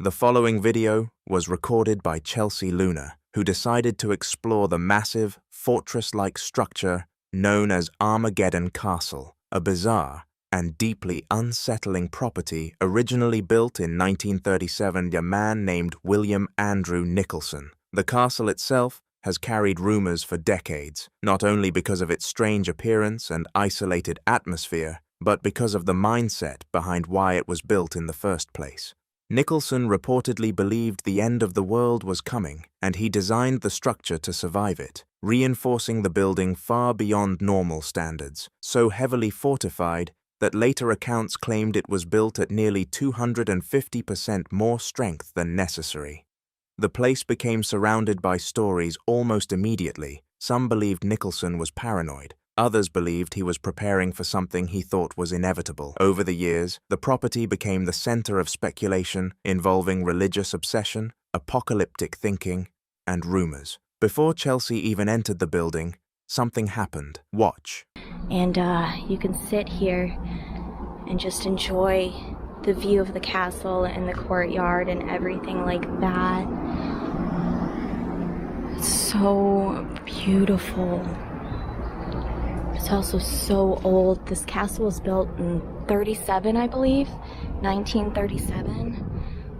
The following video was recorded by Chelsea Luna, who decided to explore the massive, fortress-like structure known as Armageddon Castle, a bizarre and deeply unsettling property originally built in 1937 by a man named William Andrew Nicholson. The castle itself has carried rumors for decades, not only because of its strange appearance and isolated atmosphere, but because of the mindset behind why it was built in the first place. Nicholson reportedly believed the end of the world was coming, and he designed the structure to survive it, reinforcing the building far beyond normal standards, so heavily fortified that later accounts claimed it was built at nearly 250% more strength than necessary. The place became surrounded by stories almost immediately. Some believed Nicholson was paranoid. Others believed he was preparing for something he thought was inevitable. Over the years, the property became the center of speculation involving religious obsession, apocalyptic thinking, and rumors. Before Chelsea even entered the building, something happened. Watch. And you can sit here and just enjoy the view of the castle and the courtyard and everything like that. It's so beautiful. It's also so old. This castle was built in 37, I believe. 1937.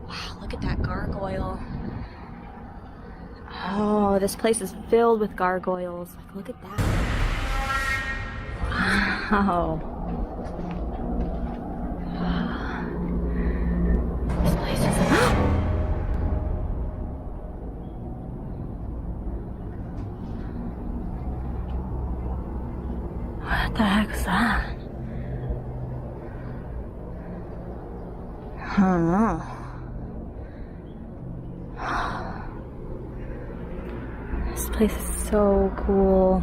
Wow, look at that gargoyle. Oh, this place is filled with gargoyles. Like, look at that. Wow. This place is... What the heck is that? I don't know. This place is so cool.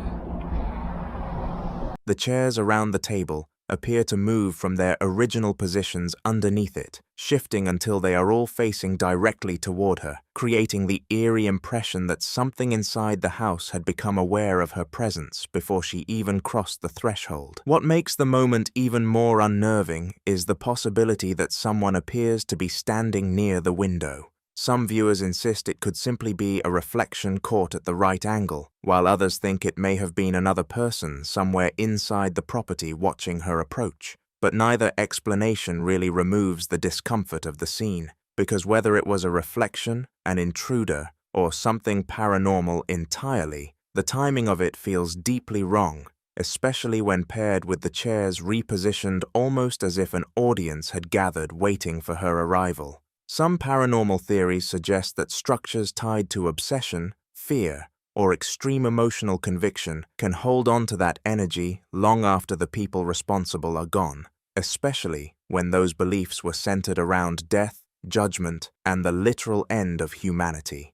The chairs around the table appear to move from their original positions underneath it, shifting until they are all facing directly toward her, creating the eerie impression that something inside the house had become aware of her presence before she even crossed the threshold. What makes the moment even more unnerving is the possibility that someone appears to be standing near the window. Some viewers insist it could simply be a reflection caught at the right angle, while others think it may have been another person somewhere inside the property watching her approach. But neither explanation really removes the discomfort of the scene, because whether it was a reflection, an intruder, or something paranormal entirely, the timing of it feels deeply wrong, especially when paired with the chairs repositioned almost as if an audience had gathered waiting for her arrival. Some paranormal theories suggest that structures tied to obsession, fear, or extreme emotional conviction can hold on to that energy long after the people responsible are gone, especially when those beliefs were centered around death, judgment, and the literal end of humanity.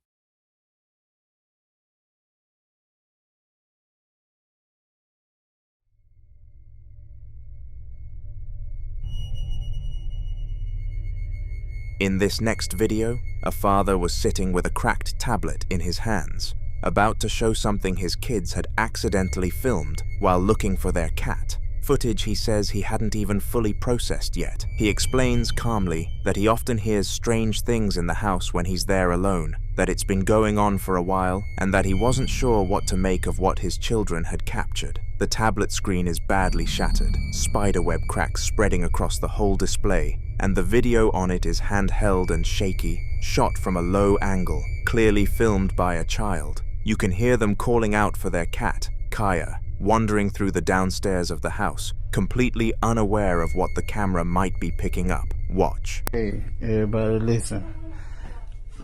In this next video, a father was sitting with a cracked tablet in his hands, about to show something his kids had accidentally filmed while looking for their cat. Footage he says he hadn't even fully processed yet. He explains calmly that he often hears strange things in the house when he's there alone, that it's been going on for a while, and that he wasn't sure what to make of what his children had captured. The tablet screen is badly shattered, spiderweb cracks spreading across the whole display, and the video on it is handheld and shaky, shot from a low angle, clearly filmed by a child. You can hear them calling out for their cat, Kaya, wandering through the downstairs of the house, completely unaware of what the camera might be picking up. Watch. Hey, everybody listen.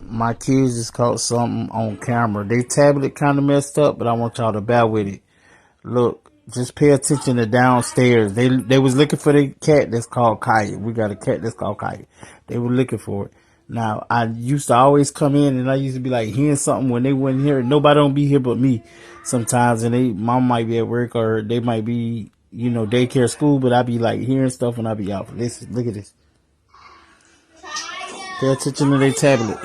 My kids just caught something on camera. They tablet kind of messed up, but I want y'all to bear with it. Look, just pay attention to downstairs. They was looking for the cat that's called Kaya. We got a cat that's called Kaya. They were looking for it. Now, I used to always come in and I used to be like hearing something when they wasn't here. Nobody don't be here but me sometimes. And mom might be at work or they might be, daycare school. But I be like hearing stuff and I be out. Listen, look at this. Pay attention to their tablet.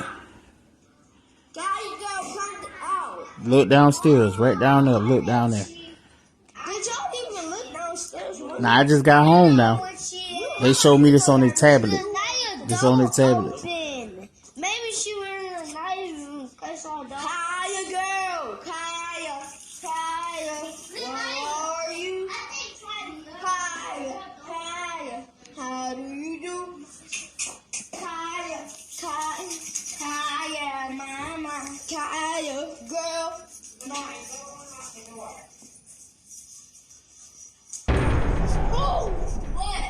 Look downstairs, right down there. Look down there. Did y'all even look downstairs? Now I just got home now. They showed me this on their tablet. This on their tablet. Maybe she went in the night room. I saw that. Kaya, girl. Kaya. Where are you? Kaya. How do you do? Kaya, mama. Kaya, girl. Oh, what?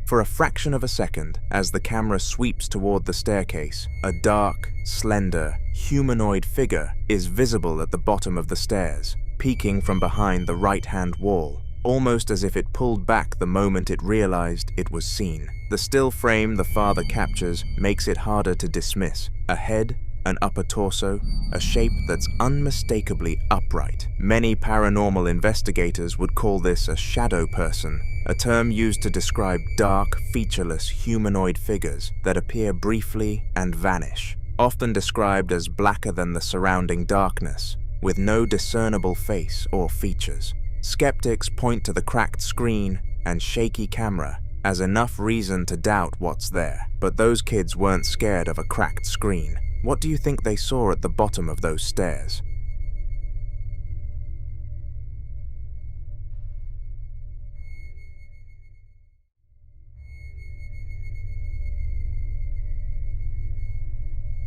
For a fraction of a second, as the camera sweeps toward the staircase, a dark, slender, humanoid figure is visible at the bottom of the stairs, peeking from behind the right-hand wall, almost as if it pulled back the moment it realized it was seen. The still frame the father captures makes it harder to dismiss. A head, an upper torso, a shape that's unmistakably upright. Many paranormal investigators would call this a shadow person, a term used to describe dark, featureless humanoid figures that appear briefly and vanish, often described as blacker than the surrounding darkness, with no discernible face or features. Skeptics point to the cracked screen and shaky camera as enough reason to doubt what's there. But those kids weren't scared of a cracked screen. What do you think they saw at the bottom of those stairs?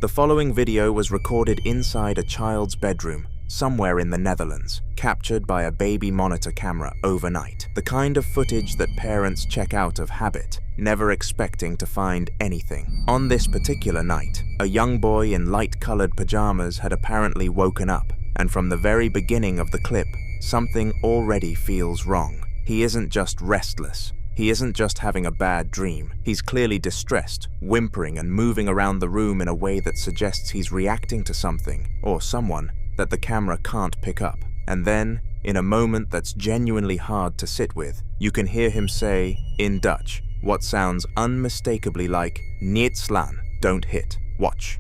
The following video was recorded inside a child's bedroom, somewhere in the Netherlands, captured by a baby monitor camera overnight. The kind of footage that parents check out of habit, never expecting to find anything. On this particular night, a young boy in light-colored pajamas had apparently woken up, and from the very beginning of the clip, something already feels wrong. He isn't just restless. He isn't just having a bad dream. He's clearly distressed, whimpering and moving around the room in a way that suggests he's reacting to something, or someone, that the camera can't pick up. And then, in a moment that's genuinely hard to sit with, you can hear him say, in Dutch, what sounds unmistakably like, niet slaan, don't hit, watch.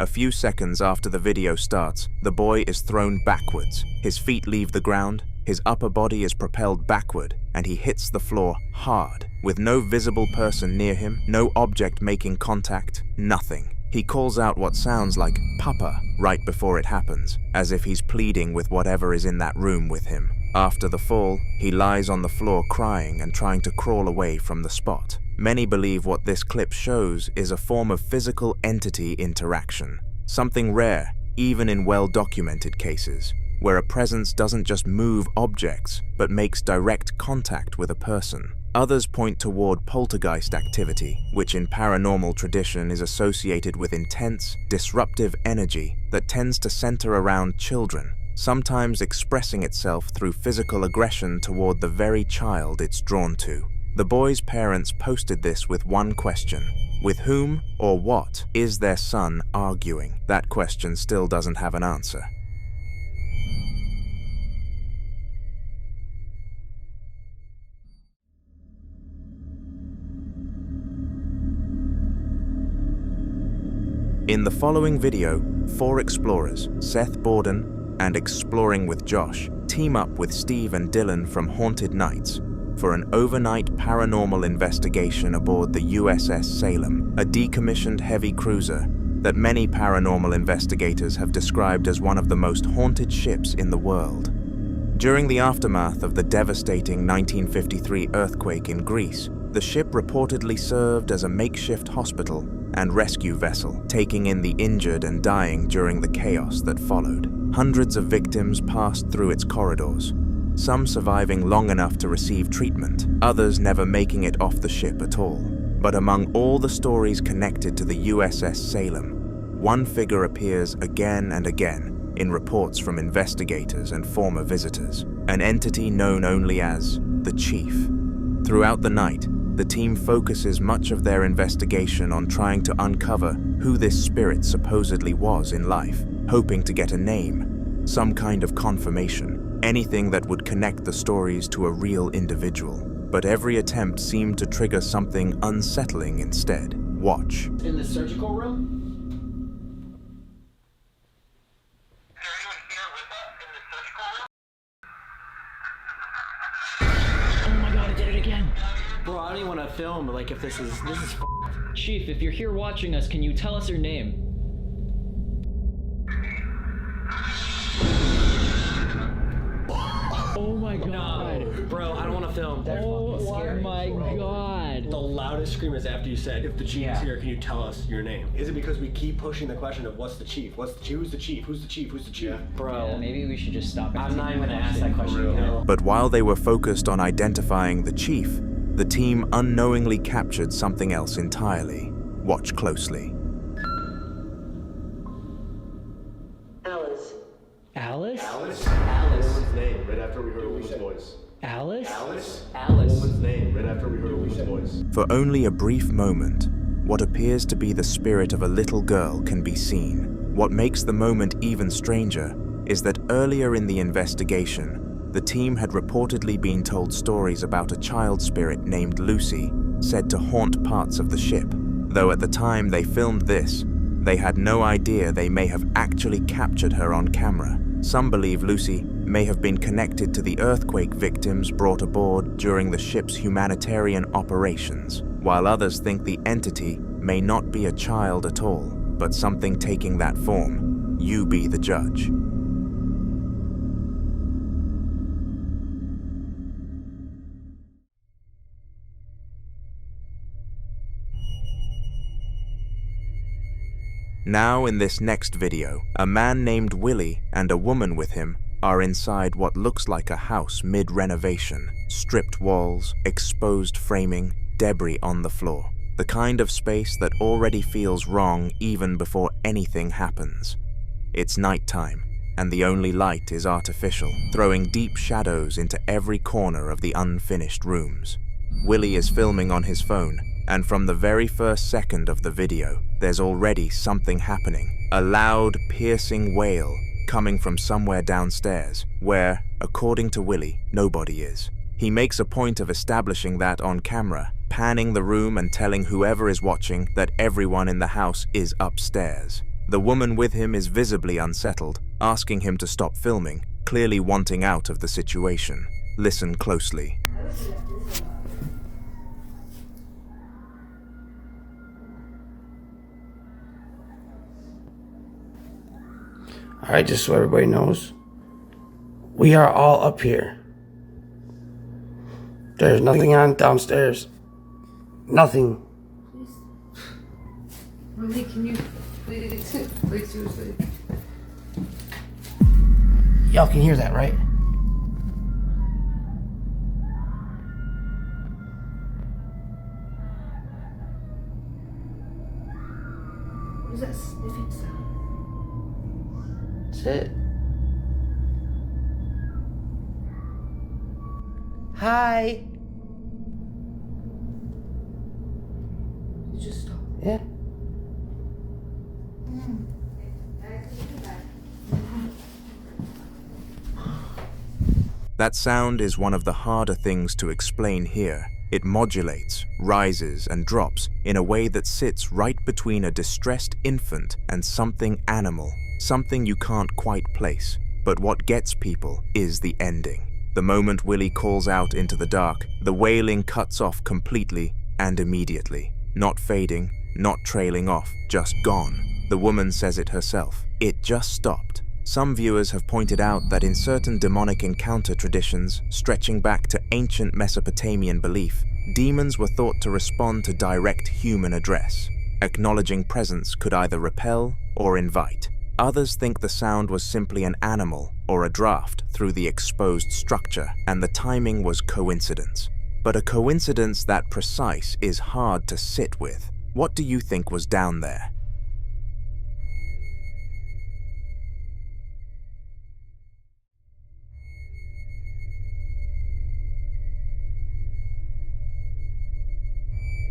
A few seconds after the video starts, the boy is thrown backwards. His feet leave the ground, his upper body is propelled backward, and he hits the floor hard, with no visible person near him, no object making contact, nothing. He calls out what sounds like "Papa" right before it happens, as if he's pleading with whatever is in that room with him. After the fall, he lies on the floor crying and trying to crawl away from the spot. Many believe what this clip shows is a form of physical entity interaction, something rare, even in well-documented cases, where a presence doesn't just move objects, but makes direct contact with a person. Others point toward poltergeist activity, which in paranormal tradition is associated with intense, disruptive energy that tends to center around children, sometimes expressing itself through physical aggression toward the very child it's drawn to. The boy's parents posted this with one question: with whom or what is their son arguing? That question still doesn't have an answer. In the following video, 4 explorers, Seth Borden and Exploring with Josh, team up with Steve and Dylan from Haunted Nights for an overnight paranormal investigation aboard the USS Salem, a decommissioned heavy cruiser that many paranormal investigators have described as one of the most haunted ships in the world. During the aftermath of the devastating 1953 earthquake in Greece, the ship reportedly served as a makeshift hospital and rescue vessel, taking in the injured and dying during the chaos that followed. Hundreds of victims passed through its corridors, some surviving long enough to receive treatment, others never making it off the ship at all. But among all the stories connected to the USS Salem, one figure appears again and again in reports from investigators and former visitors, an entity known only as the Chief. Throughout the night, the team focuses much of their investigation on trying to uncover who this spirit supposedly was in life, hoping to get a name, some kind of confirmation, anything that would connect the stories to a real individual. But every attempt seemed to trigger something unsettling instead. Watch. In the surgical room? Oh my god, I did it again. Bro, I don't even want to film, like, if this is Chief, if you're here watching us, can you tell us your name? Oh my god. No, bro, I don't want to film. Oh my god. The loudest scream is after you said, if the chief is here, can you tell us your name? Is it because we keep pushing the question of what's the chief? What's the chief? Who's the chief? Who's the chief? Who's the chief? Bro, Yeah, maybe we should just stop. I'm not even gonna ask that question. No. But while they were focused on identifying the Chief, the team unknowingly captured something else entirely. Watch closely. Alice? Alice? Alice. Woman's name, right after we heard a woman's voice. Alice? Alice. Woman's name, right after we heard a woman's voice. For only a brief moment, what appears to be the spirit of a little girl can be seen. What makes the moment even stranger is that earlier in the investigation, the team had reportedly been told stories about a child spirit named Lucy, said to haunt parts of the ship. Though at the time they filmed this, they had no idea they may have actually captured her on camera. Some believe Lucy may have been connected to the earthquake victims brought aboard during the ship's humanitarian operations, while others think the entity may not be a child at all, but something taking that form. You be the judge. Now in this next video, a man named Willie and a woman with him are inside what looks like a house mid-renovation. Stripped walls, exposed framing, debris on the floor. The kind of space that already feels wrong even before anything happens. It's nighttime, and the only light is artificial, throwing deep shadows into every corner of the unfinished rooms. Willie is filming on his phone, and from the very first second of the video, there's already something happening. A loud, piercing wail coming from somewhere downstairs, where, according to Willie, nobody is. He makes a point of establishing that on camera, panning the room and telling whoever is watching that everyone in the house is upstairs. The woman with him is visibly unsettled, asking him to stop filming, clearly wanting out of the situation. Listen closely. Alright, just so everybody knows, we are all up here. There's nothing on downstairs. Nothing. Really, can you please, like, seriously? Y'all can hear that, right? What is that sniffing sound? That's it. Hi. You just stop. Yeah. That sound is one of the harder things to explain here. It modulates, rises, and drops in a way that sits right between a distressed infant and something animal, something you can't quite place. But what gets people is the ending. The moment Willie calls out into the dark, the wailing cuts off completely and immediately. Not fading, not trailing off, just gone. The woman says it herself. It just stopped. Some viewers have pointed out that in certain demonic encounter traditions, stretching back to ancient Mesopotamian belief, demons were thought to respond to direct human address. Acknowledging presence could either repel or invite. Others think the sound was simply an animal or a draft through the exposed structure, and the timing was coincidence. But a coincidence that precise is hard to sit with. What do you think was down there?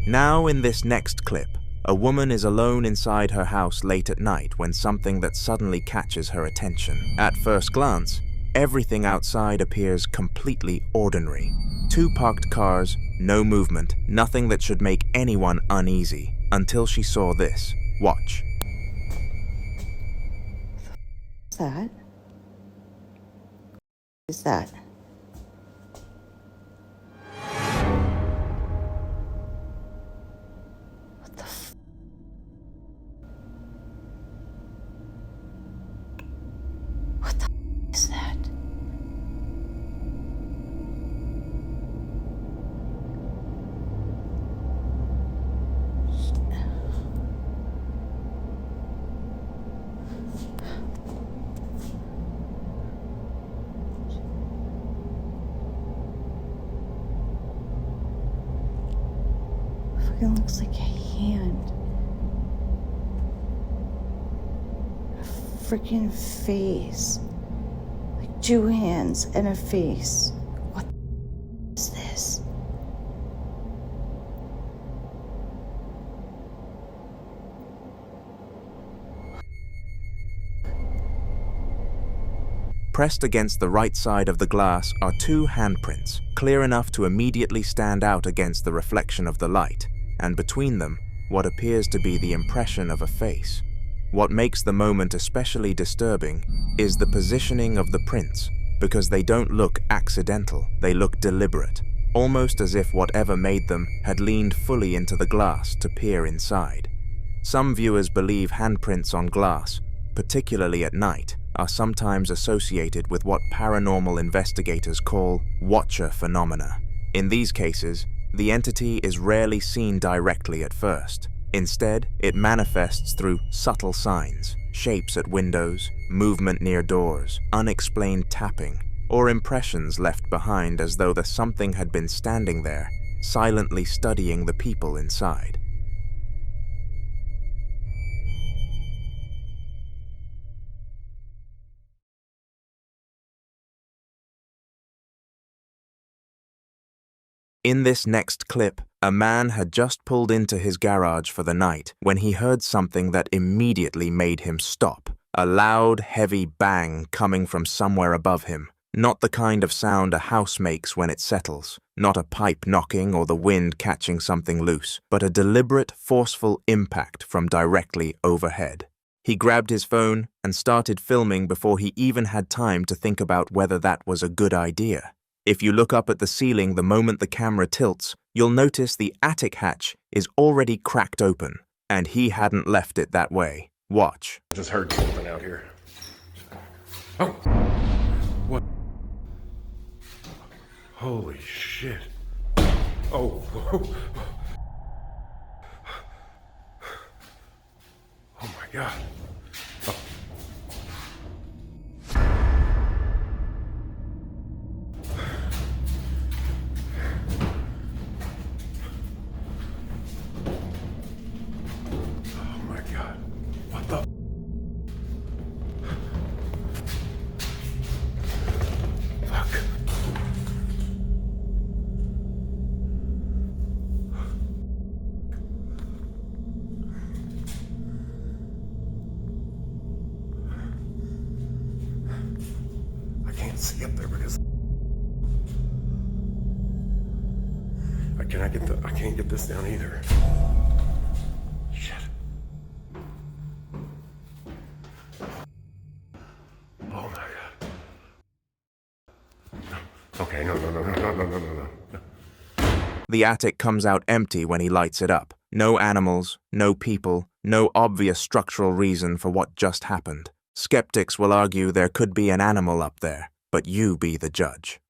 Now in this next clip, a woman is alone inside her house late at night when something that suddenly catches her attention. At first glance, everything outside appears completely ordinary. 2 parked cars, no movement, nothing that should make anyone uneasy, until she saw this. Watch. What's that? What is that? What the f? What the f is that? It looks like a hand. A freaking face. Like 2 hands and a face. What is this? Pressed against the right side of the glass are 2 handprints, clear enough to immediately stand out against the reflection of the light, and between them, what appears to be the impression of a face. What makes the moment especially disturbing is the positioning of the prints, because they don't look accidental, they look deliberate, almost as if whatever made them had leaned fully into the glass to peer inside. Some viewers believe handprints on glass, particularly at night, are sometimes associated with what paranormal investigators call watcher phenomena. In these cases, the entity is rarely seen directly at first. Instead, it manifests through subtle signs, shapes at windows, movement near doors, unexplained tapping, or impressions left behind as though the something had been standing there, silently studying the people inside. In this next clip, a man had just pulled into his garage for the night when he heard something that immediately made him stop. A loud, heavy bang coming from somewhere above him. Not the kind of sound a house makes when it settles, not a pipe knocking or the wind catching something loose, but a deliberate, forceful impact from directly overhead. He grabbed his phone and started filming before he even had time to think about whether that was a good idea. If you look up at the ceiling the moment the camera tilts, you'll notice the attic hatch is already cracked open, and he hadn't left it that way. Watch. I just heard something out here. Oh! What? Holy shit. Oh, whoa. Oh my God. Oh. See up there because I can't get this down either. Shit. Oh my God. Okay, no. The attic comes out empty when he lights it up. No animals, no people, No obvious structural reason for what just happened. Skeptics will argue there could be an animal up there, but you be the judge.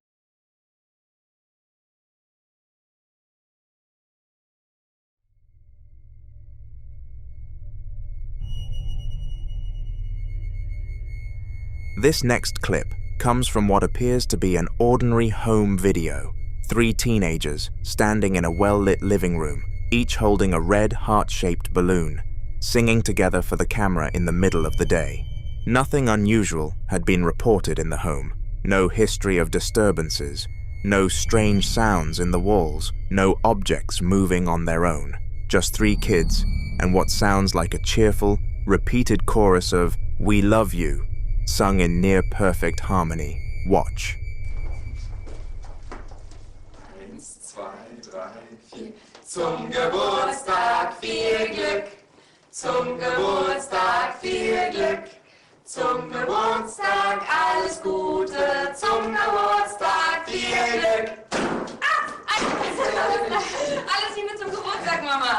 This next clip comes from what appears to be an ordinary home video. 3 teenagers standing in a well-lit living room, each holding a red heart-shaped balloon, singing together for the camera in the middle of the day. Nothing unusual had been reported in the home. No history of disturbances, no strange sounds in the walls, no objects moving on their own. Just 3 kids and what sounds like a cheerful, repeated chorus of "We love you," sung in near-perfect harmony. Watch. 1, 2, 3, 4. Zum Geburtstag viel Glück. Zum Geburtstag viel Glück. Zum Geburtstag alles Gute. Zum Geburtstag viel Glück. Alles Liebe zum Geburtstag, Mama.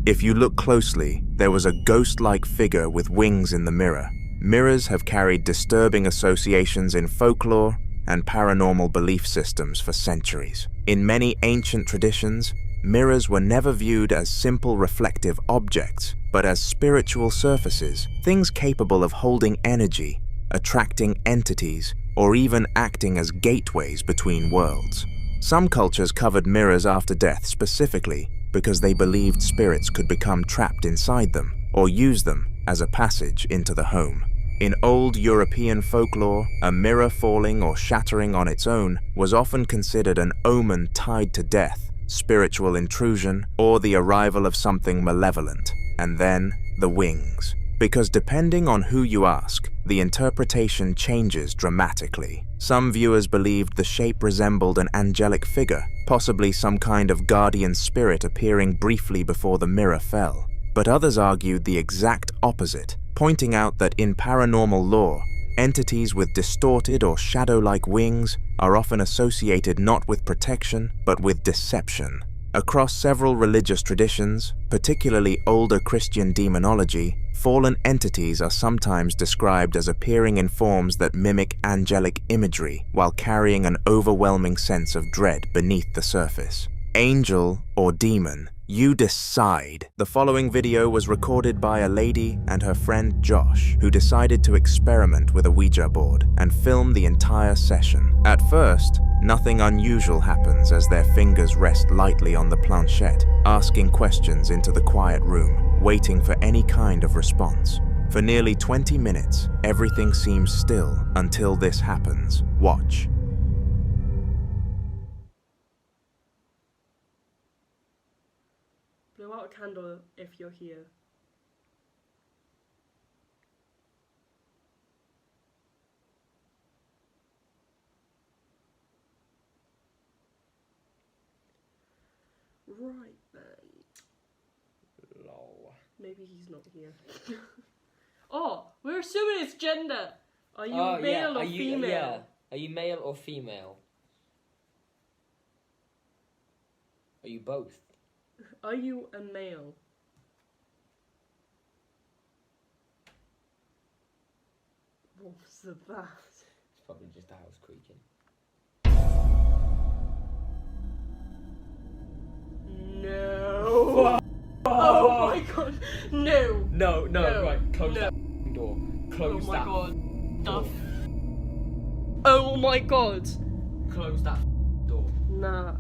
If you look closely, there was a ghost-like figure with wings in the mirror. Mirrors have carried disturbing associations in folklore and paranormal belief systems for centuries. In many ancient traditions, mirrors were never viewed as simple reflective objects, but as spiritual surfaces, things capable of holding energy, attracting entities, or even acting as gateways between worlds. Some cultures covered mirrors after death specifically because they believed spirits could become trapped inside them or use them as a passage into the home. In old European folklore, a mirror falling or shattering on its own was often considered an omen tied to death, spiritual intrusion, or the arrival of something malevolent. And then, the wings. Because depending on who you ask, the interpretation changes dramatically. Some viewers believed the shape resembled an angelic figure, possibly some kind of guardian spirit appearing briefly before the mirror fell. But others argued the exact opposite, pointing out that in paranormal lore, entities with distorted or shadow-like wings are often associated not with protection, but with deception. Across several religious traditions, particularly older Christian demonology, fallen entities are sometimes described as appearing in forms that mimic angelic imagery while carrying an overwhelming sense of dread beneath the surface. Angel or demon, you decide. The following video was recorded by a lady and her friend Josh, who decided to experiment with a Ouija board and film the entire session. At first, nothing unusual happens as their fingers rest lightly on the planchette, asking questions into the quiet room, waiting for any kind of response. For nearly 20 minutes, everything seems still until this happens. Watch. Blow out a candle if you're here. Right then. Lol. Maybe he's not here. Oh, we're assuming it's gender. Are you male or female? Yeah. Are you male or female? Are you both? Are you a male? What was that? It's probably just a house creaking. No. Oh my god. No. No. No. Right, close No. that door. Close that. Oh my god. Close that door. Nah.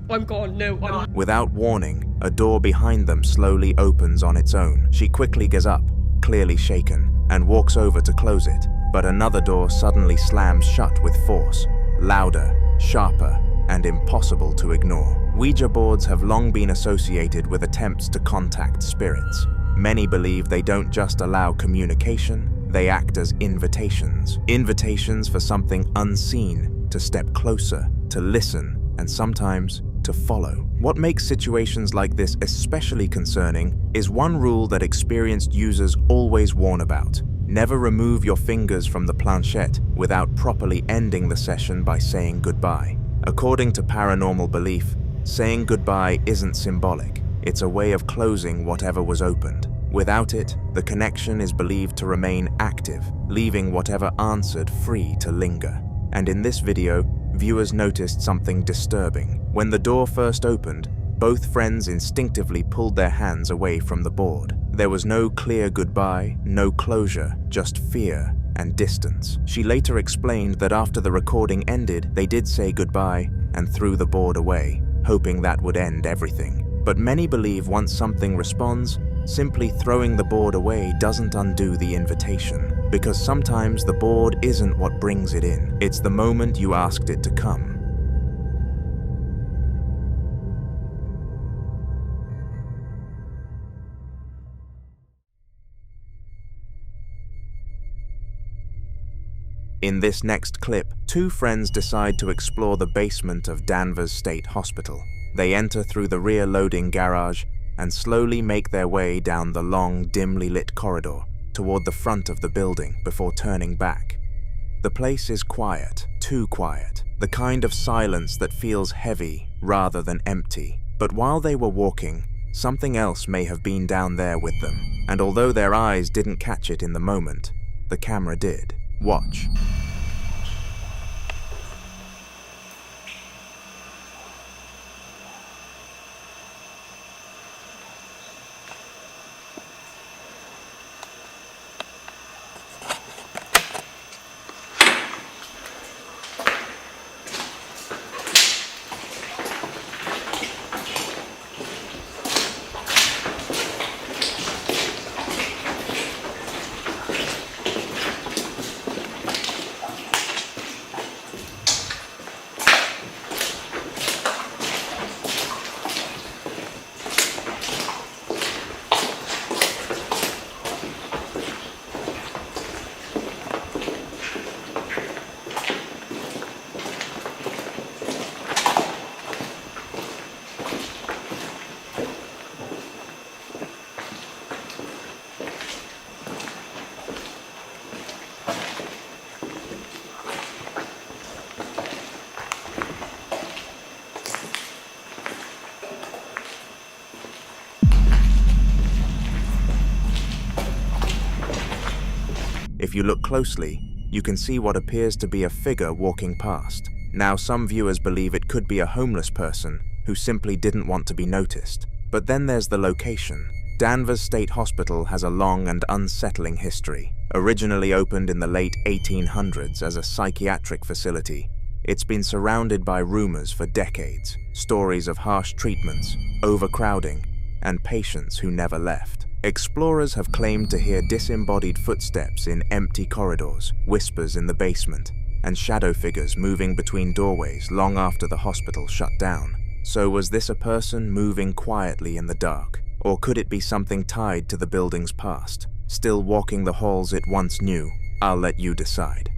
I'm gone. No, I'm... Without warning, a door behind them slowly opens on its own. She quickly gets up, clearly shaken, and walks over to close it. But another door suddenly slams shut with force, louder, sharper, and impossible to ignore. Ouija boards have long been associated with attempts to contact spirits. Many believe they don't just allow communication, they act as invitations. Invitations for something unseen to step closer, to listen, and sometimes to follow. What makes situations like this especially concerning is one rule that experienced users always warn about. Never remove your fingers from the planchette without properly ending the session by saying goodbye. According to paranormal belief, saying goodbye isn't symbolic. It's a way of closing whatever was opened. Without it, the connection is believed to remain active, leaving whatever answered free to linger. And in this video, viewers noticed something disturbing. When the door first opened, both friends instinctively pulled their hands away from the board. There was no clear goodbye, no closure, just fear and distance. She later explained that after the recording ended, they did say goodbye and threw the board away, hoping that would end everything. But many believe once something responds, simply throwing the board away doesn't undo the invitation, because sometimes the board isn't what brings it in. It's the moment you asked it to come. In this next clip, two friends decide to explore the basement of Danvers State Hospital. They enter through the rear loading garage and slowly make their way down the long, dimly lit corridor toward the front of the building before turning back. The place is quiet, too quiet, the kind of silence that feels heavy rather than empty. But while they were walking, something else may have been down there with them, and although their eyes didn't catch it in the moment, the camera did. Watch. If you look closely, you can see what appears to be a figure walking past. Now, some viewers believe it could be a homeless person who simply didn't want to be noticed. But then there's the location. Danvers State Hospital has a long and unsettling history. Originally opened in the late 1800s as a psychiatric facility, it's been surrounded by rumors for decades, stories of harsh treatments, overcrowding, and patients who never left. Explorers have claimed to hear disembodied footsteps in empty corridors, whispers in the basement, and shadow figures moving between doorways long after the hospital shut down. So was this a person moving quietly in the dark? Or could it be something tied to the building's past, still walking the halls it once knew? I'll let you decide.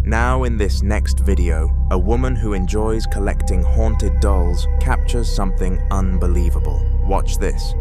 Now in this next video, a woman who enjoys collecting haunted dolls captures something unbelievable. Watch this.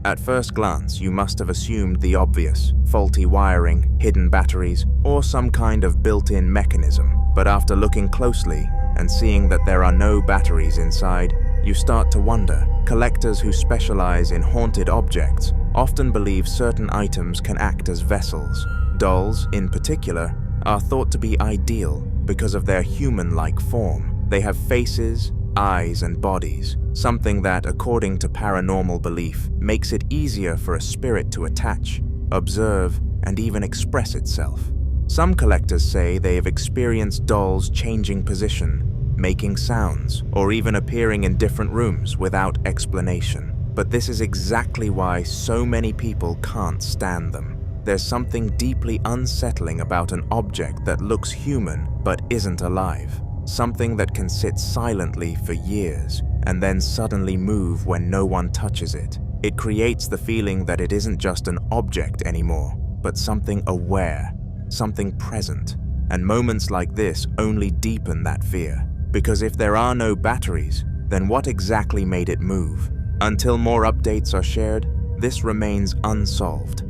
At first glance, you must have assumed the obvious: faulty wiring, hidden batteries, or some kind of built-in mechanism. But after looking closely and seeing that there are no batteries inside, you start to wonder. Collectors who specialize in haunted objects often believe certain items can act as vessels. Dolls, in particular, are thought to be ideal because of their human-like form. They have faces, eyes, and bodies, something that, according to paranormal belief, makes it easier for a spirit to attach, observe, and even express itself. Some collectors say they have experienced dolls changing position, making sounds, or even appearing in different rooms without explanation. But this is exactly why so many people can't stand them. There's something deeply unsettling about an object that looks human but isn't alive. something that can sit silently for years and then suddenly move when no one touches it. It creates the feeling that it isn't just an object anymore, but something aware, something present. And moments like this only deepen that fear. Because if there are no batteries, then what exactly made it move? Until more updates are shared, this remains unsolved.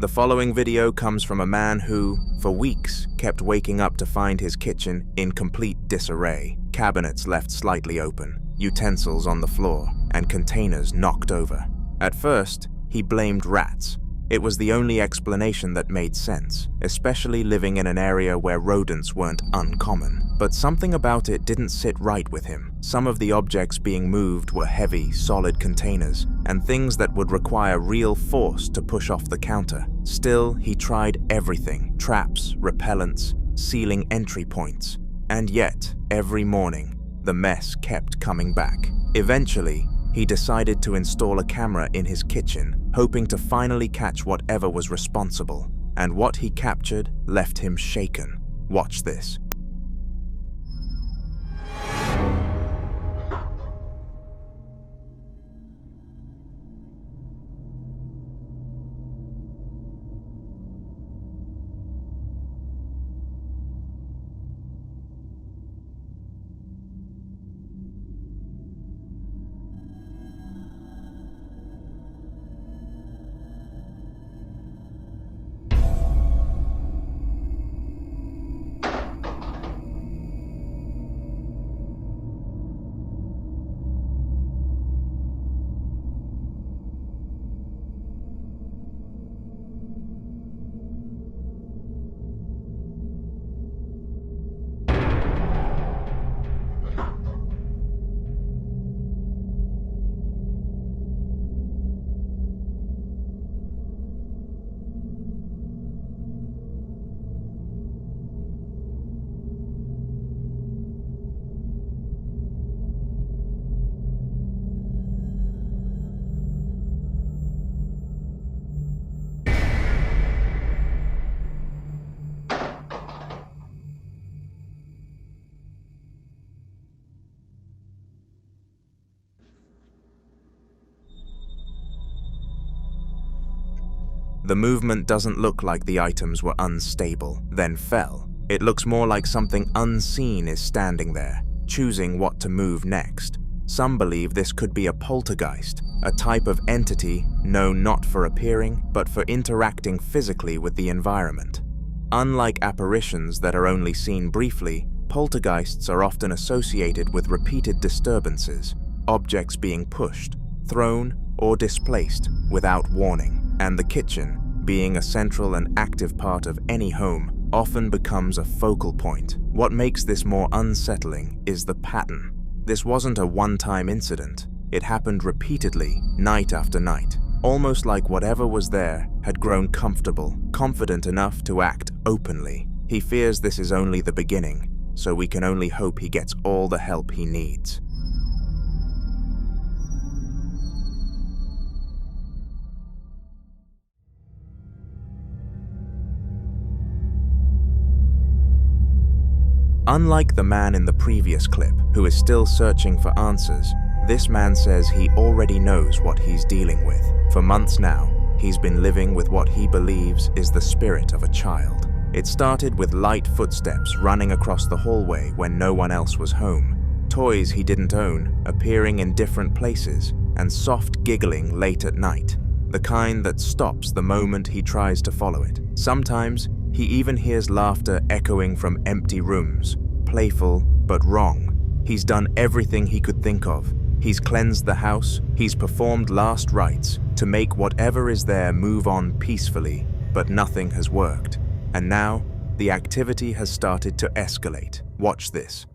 The following video comes from a man who, for weeks, kept waking up to find his kitchen in complete disarray, cabinets left slightly open, utensils on the floor, and containers knocked over. At first, he blamed rats. It was the only explanation that made sense, especially living in an area where rodents weren't uncommon. But something about it didn't sit right with him. Some of the objects being moved were heavy, solid containers, and things that would require real force to push off the counter. Still, he tried everything: traps, repellents, sealing entry points. And yet, every morning, the mess kept coming back. Eventually, he decided to install a camera in his kitchen, hoping to finally catch whatever was responsible. And what he captured left him shaken. Watch this. The movement doesn't look like the items were unstable, then fell. It looks more like something unseen is standing there, choosing what to move next. Some believe this could be a poltergeist, a type of entity known not for appearing, but for interacting physically with the environment. Unlike apparitions that are only seen briefly, poltergeists are often associated with repeated disturbances, objects being pushed, thrown, or displaced without warning. And the kitchen, being a central and active part of any home, often becomes a focal point. What makes this more unsettling is the pattern. This wasn't a one-time incident. It happened repeatedly, night after night, almost like whatever was there had grown comfortable, confident enough to act openly. He fears this is only the beginning, so we can only hope he gets all the help he needs. Unlike the man in the previous clip, who is still searching for answers, this man says he already knows what he's dealing with. For months now, he's been living with what he believes is the spirit of a child. It started with light footsteps running across the hallway when no one else was home, toys he didn't own appearing in different places, and soft giggling late at night, the kind that stops the moment he tries to follow it. Sometimes, he even hears laughter echoing from empty rooms, playful but wrong. He's done everything he could think of. He's cleansed the house, he's performed last rites to make whatever is there move on peacefully, but nothing has worked. And now, the activity has started to escalate. Watch this.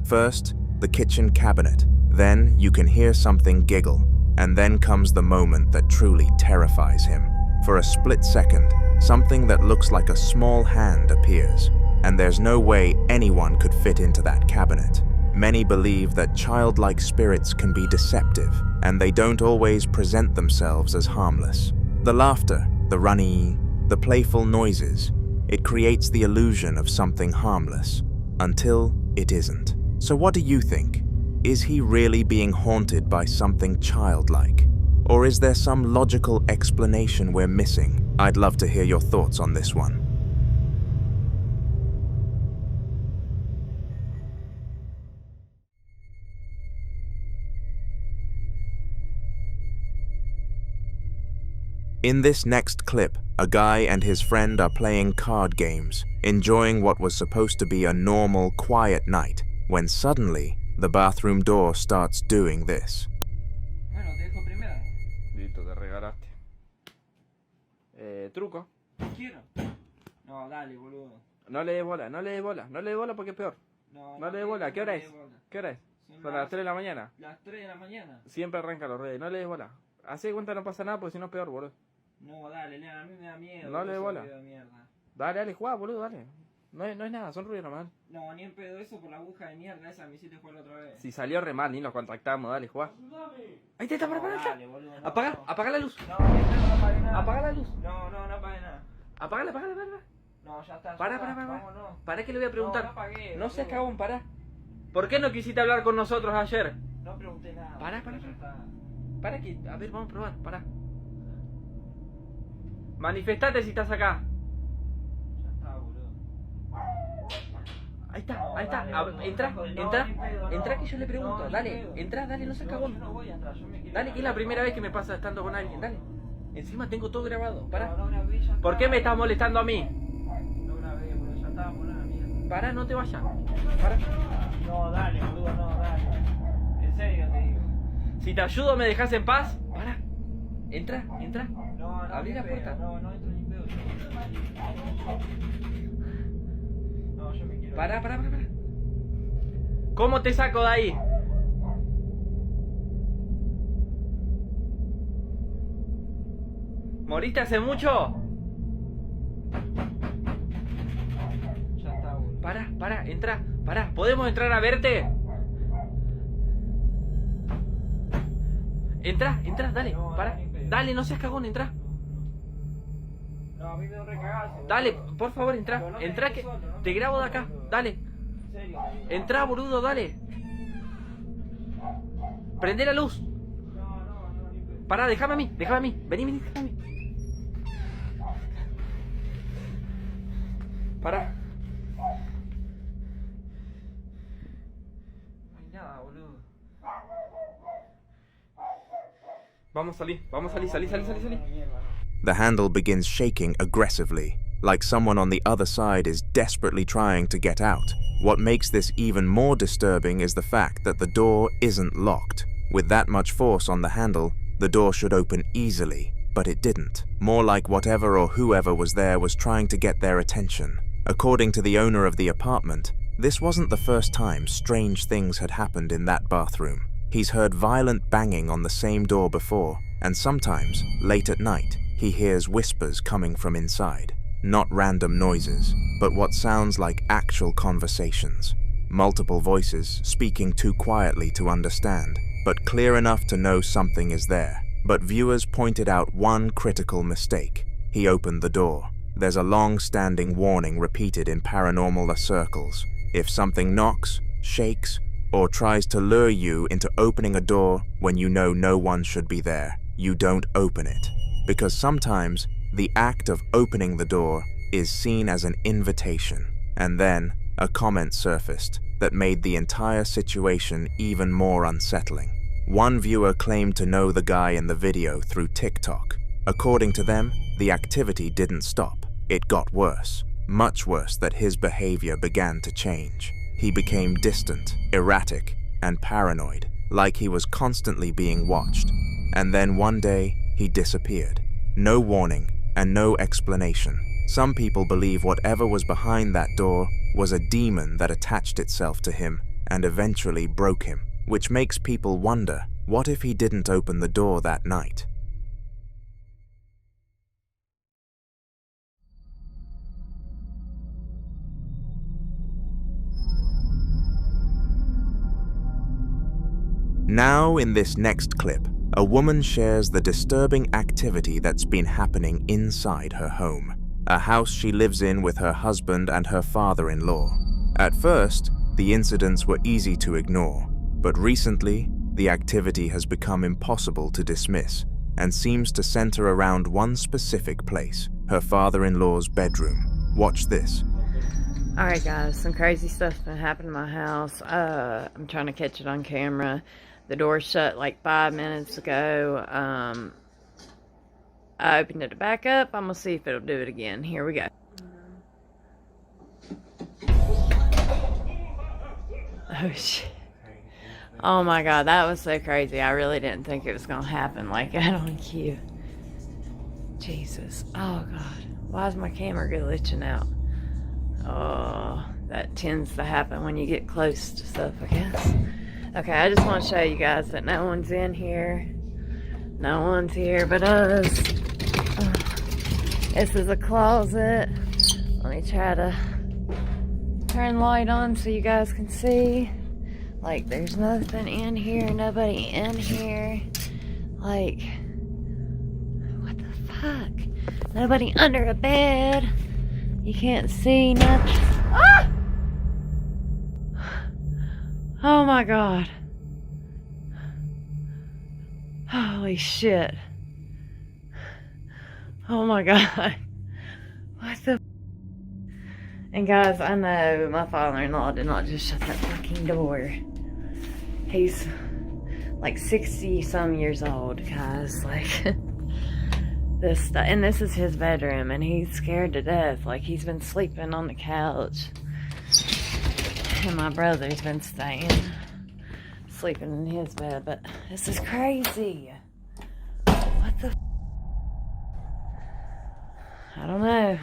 First, the kitchen cabinet. Then you can hear something giggle. And then comes the moment that truly terrifies him. For a split second, something that looks like a small hand appears. And there's no way anyone could fit into that cabinet. Many believe that childlike spirits can be deceptive, and they don't always present themselves as harmless. The laughter, the runny, the playful noises, it creates the illusion of something harmless, until it isn't. So what do you think? Is he really being haunted by something childlike? Or is there some logical explanation we're missing? I'd love to hear your thoughts on this one. In this next clip, a guy and his friend are playing card games, enjoying what was supposed to be a normal, quiet night, when suddenly, the bathroom door starts doing this. Bueno, te dejo primero. Listo, te regalaste. Truco. Quiero. No, dale, boludo. No le des bola, no le des bola, no le des bola porque es peor. No le des bola, ¿qué hora es? ¿Qué hora es? Son las 3 de la mañana. Las 3 de la mañana. Siempre arranca los redes, no le des bola. Hacé cuenta no pasa nada porque si no es peor, boludo. No, dale, Lean, a mí me da miedo. No le des bola. Dale, dale, juega, boludo, dale. No es nada, son ruidos nomás. No, ni en pedo eso por la aguja de mierda esa me hiciste jugar otra vez. Si salió re mal, ni nos contactamos, dale, jugá. Ahí te está, para, dale, boludo, no, apaga la luz. No apague nada. Apaga la luz. No apague nada. Apágala. No, ya está. Para que le voy a preguntar. No apagué. No seas cagón, para. ¿Por qué no quisiste hablar con nosotros ayer? No pregunté nada. Para que, a ver, vamos a probar, para. Manifestate si estás acá. Ya está, boludo. Ahí está. Entra que yo le pregunto. Dale, entra, dale, no seas cagón. Dale, que es la primera vez que me pasa estando con alguien, dale. Encima tengo todo grabado, para. ¿Por qué me estás molestando a mí? No grabé, boludo, ya estábamos en la mierda. Para, no te vayas. Para. No, dale, boludo, no, dale. En serio te digo. Si te ayudo, ¿me dejas en paz? Para. Entra. No, abrí la puerta. No entro ni pedo. No, yo me quiero. Para. ¿Cómo te saco de ahí? ¿Moriste hace mucho? Ya está, boludo. Para, entra. ¿Podemos entrar a verte? Entra, dale, no, para. Dale, no seas cagón, entra. No, a mí me da recagazo. Dale, por favor, entra. No entra que solo, no te grabo de acá, boludo. Dale. En serio. Entra, boludo, dale. Prende la luz. No. Pará, déjame a mí. Vení, déjame a mí. Pará. No hay nada, boludo. Vamos a salir. The handle begins shaking aggressively, like someone on the other side is desperately trying to get out. What makes this even more disturbing is the fact that the door isn't locked. With that much force on the handle, the door should open easily, but it didn't. More like whatever or whoever was there was trying to get their attention. According to the owner of the apartment, this wasn't the first time strange things had happened in that bathroom. He's heard violent banging on the same door before, and sometimes, late at night, he hears whispers coming from inside. Not random noises, but what sounds like actual conversations. Multiple voices speaking too quietly to understand, but clear enough to know something is there. But viewers pointed out one critical mistake. He opened the door. There's a long-standing warning repeated in paranormal circles. If something knocks, shakes, or tries to lure you into opening a door when you know no one should be there, you don't open it. Because sometimes, the act of opening the door is seen as an invitation. And then, a comment surfaced that made the entire situation even more unsettling. One viewer claimed to know the guy in the video through TikTok. According to them, the activity didn't stop. It got worse. Much worse that his behavior began to change. He became distant, erratic, and paranoid. like he was constantly being watched. And then one day, he disappeared. No warning and no explanation. Some people believe whatever was behind that door was a demon that attached itself to him and eventually broke him, which makes people wonder, what if he didn't open the door that night? Now, in this next clip, a woman shares the disturbing activity that's been happening inside her home, a house she lives in with her husband and her father-in-law. At first, the incidents were easy to ignore, but recently, the activity has become impossible to dismiss and seems to center around one specific place, her father-in-law's bedroom. Watch this. Alright guys, some crazy stuff's been happening in my house. I'm trying to catch it on camera. The door shut like 5 minutes ago. I opened it back up. I'm gonna see if it'll do it again. Here we go. Oh shit. Oh my god, that was so crazy. I really didn't think it was gonna happen like that on cue. Jesus. Oh god. Why is my camera glitching out? Oh, that tends to happen when you get close to stuff, I guess. Okay, I just want to show you guys that no one's in here. No one's here but us. This is a closet. Let me try to turn the light on so you guys can see. Like, there's nothing in here, nobody in here. Like, what the fuck? Nobody under a bed. You can't see nothing. Ah! Oh my god. Holy shit. Oh my god. What the? And guys, I know my father-in-law did not just shut that fucking door. He's like 60 some years old, guys. Like, this stuff. And this is his bedroom, and he's scared to death. Like, he's been sleeping on the couch. And my brother's been sleeping in his bed, but this is crazy. What the? I don't know.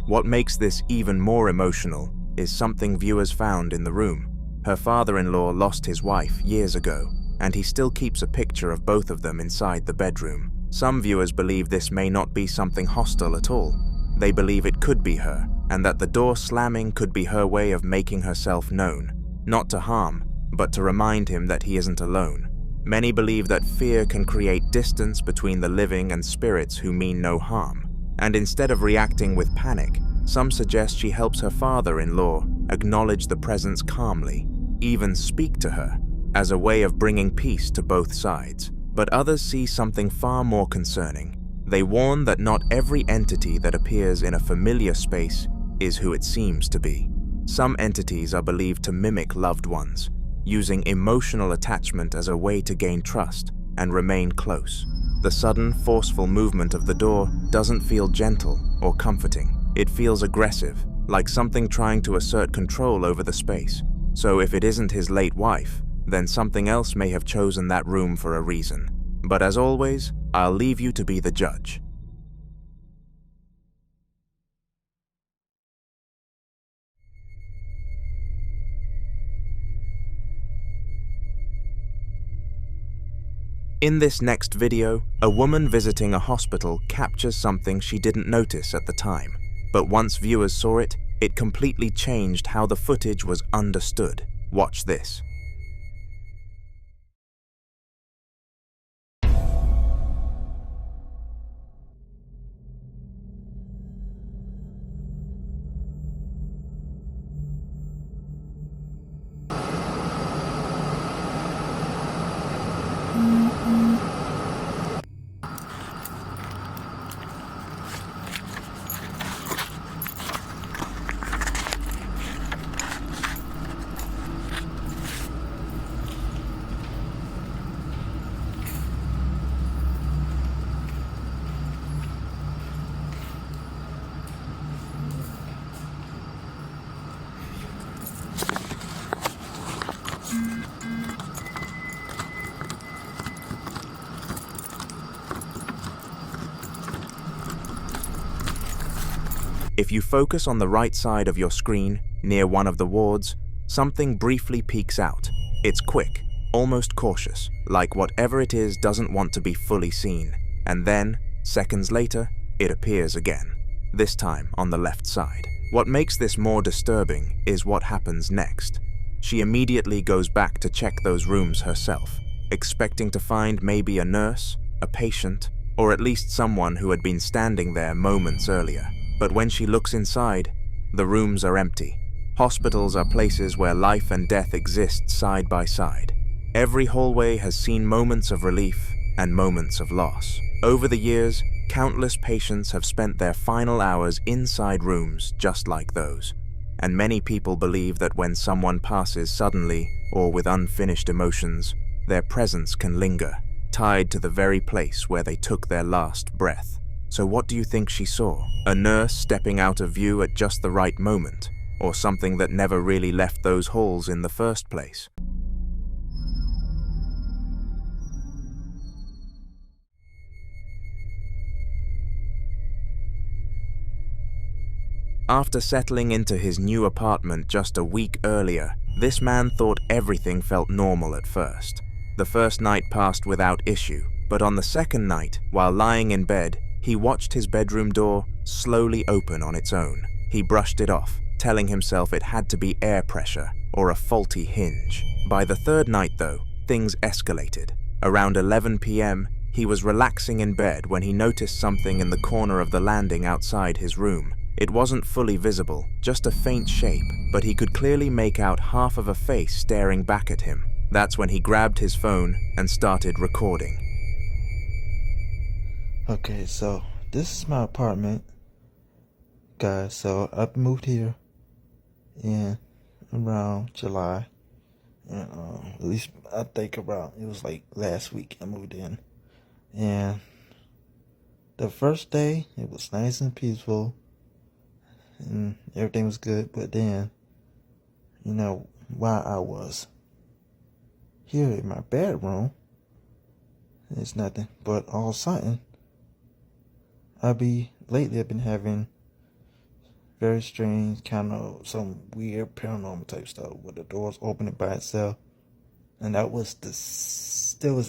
What makes this even more emotional is something viewers found in the room. Her father-in-law lost his wife years ago, and he still keeps a picture of both of them inside the bedroom. Some viewers believe this may not be something hostile at all. They believe it could be her, and that the door slamming could be her way of making herself known, not to harm, but to remind him that he isn't alone. Many believe that fear can create distance between the living and spirits who mean no harm, and instead of reacting with panic, some suggest she helps her father-in-law acknowledge the presence calmly, even speak to her, as a way of bringing peace to both sides. But others see something far more concerning. They warn that not every entity that appears in a familiar space is who it seems to be. Some entities are believed to mimic loved ones, using emotional attachment as a way to gain trust and remain close. The sudden, forceful movement of the door doesn't feel gentle or comforting. It feels aggressive, like something trying to assert control over the space. So if it isn't his late wife, then something else may have chosen that room for a reason. But as always, I'll leave you to be the judge. In this next video, a woman visiting a hospital captures something she didn't notice at the time. But once viewers saw it, it completely changed how the footage was understood. Watch this. If you focus on the right side of your screen, near one of the wards, something briefly peeks out. It's quick, almost cautious, like whatever it is doesn't want to be fully seen. And then, seconds later, it appears again, this time on the left side. What makes this more disturbing is what happens next. She immediately goes back to check those rooms herself, expecting to find maybe a nurse, a patient, or at least someone who had been standing there moments earlier. But when she looks inside, the rooms are empty. Hospitals are places where life and death exist side by side. Every hallway has seen moments of relief and moments of loss. Over the years, countless patients have spent their final hours inside rooms just like those. And many people believe that when someone passes suddenly or with unfinished emotions, their presence can linger, tied to the very place where they took their last breath. So what do you think she saw? A nurse stepping out of view at just the right moment? Or something that never really left those halls in the first place? After settling into his new apartment just a week earlier, this man thought everything felt normal at first. The first night passed without issue, but on the second night, while lying in bed, he watched his bedroom door slowly open on its own. He brushed it off, telling himself it had to be air pressure or a faulty hinge. By the third night, though, things escalated. Around 11 p.m., he was relaxing in bed when he noticed something in the corner of the landing outside his room. It wasn't fully visible, just a faint shape, but he could clearly make out half of a face staring back at him. That's when he grabbed his phone and started recording. Okay, so this is my apartment, guys. So I moved here in around July, and at least I think around, it was like last week I moved in. And the first day it was nice and peaceful and everything was good, but then, you know, while I was here in my bedroom, it's nothing, but all of a sudden lately I've been having very strange, kind of some weird paranormal type stuff where the doors opening by itself. And that was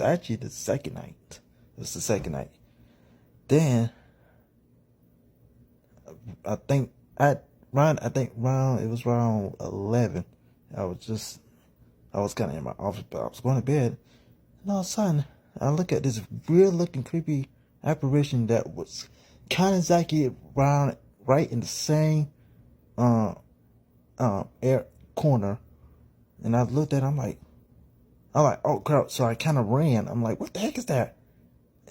actually the second night. It was the second night. Then I think it was around 11. I was kind of in my office, but I was going to bed, and all of a sudden I look at this weird looking creepy apparition that was kind of exactly around right in the same air corner. And I looked at it, I'm like, oh crap. So I kind of ran. I'm like, what the heck is that?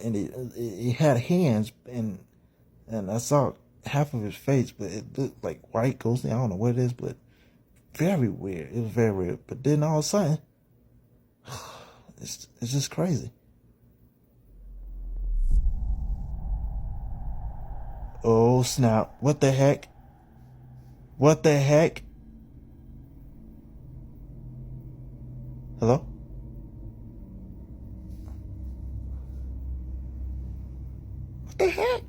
And it had hands, and I saw half of his face, but it looked like white, ghostly. I don't know what it is, but very weird. It was very weird. But then all of a sudden, it's just crazy. Oh snap. What the heck? What the heck? Hello? What the heck?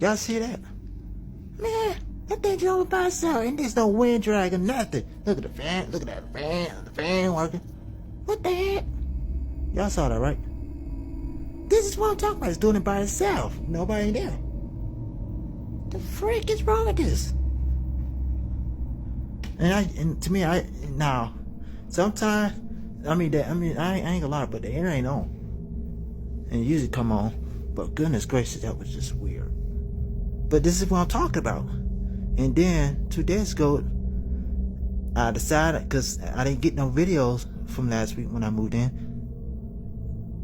Y'all see that? Man, that thing's all by itself, and there's no wind drag or nothing. Look at the fan, look at that fan, the fan working. What the heck? Y'all saw that, right? This is what I'm talking about. It's doing it by itself. Nobody there. The frick is wrong with this? And to me, sometimes, I ain't gonna lie, but the air ain't on. And it usually come on. But goodness gracious, that was just weird. But this is what I'm talking about. And then 2 days ago, I decided, because I didn't get no videos from last week when I moved in.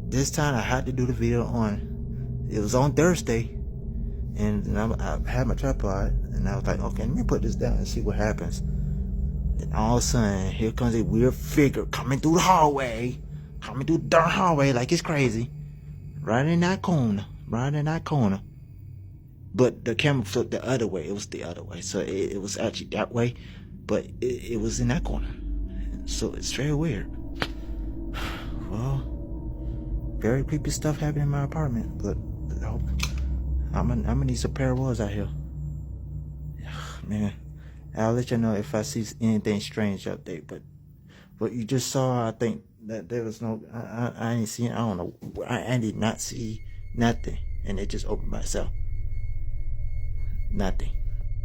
This time I had to do the video it was on Thursday. And I had my tripod, and I was like, okay, let me put this down and see what happens. Then all of a sudden, here comes a weird figure coming through the hallway. Coming through the dark hallway like it's crazy. Right in that corner. But the camera flipped the other way. It was the other way. So it was actually that way. But it was in that corner. So it's very weird. Well, very creepy stuff happening in my apartment. But I'm gonna need some paranormals out here. man. I'll let you know if I see anything strange up there. But what you just saw, I think that there was no, I ain't seen, I don't know. I did not see nothing. And it just opened by itself. Nothing.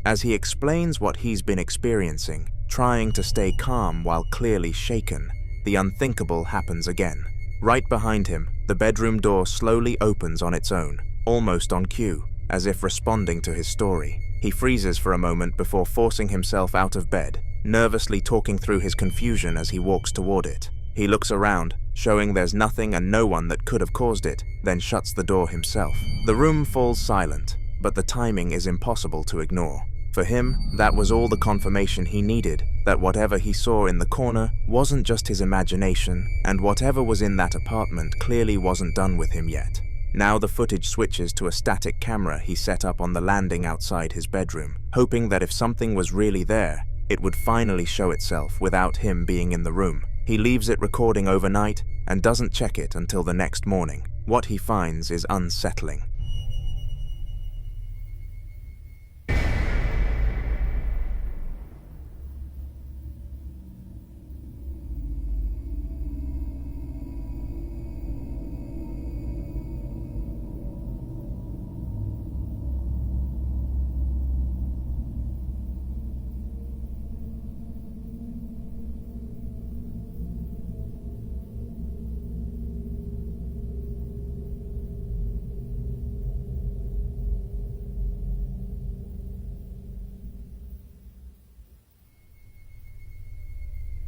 As he explains what he's been experiencing, trying to stay calm while clearly shaken, the unthinkable happens again. Right behind him, the bedroom door slowly opens on its own, almost on cue, as if responding to his story. He freezes for a moment before forcing himself out of bed, nervously talking through his confusion as he walks toward it. He looks around, showing there's nothing and no one that could have caused it, then shuts the door himself. The room falls silent, but the timing is impossible to ignore. For him, that was all the confirmation he needed, that whatever he saw in the corner wasn't just his imagination, and whatever was in that apartment clearly wasn't done with him yet. Now the footage switches to a static camera he set up on the landing outside his bedroom, hoping that if something was really there, it would finally show itself without him being in the room. He leaves it recording overnight and doesn't check it until the next morning. What he finds is unsettling.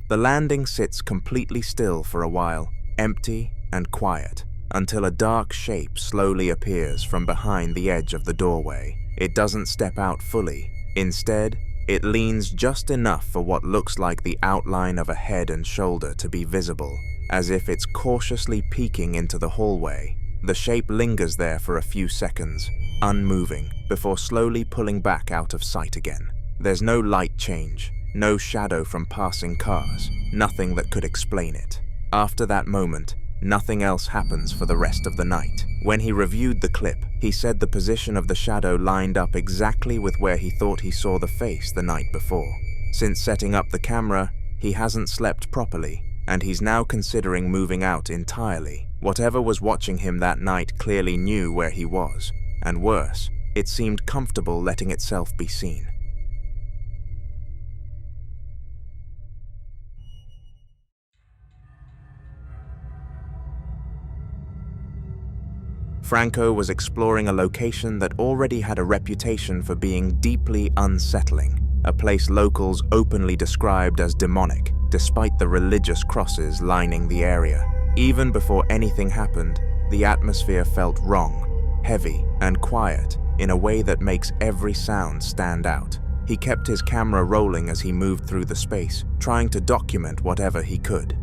The landing sits completely still for a while, empty and quiet, until a dark shape slowly appears from behind the edge of the doorway. It doesn't step out fully. Instead, it leans just enough for what looks like the outline of a head and shoulder to be visible, as if it's cautiously peeking into the hallway. The shape lingers there for a few seconds, unmoving, before slowly pulling back out of sight again. There's no light change. No shadow from passing cars, nothing that could explain it. After that moment, nothing else happens for the rest of the night. When he reviewed the clip, he said the position of the shadow lined up exactly with where he thought he saw the face the night before. Since setting up the camera, he hasn't slept properly, and he's now considering moving out entirely. Whatever was watching him that night clearly knew where he was, and worse, it seemed comfortable letting itself be seen. Franco was exploring a location that already had a reputation for being deeply unsettling, a place locals openly described as demonic, despite the religious crosses lining the area. Even before anything happened, the atmosphere felt wrong, heavy and quiet in a way that makes every sound stand out. He kept his camera rolling as he moved through the space, trying to document whatever he could.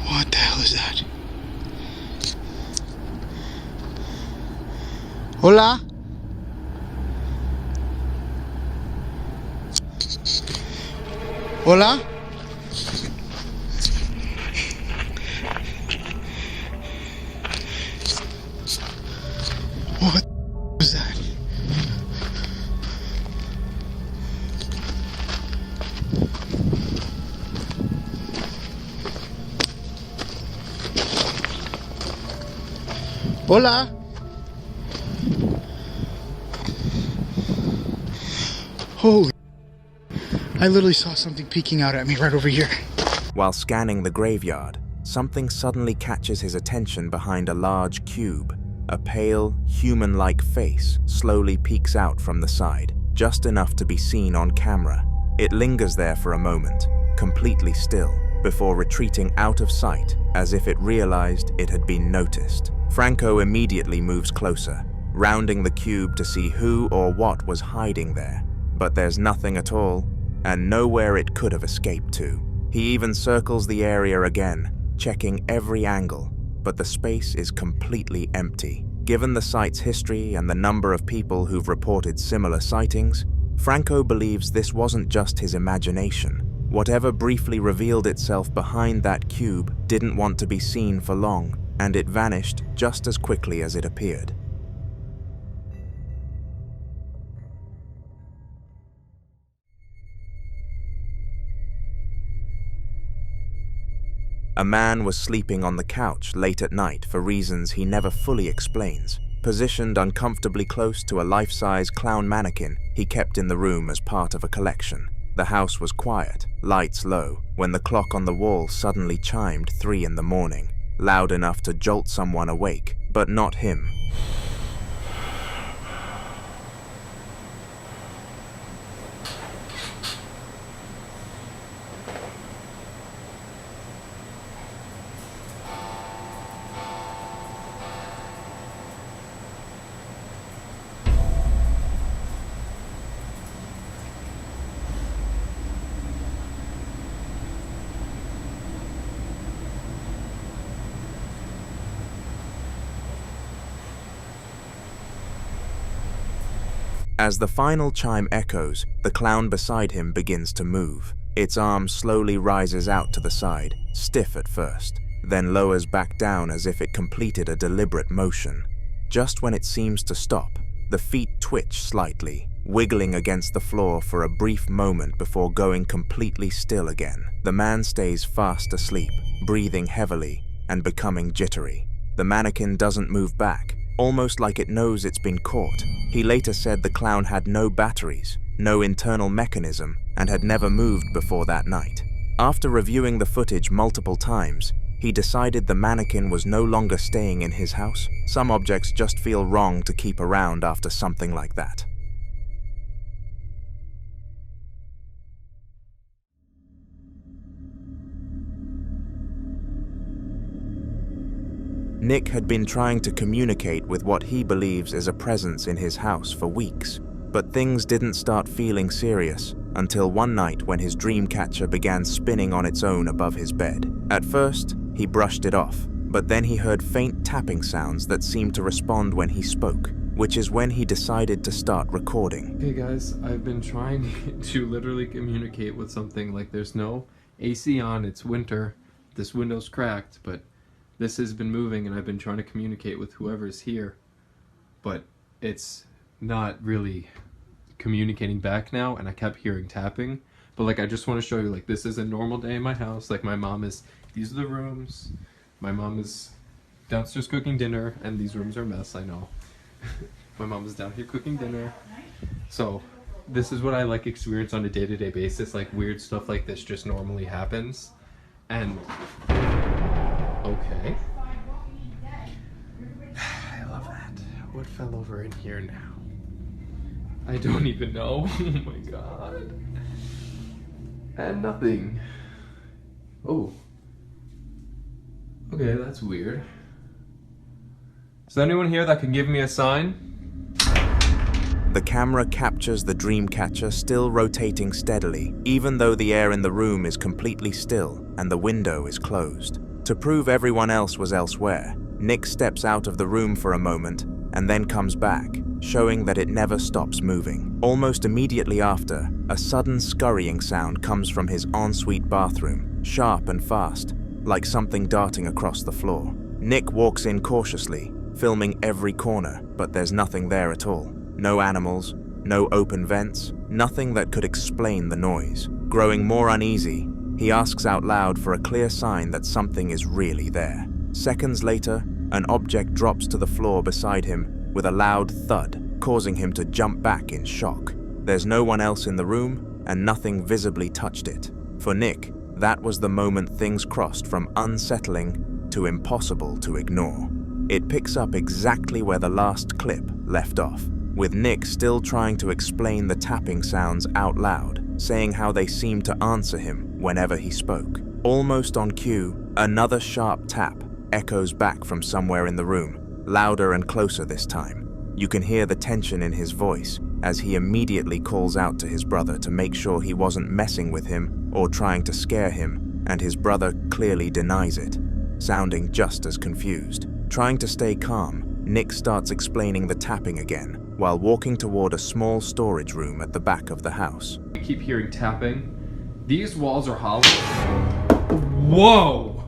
What the hell is that? Hola? Hola? What was that? Hola? Holy, I literally saw something peeking out at me right over here. While scanning the graveyard, something suddenly catches his attention behind a large cube. A pale, human-like face slowly peeks out from the side, just enough to be seen on camera. It lingers there for a moment, completely still, before retreating out of sight as if it realized it had been noticed. Franco immediately moves closer, rounding the cube to see who or what was hiding there. But there's nothing at all, and nowhere it could have escaped to. He even circles the area again, checking every angle, but the space is completely empty. Given the site's history and the number of people who've reported similar sightings, Franco believes this wasn't just his imagination. Whatever briefly revealed itself behind that cube didn't want to be seen for long, and it vanished just as quickly as it appeared. A man was sleeping on the couch late at night for reasons he never fully explains, positioned uncomfortably close to a life-size clown mannequin he kept in the room as part of a collection. The house was quiet, lights low, when the clock on the wall suddenly chimed 3 in the morning, loud enough to jolt someone awake, but not him. As the final chime echoes, the clown beside him begins to move. Its arm slowly rises out to the side, stiff at first, then lowers back down as if it completed a deliberate motion. Just when it seems to stop, the feet twitch slightly, wiggling against the floor for a brief moment before going completely still again. The man stays fast asleep, breathing heavily and becoming jittery. The mannequin doesn't move back, almost like it knows it's been caught. He later said the clown had no batteries, no internal mechanism, and had never moved before that night. After reviewing the footage multiple times, he decided the mannequin was no longer staying in his house. Some objects just feel wrong to keep around after something like that. Nick had been trying to communicate with what he believes is a presence in his house for weeks, but things didn't start feeling serious until one night when his dream catcher began spinning on its own above his bed. At first, he brushed it off, but then he heard faint tapping sounds that seemed to respond when he spoke, which is when he decided to start recording. Okay guys, I've been trying to literally communicate with something. Like, there's no AC on, it's winter, this window's cracked, but this has been moving and I've been trying to communicate with whoever's here, but it's not really communicating back now, and I kept hearing tapping. But like, I just want to show you, like, this is a normal day in my house. Like, my mom is, these are the rooms, my mom is downstairs cooking dinner, and these rooms are a mess, I know. My mom is down here cooking dinner. So this is what I like experience on a day-to-day basis. Like, weird stuff like this just normally happens. And okay. I love that. What fell over in here now? I don't even know. Oh my god. And nothing. Oh. Okay, that's weird. Is there anyone here that can give me a sign? The camera captures the dream catcher still rotating steadily, even though the air in the room is completely still and the window is closed. To prove everyone else was elsewhere, Nick steps out of the room for a moment and then comes back, showing that it never stops moving. Almost immediately after, a sudden scurrying sound comes from his ensuite bathroom, sharp and fast, like something darting across the floor. Nick walks in cautiously, filming every corner, but there's nothing there at all. No animals, no open vents, nothing that could explain the noise. Growing more uneasy, he asks out loud for a clear sign that something is really there. Seconds later, an object drops to the floor beside him with a loud thud, causing him to jump back in shock. There's no one else in the room, and nothing visibly touched it. For Nick, that was the moment things crossed from unsettling to impossible to ignore. It picks up exactly where the last clip left off, with Nick still trying to explain the tapping sounds out loud, saying how they seemed to answer him whenever he spoke. Almost on cue, another sharp tap echoes back from somewhere in the room, louder and closer this time. You can hear the tension in his voice as he immediately calls out to his brother to make sure he wasn't messing with him or trying to scare him, and his brother clearly denies it, sounding just as confused. Trying to stay calm, Nick starts explaining the tapping again, while walking toward a small storage room at the back of the house. I keep hearing tapping. These walls are hollow. Whoa!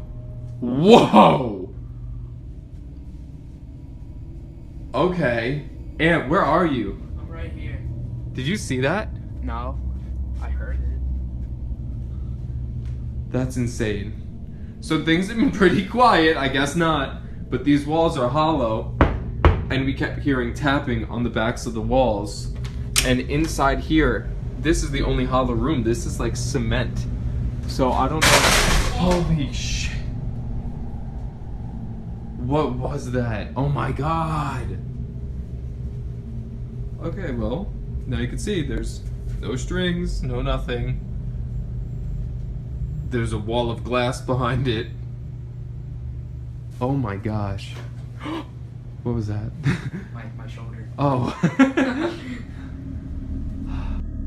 Whoa! Okay. Ant, where are you? I'm right here. Did you see that? No, I heard it. That's insane. So things have been pretty quiet, I guess not, but these walls are hollow, and we kept hearing tapping on the backs of the walls. And inside here, this is the only hollow room. This is like cement. So I don't know. Holy shit. What was that? Oh my god. Okay, well, now you can see there's no strings, no nothing. There's a wall of glass behind it. Oh my gosh. What was that? My shoulder. Oh.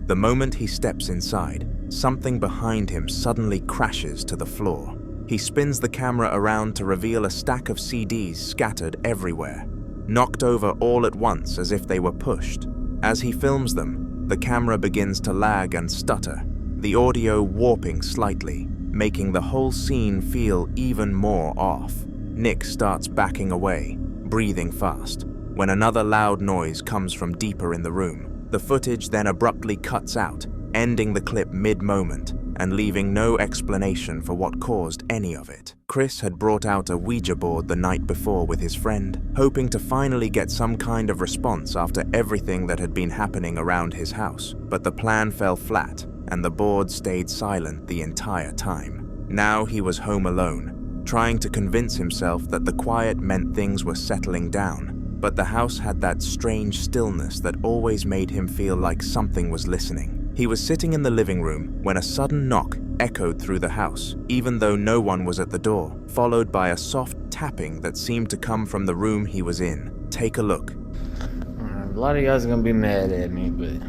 The moment he steps inside, something behind him suddenly crashes to the floor. He spins the camera around to reveal a stack of CDs scattered everywhere, knocked over all at once as if they were pushed. As he films them, the camera begins to lag and stutter, the audio warping slightly, making the whole scene feel even more off. Nick starts backing away, breathing fast, when another loud noise comes from deeper in the room. The footage then abruptly cuts out, ending the clip mid-moment and leaving no explanation for what caused any of it. Chris had brought out a Ouija board the night before with his friend, hoping to finally get some kind of response after everything that had been happening around his house. But the plan fell flat, and the board stayed silent the entire time. Now he was home alone, trying to convince himself that the quiet meant things were settling down. But the house had that strange stillness that always made him feel like something was listening. He was sitting in the living room when a sudden knock echoed through the house, even though no one was at the door, followed by a soft tapping that seemed to come from the room he was in. Take a look. A lot of you guys are gonna be mad at me, but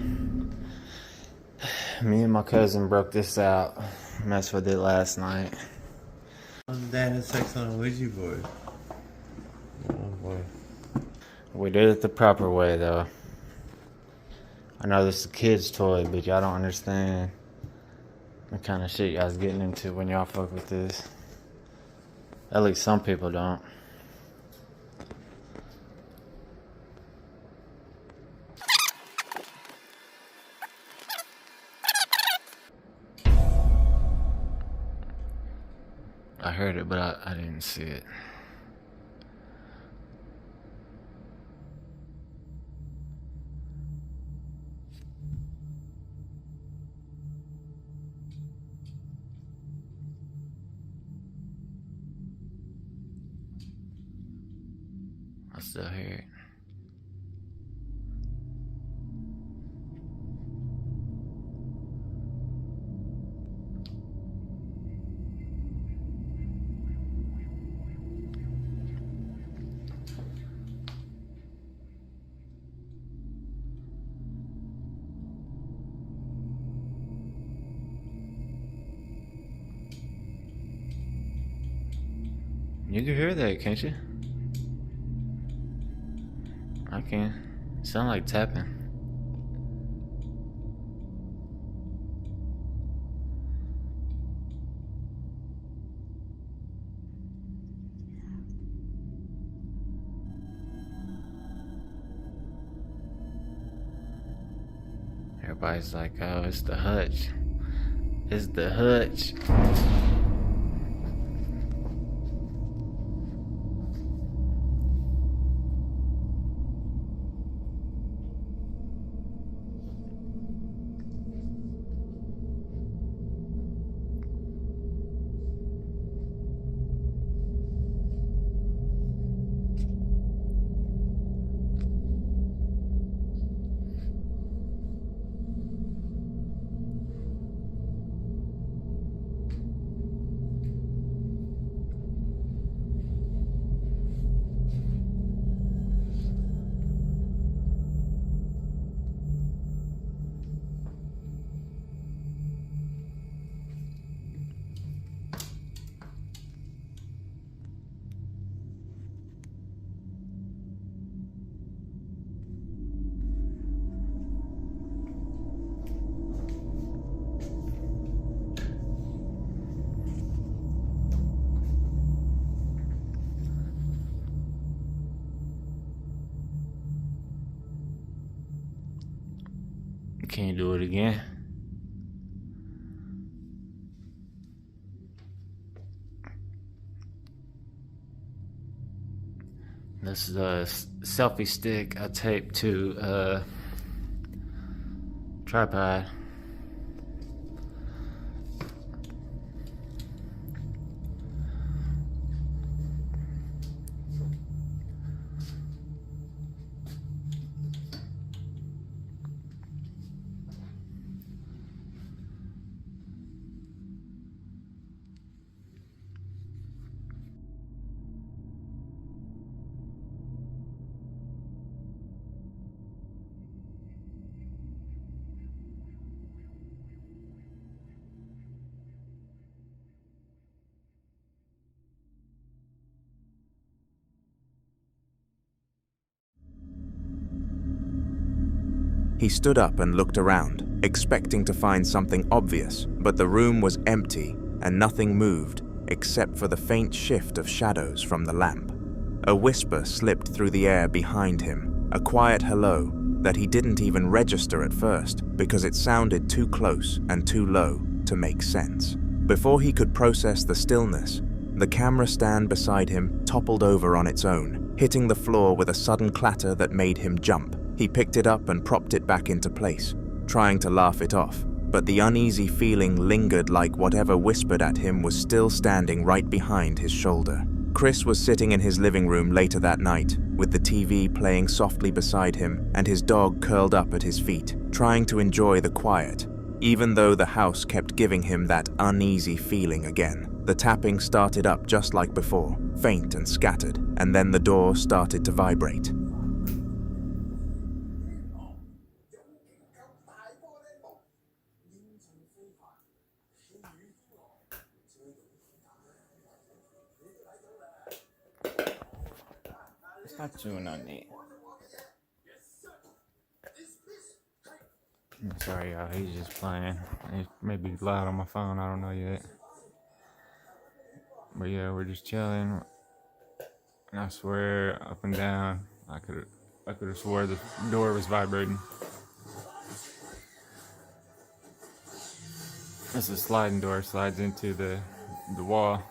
me and my cousin broke this out. That's what I did last night. Dad had sex on a Ouija board. Oh boy. We did it the proper way, though. I know this is a kid's toy, but y'all don't understand the kind of shit y'all's getting into when y'all fuck with this. At least some people don't. I heard it, but I didn't see it. I still hear it. You can hear that, can't you? I can. It sound like tapping. Everybody's like, oh, it's the hutch. It's the hutch. can't do it again. This is a selfie stick I taped to a tripod. He stood up and looked around, expecting to find something obvious, but the room was empty and nothing moved except for the faint shift of shadows from the lamp. A whisper slipped through the air behind him, a quiet hello that he didn't even register at first because it sounded too close and too low to make sense. Before he could process the stillness, the camera stand beside him toppled over on its own, hitting the floor with a sudden clatter that made him jump. He picked it up and propped it back into place, trying to laugh it off, but the uneasy feeling lingered like whatever whispered at him was still standing right behind his shoulder. Chris was sitting in his living room later that night, with the TV playing softly beside him and his dog curled up at his feet, trying to enjoy the quiet, even though the house kept giving him that uneasy feeling again. The tapping started up just like before, faint and scattered, and then the door started to vibrate. It's not chewing on it. I'm sorry, y'all. He's just playing. It may be loud on my phone. I don't know yet. But yeah, we're just chilling. And I swear, up and down, I could have swore the door was vibrating. It's a sliding door. Slides into the wall.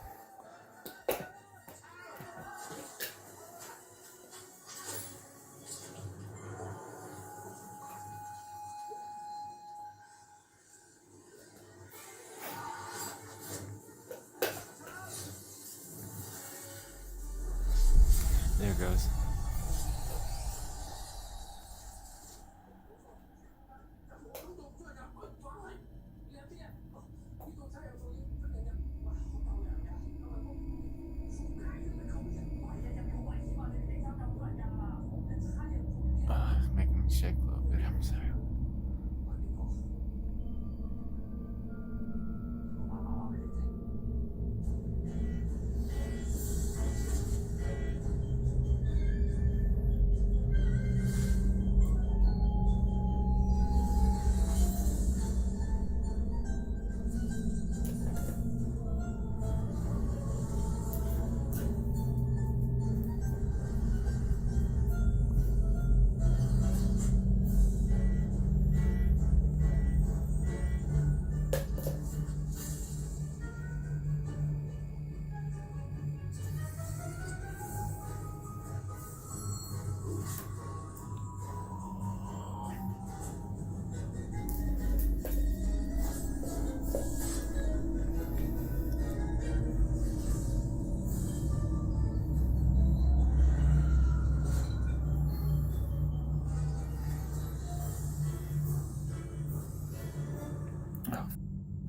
There it goes. It's making me shake a little bit. I'm sorry.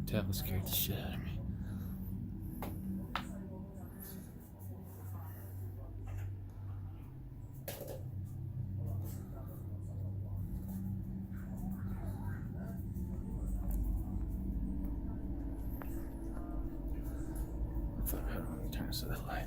Devil scared the shit out of me. Turn this to the light.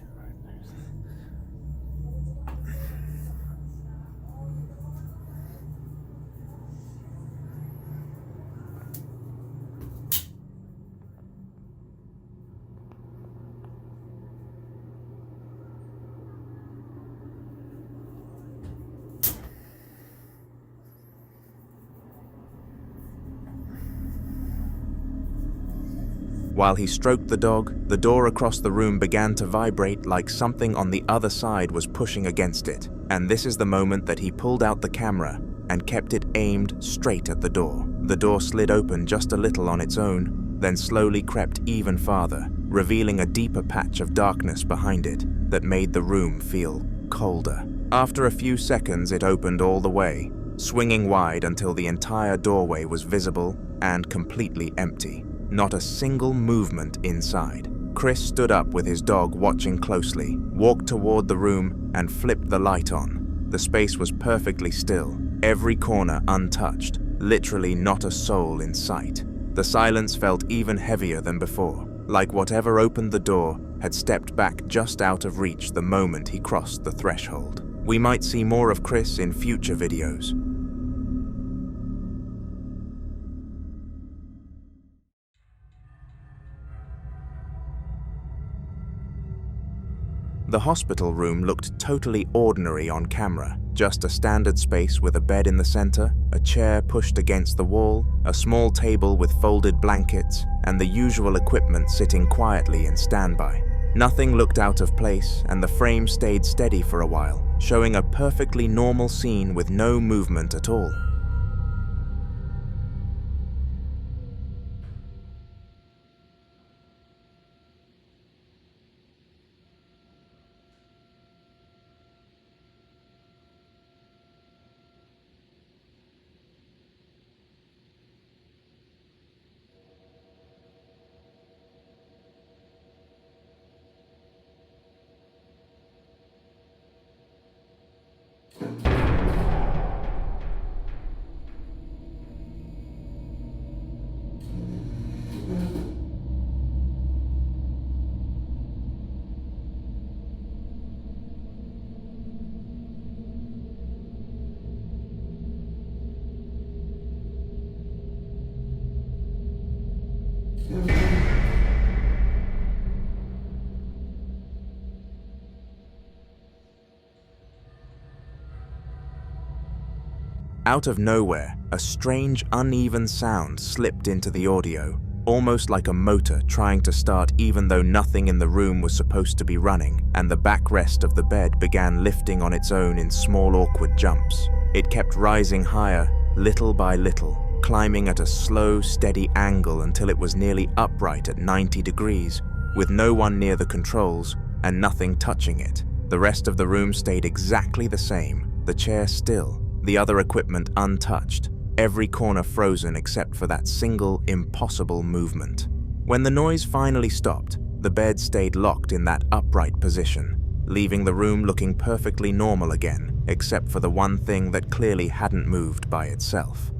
While he stroked the dog, the door across the room began to vibrate like something on the other side was pushing against it. And this is the moment that he pulled out the camera and kept it aimed straight at the door. The door slid open just a little on its own, then slowly crept even farther, revealing a deeper patch of darkness behind it that made the room feel colder. After a few seconds, it opened all the way, swinging wide until the entire doorway was visible and completely empty. Not a single movement inside. Chris stood up with his dog watching closely, walked toward the room, and flipped the light on. The space was perfectly still, every corner untouched, literally not a soul in sight. The silence felt even heavier than before, like whatever opened the door had stepped back just out of reach the moment he crossed the threshold. We might see more of Chris in future videos. The hospital room looked totally ordinary on camera, just a standard space with a bed in the center, a chair pushed against the wall, a small table with folded blankets, and the usual equipment sitting quietly in standby. Nothing looked out of place, and the frame stayed steady for a while, showing a perfectly normal scene with no movement at all. Out of nowhere, a strange, uneven sound slipped into the audio, almost like a motor trying to start even though nothing in the room was supposed to be running, and the backrest of the bed began lifting on its own in small, awkward jumps. It kept rising higher, little by little, climbing at a slow, steady angle until it was nearly upright at 90 degrees, with no one near the controls and nothing touching it. The rest of the room stayed exactly the same, the chair still, the other equipment untouched, every corner frozen except for that single, impossible movement. When the noise finally stopped, the bed stayed locked in that upright position, leaving the room looking perfectly normal again, except for the one thing that clearly hadn't moved by itself.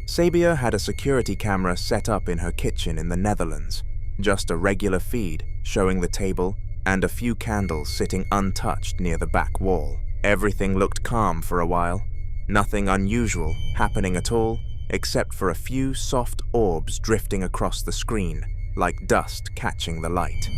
Sabia had a security camera set up in her kitchen in the Netherlands, just a regular feed showing the table and a few candles sitting untouched near the back wall. Everything looked calm for a while, nothing unusual happening at all except for a few soft orbs drifting across the screen like dust catching the light.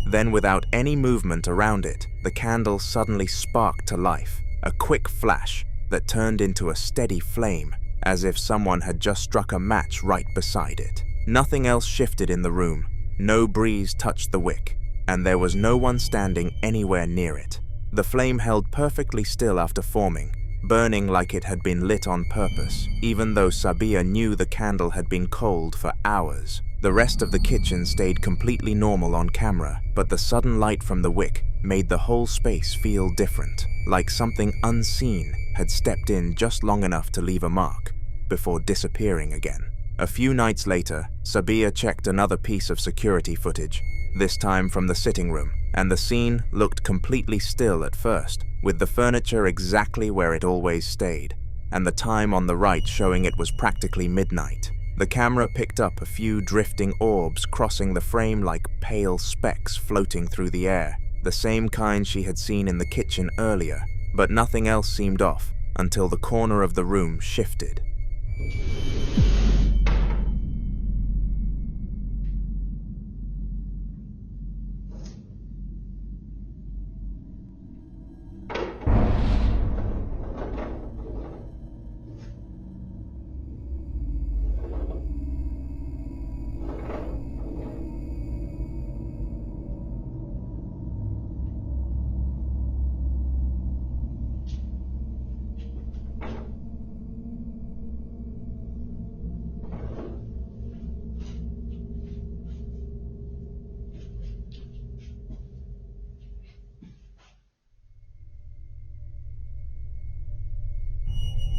Then, without any movement around it, the candle suddenly sparked to life, a quick flash that turned into a steady flame, as if someone had just struck a match right beside it. Nothing else shifted in the room, no breeze touched the wick, and there was no one standing anywhere near it. The flame held perfectly still after forming, burning like it had been lit on purpose, even though Sabia knew the candle had been cold for hours. The rest of the kitchen stayed completely normal on camera, but the sudden light from the wick made the whole space feel different, like something unseen had stepped in just long enough to leave a mark, before disappearing again. A few nights later, Sabia checked another piece of security footage, this time from the sitting room, and the scene looked completely still at first, with the furniture exactly where it always stayed, and the time on the right showing it was practically midnight. The camera picked up a few drifting orbs crossing the frame like pale specks floating through the air, the same kind she had seen in the kitchen earlier, but nothing else seemed off until the corner of the room shifted.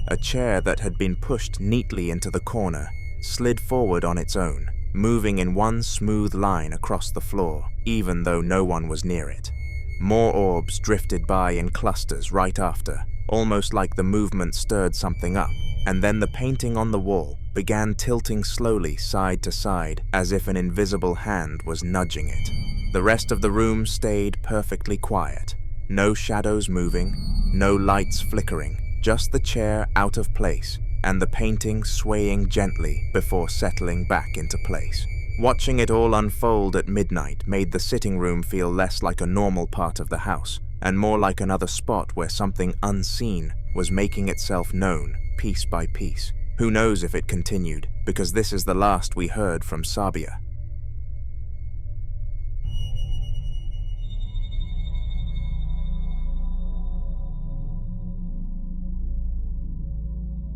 A chair that had been pushed neatly into the corner slid forward on its own, moving in one smooth line across the floor, even though no one was near it. More orbs drifted by in clusters right after, almost like the movement stirred something up, and then the painting on the wall began tilting slowly side to side as if an invisible hand was nudging it. The rest of the room stayed perfectly quiet. No shadows moving, no lights flickering, just the chair out of place and the painting swaying gently before settling back into place. Watching it all unfold at midnight made the sitting room feel less like a normal part of the house and more like another spot where something unseen was making itself known piece by piece. Who knows if it continued, because this is the last we heard from Sabia.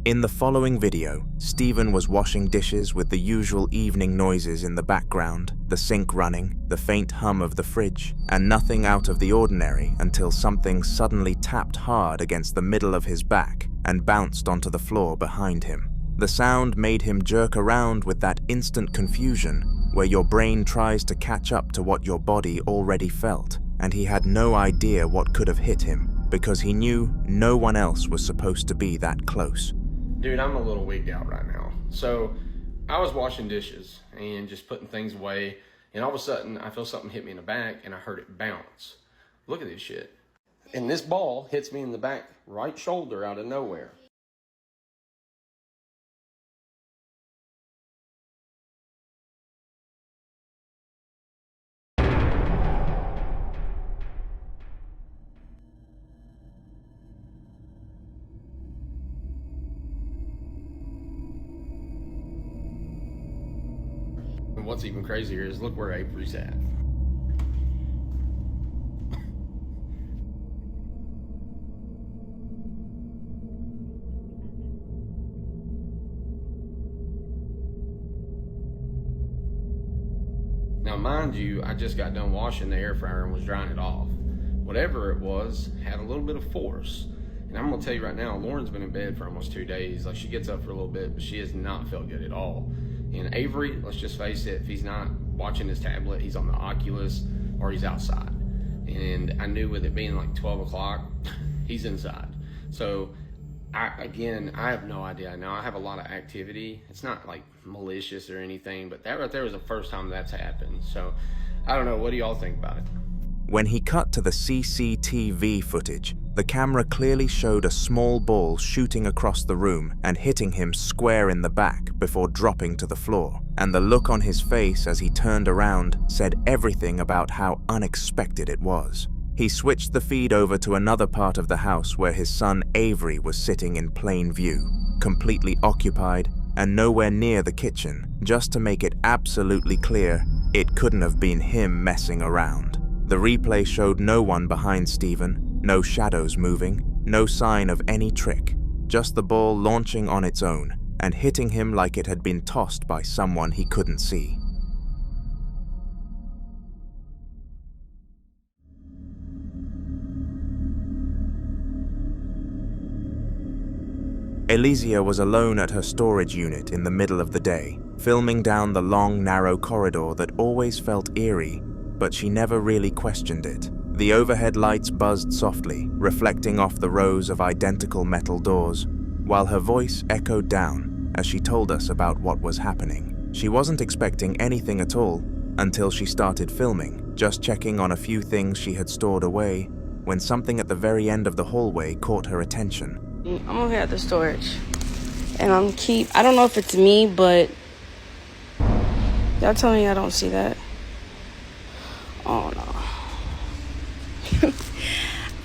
In the following video, Stephen was washing dishes with the usual evening noises in the background, the sink running, the faint hum of the fridge, and nothing out of the ordinary until something suddenly tapped hard against the middle of his back and bounced onto the floor behind him. The sound made him jerk around with that instant confusion where your brain tries to catch up to what your body already felt, and he had no idea what could have hit him because he knew no one else was supposed to be that close. Dude, I'm a little wigged out right now. So I was washing dishes and just putting things away, and all of a sudden I feel something hit me in the back and I heard it bounce. Look at this shit. And this ball hits me in the back right shoulder out of nowhere. And what's even crazier is look where Avery's at. Now mind you, I just got done washing the air fryer and was drying it off. Whatever it was had a little bit of force. And I'm gonna tell you right now, Lauren's been in bed for almost 2 days. Like, she gets up for a little bit, but she has not felt good at all. And Avery, let's just face it, if he's not watching his tablet, he's on the Oculus or he's outside. And I knew with it being like 12 o'clock, he's inside. So I have no idea. Now I have a lot of activity. It's not like malicious or anything, but that right there was the first time that's happened. So I don't know, what do y'all think about it? When he cut to the CCTV footage, the camera clearly showed a small ball shooting across the room and hitting him square in the back before dropping to the floor, and the look on his face as he turned around said everything about how unexpected it was. He switched the feed over to another part of the house where his son Avery was sitting in plain view, completely occupied and nowhere near the kitchen, just to make it absolutely clear it couldn't have been him messing around. The replay showed no one behind Stephen, no shadows moving, no sign of any trick, just the ball launching on its own and hitting him like it had been tossed by someone he couldn't see. Elysia was alone at her storage unit in the middle of the day, filming down the long, narrow corridor that always felt eerie, but she never really questioned it. The overhead lights buzzed softly, reflecting off the rows of identical metal doors, while her voice echoed down as she told us about what was happening. She wasn't expecting anything at all until she started filming, just checking on a few things she had stored away, when something at the very end of the hallway caught her attention. I'm over here at the storage, and I don't know if it's me, but y'all tell me I don't see that. Oh no.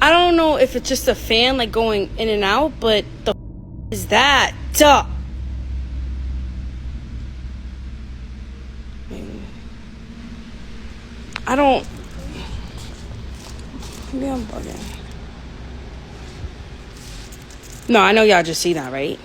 I don't know if it's just a fan like going in and out, but the is that? Duh. Maybe I'm bugging. No, I know y'all just see that, right?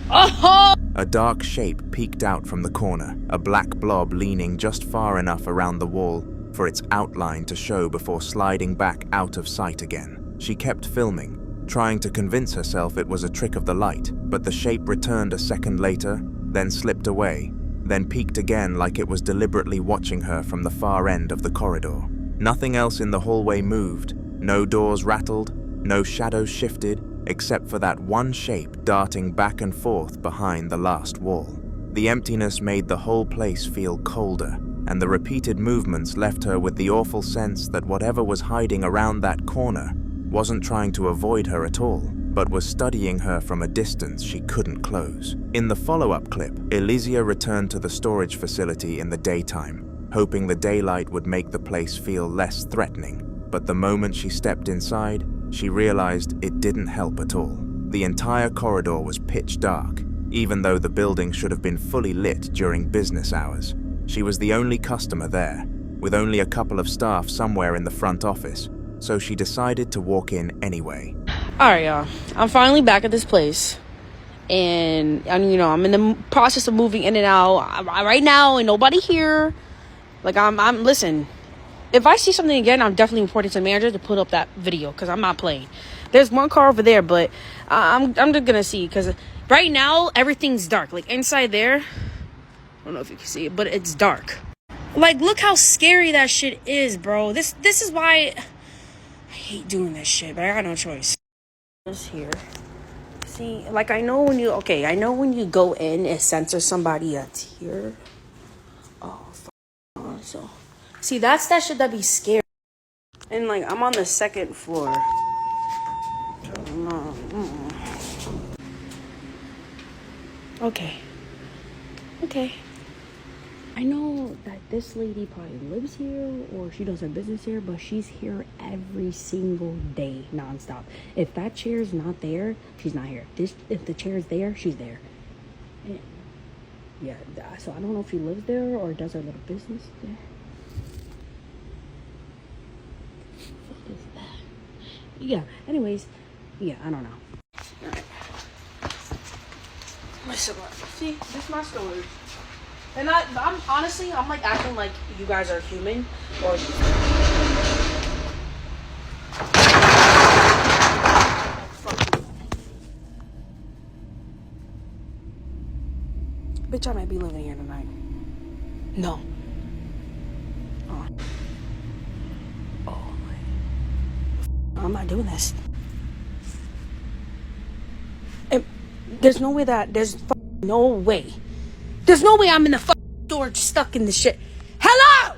Oh! A dark shape peeked out from the corner, a black blob leaning just far enough around the wall for its outline to show before sliding back out of sight again. She kept filming, trying to convince herself it was a trick of the light, but the shape returned a second later, then slipped away, then peeked again like it was deliberately watching her from the far end of the corridor. Nothing else in the hallway moved, no doors rattled, no shadows shifted, except for that one shape darting back and forth behind the last wall. The emptiness made the whole place feel colder, and the repeated movements left her with the awful sense that whatever was hiding around that corner wasn't trying to avoid her at all, but was studying her from a distance she couldn't close. In the follow-up clip, Elysia returned to the storage facility in the daytime, hoping the daylight would make the place feel less threatening. But the moment she stepped inside, she realized it didn't help at all. The entire corridor was pitch dark, even though the building should have been fully lit during business hours. She was the only customer there, with only a couple of staff somewhere in the front office, so she decided to walk in anyway. Alright, y'all. I'm finally back at this place. And you know, I'm in the process of moving in and out. Right now, ain't nobody here. Like, listen, if I see something again, I'm definitely reporting to the manager to put up that video, because I'm not playing. There's one car over there, but I'm just gonna see, because right now, everything's dark. Like, inside there, I don't know if you can see it, but it's dark. Like, look how scary that shit is, bro. This is why I hate doing this shit, but I got no choice. This here. See, like, I know when you go in, it censors somebody that's here. Oh, so, see, that's that shit that be scary. And, like, I'm on the second floor. Okay. I know that this lady probably lives here or she does her business here, but she's here every single day, nonstop. If that chair's not there, she's not here. If the chair's there, she's there. Yeah, so I don't know if she lives there or does her little business there. What is that? Yeah, anyways, yeah, I don't know. Alright. See, this is my storage. And I'm honestly, I'm like acting like you guys are human or bitch, I might be living here tonight. No. Oh my. I'm not doing this. There's no way There's no way I'm in the fucking storage stuck in this shit. Hello!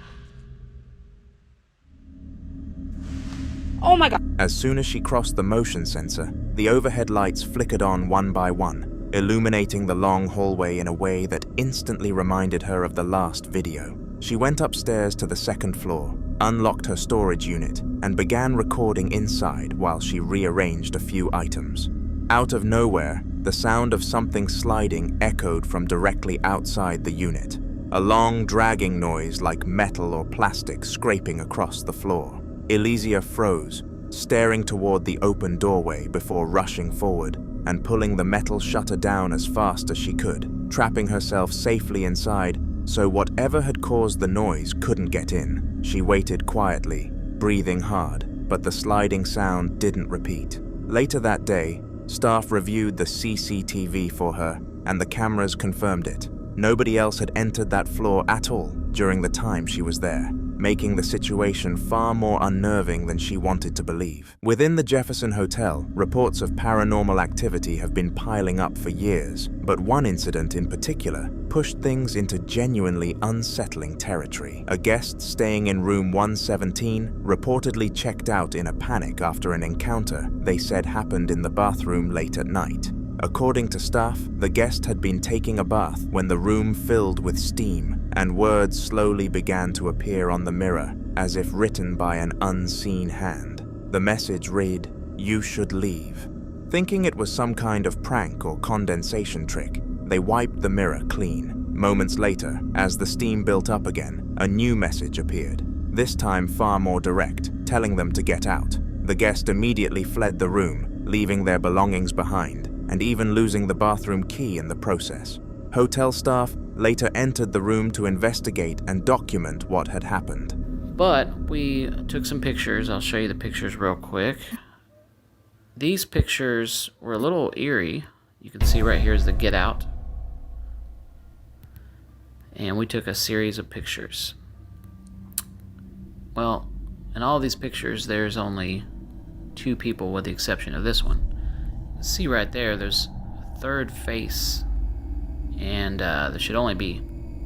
Oh my god. As soon as she crossed the motion sensor, the overhead lights flickered on one by one, illuminating the long hallway in a way that instantly reminded her of the last video. She went upstairs to the second floor, unlocked her storage unit, and began recording inside while she rearranged a few items. Out of nowhere, the sound of something sliding echoed from directly outside the unit, a long dragging noise like metal or plastic scraping across the floor. Elysia froze, staring toward the open doorway before rushing forward and pulling the metal shutter down as fast as she could, trapping herself safely inside so whatever had caused the noise couldn't get in. She waited quietly, breathing hard, but the sliding sound didn't repeat. Later that day, Staff reviewed the CCTV for her, and the cameras confirmed it. Nobody else had entered that floor at all during the time she was there, making the situation far more unnerving than she wanted to believe. Within the Jefferson Hotel, reports of paranormal activity have been piling up for years, but one incident in particular pushed things into genuinely unsettling territory. A guest staying in room 117 reportedly checked out in a panic after an encounter they said happened in the bathroom late at night. According to staff, the guest had been taking a bath when the room filled with steam, and words slowly began to appear on the mirror, as if written by an unseen hand. The message read, "You should leave." Thinking it was some kind of prank or condensation trick, they wiped the mirror clean. Moments later, as the steam built up again, a new message appeared, this time far more direct, telling them to get out. The guest immediately fled the room, leaving their belongings behind, and even losing the bathroom key in the process. Hotel staff later entered the room to investigate and document what had happened. But we took some pictures. I'll show you the pictures real quick. These pictures were a little eerie. You can see right here is the get out. And we took a series of pictures. Well, in all these pictures, there's only 2 people with the exception of this one. See right there, there's a third face, and there should only be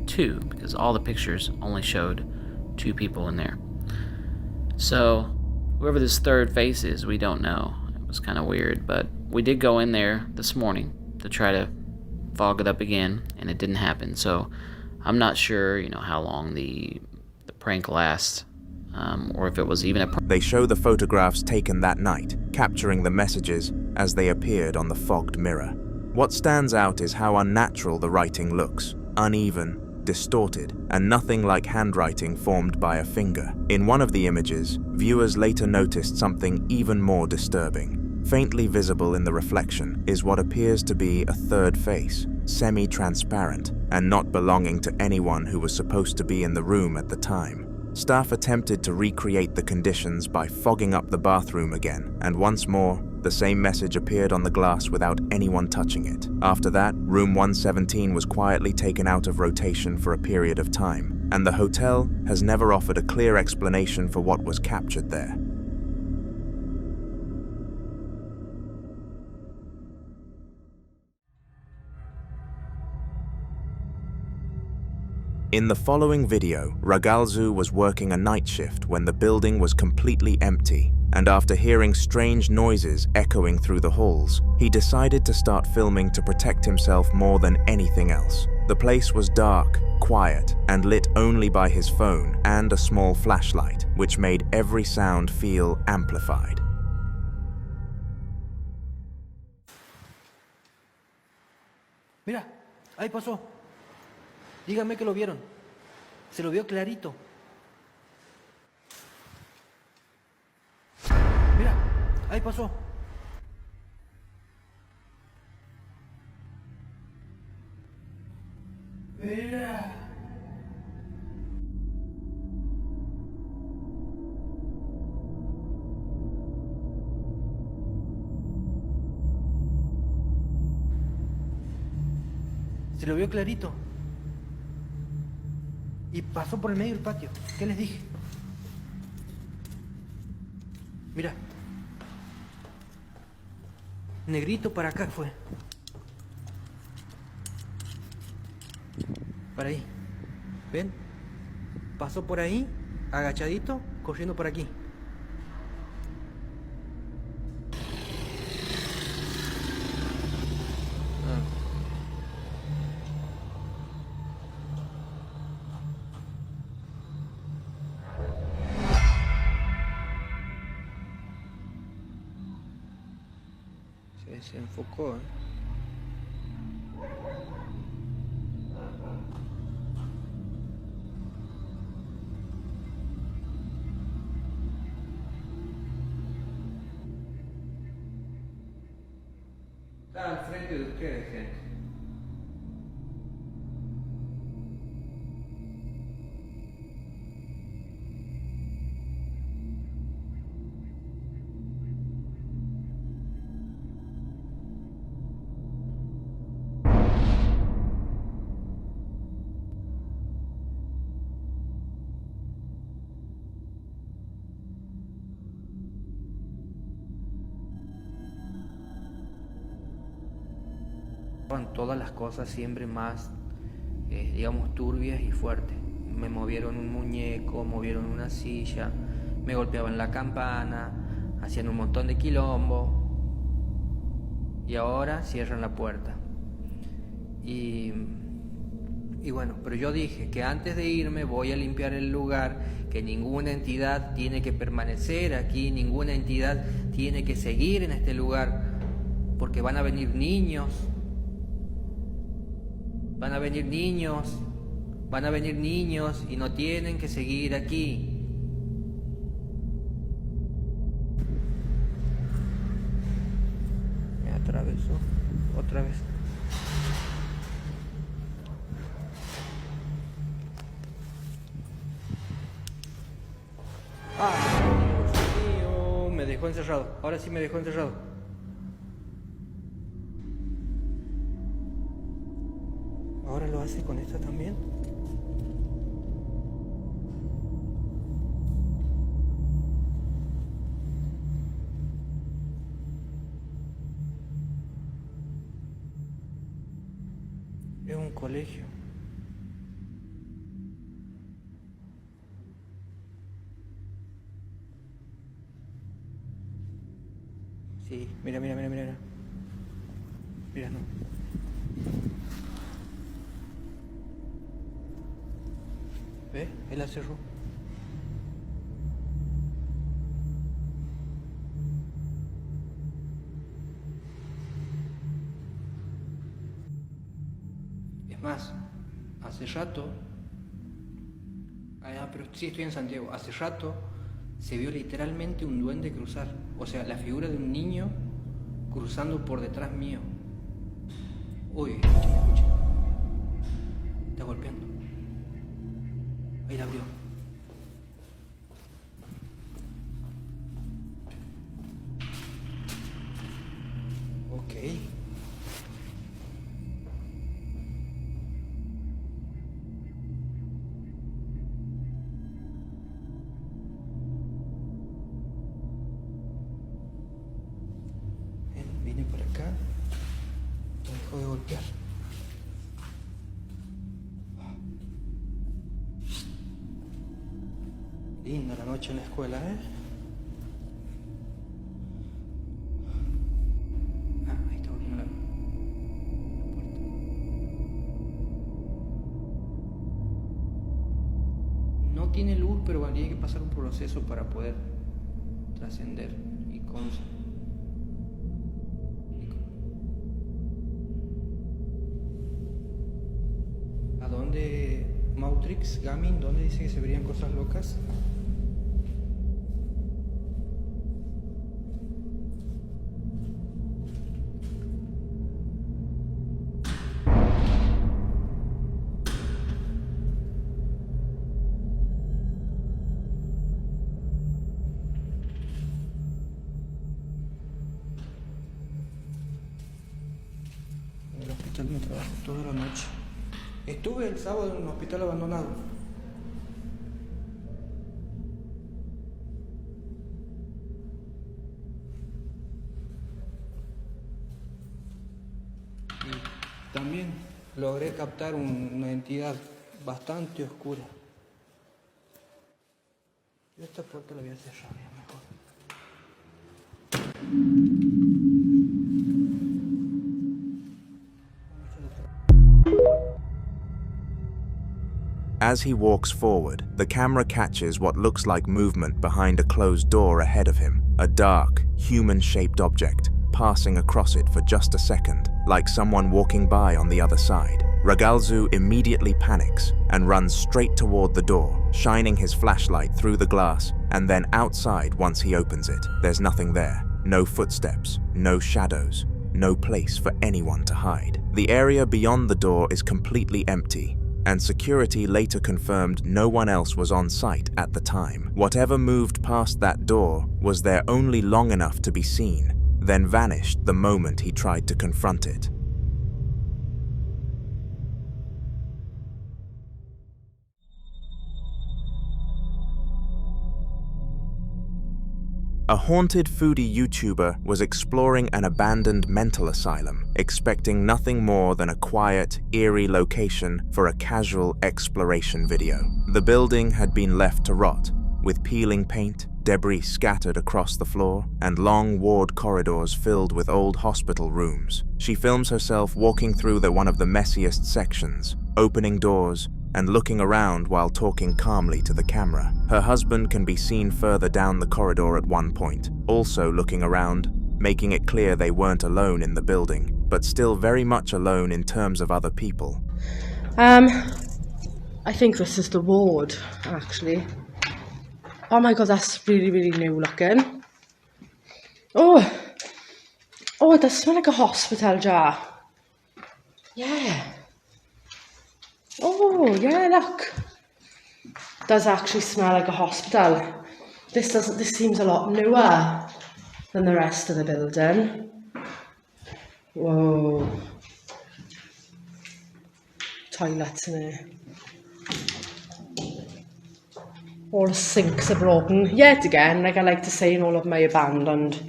2 because all the pictures only showed 2 people in there. So whoever this third face is, we don't know. It was kind of weird, but we did go in there this morning to try to fog it up again, and it didn't happen. So I'm not sure, how long the prank lasts, or if it was even a prank. They show the photographs taken that night, capturing the messages as they appeared on the fogged mirror. What stands out is how unnatural the writing looks, uneven, distorted, and nothing like handwriting formed by a finger. In one of the images, viewers later noticed something even more disturbing. Faintly visible in the reflection is what appears to be a third face, semi-transparent, and not belonging to anyone who was supposed to be in the room at the time. Staff attempted to recreate the conditions by fogging up the bathroom again, and once more, the same message appeared on the glass without anyone touching it. After that, room 117 was quietly taken out of rotation for a period of time, and the hotel has never offered a clear explanation for what was captured there. In the following video, Ragalzu was working a night shift when the building was completely empty, and after hearing strange noises echoing through the halls, he decided to start filming to protect himself more than anything else. The place was dark, quiet, and lit only by his phone and a small flashlight, which made every sound feel amplified. Mira, ahí pasó. Díganme que lo vieron. Se lo vio clarito. Mira, ahí pasó. Mira. Se lo vio clarito. Y pasó por el medio del patio. ¿Qué les dije? Mira. Negrito para acá fue. Para ahí. ¿Ven? Pasó por ahí, agachadito, corriendo por aquí. Se enfocó, ¿eh? Está al frente de ustedes, gente. pasaban todas las cosas siempre más, digamos, turbias y fuertes. Me movieron un muñeco, movieron una silla, me golpeaban la campana, hacían un montón de quilombo. Y ahora cierran la puerta. Y bueno, pero yo dije que antes de irme voy a limpiar el lugar, que ninguna entidad tiene que permanecer aquí, ninguna entidad tiene que seguir en este lugar, porque van a venir niños, van a venir niños y no tienen que seguir aquí. Me atravesó otra vez. Dios mío, me dejó encerrado. Ahora sí me dejó encerrado. ¿Ahora lo hace con esta también? Es un colegio. Sí, mira. Mira, no. ¿Ves? Él la cerró. Es más, hace rato... pero sí estoy en Santiago. Hace rato se vio literalmente un duende cruzar. O sea, la figura de un niño cruzando por detrás mío. Uy, escucha. Está golpeando. Ahí la abrió. Ok. Vine por acá. Me dejó de golpear. Linda la noche en la escuela, ¿eh? Ahí está volviendo la puerta. No tiene luz, pero habría que pasar un proceso para poder trascender y ¿A dónde Mautrix, Gamin, dónde dice que se verían cosas locas? En el hospital me trabajo toda la noche. Estuve el sábado en un hospital abandonado. Y también logré captar una entidad bastante oscura. Yo esta puerta la voy a cerrar ya mejor. As he walks forward, the camera catches what looks like movement behind a closed door ahead of him, a dark, human-shaped object, passing across it for just a second, like someone walking by on the other side. Ragalzu immediately panics and runs straight toward the door, shining his flashlight through the glass and then outside once he opens it. There's nothing there, no footsteps, no shadows, no place for anyone to hide. The area beyond the door is completely empty, and security later confirmed no one else was on site at the time. Whatever moved past that door was there only long enough to be seen, then vanished the moment he tried to confront it. A haunted foodie YouTuber was exploring an abandoned mental asylum, expecting nothing more than a quiet, eerie location for a casual exploration video. The building had been left to rot, with peeling paint, debris scattered across the floor, and long ward corridors filled with old hospital rooms. She films herself walking through one of the messiest sections, opening doors, and looking around while talking calmly to the camera. Her husband can be seen further down the corridor at one point, also looking around, making it clear they weren't alone in the building, but still very much alone in terms of other people. I think this is the ward, actually. Oh my god, that's really, really new looking. Oh, it does smell like a hospital jar. Yeah. Oh, yeah, look. It does actually smell like a hospital. This seems a lot newer than the rest of the building. Whoa. Toilets in here. All the sinks are broken. Yet again, like I like to say in all of my abandoned.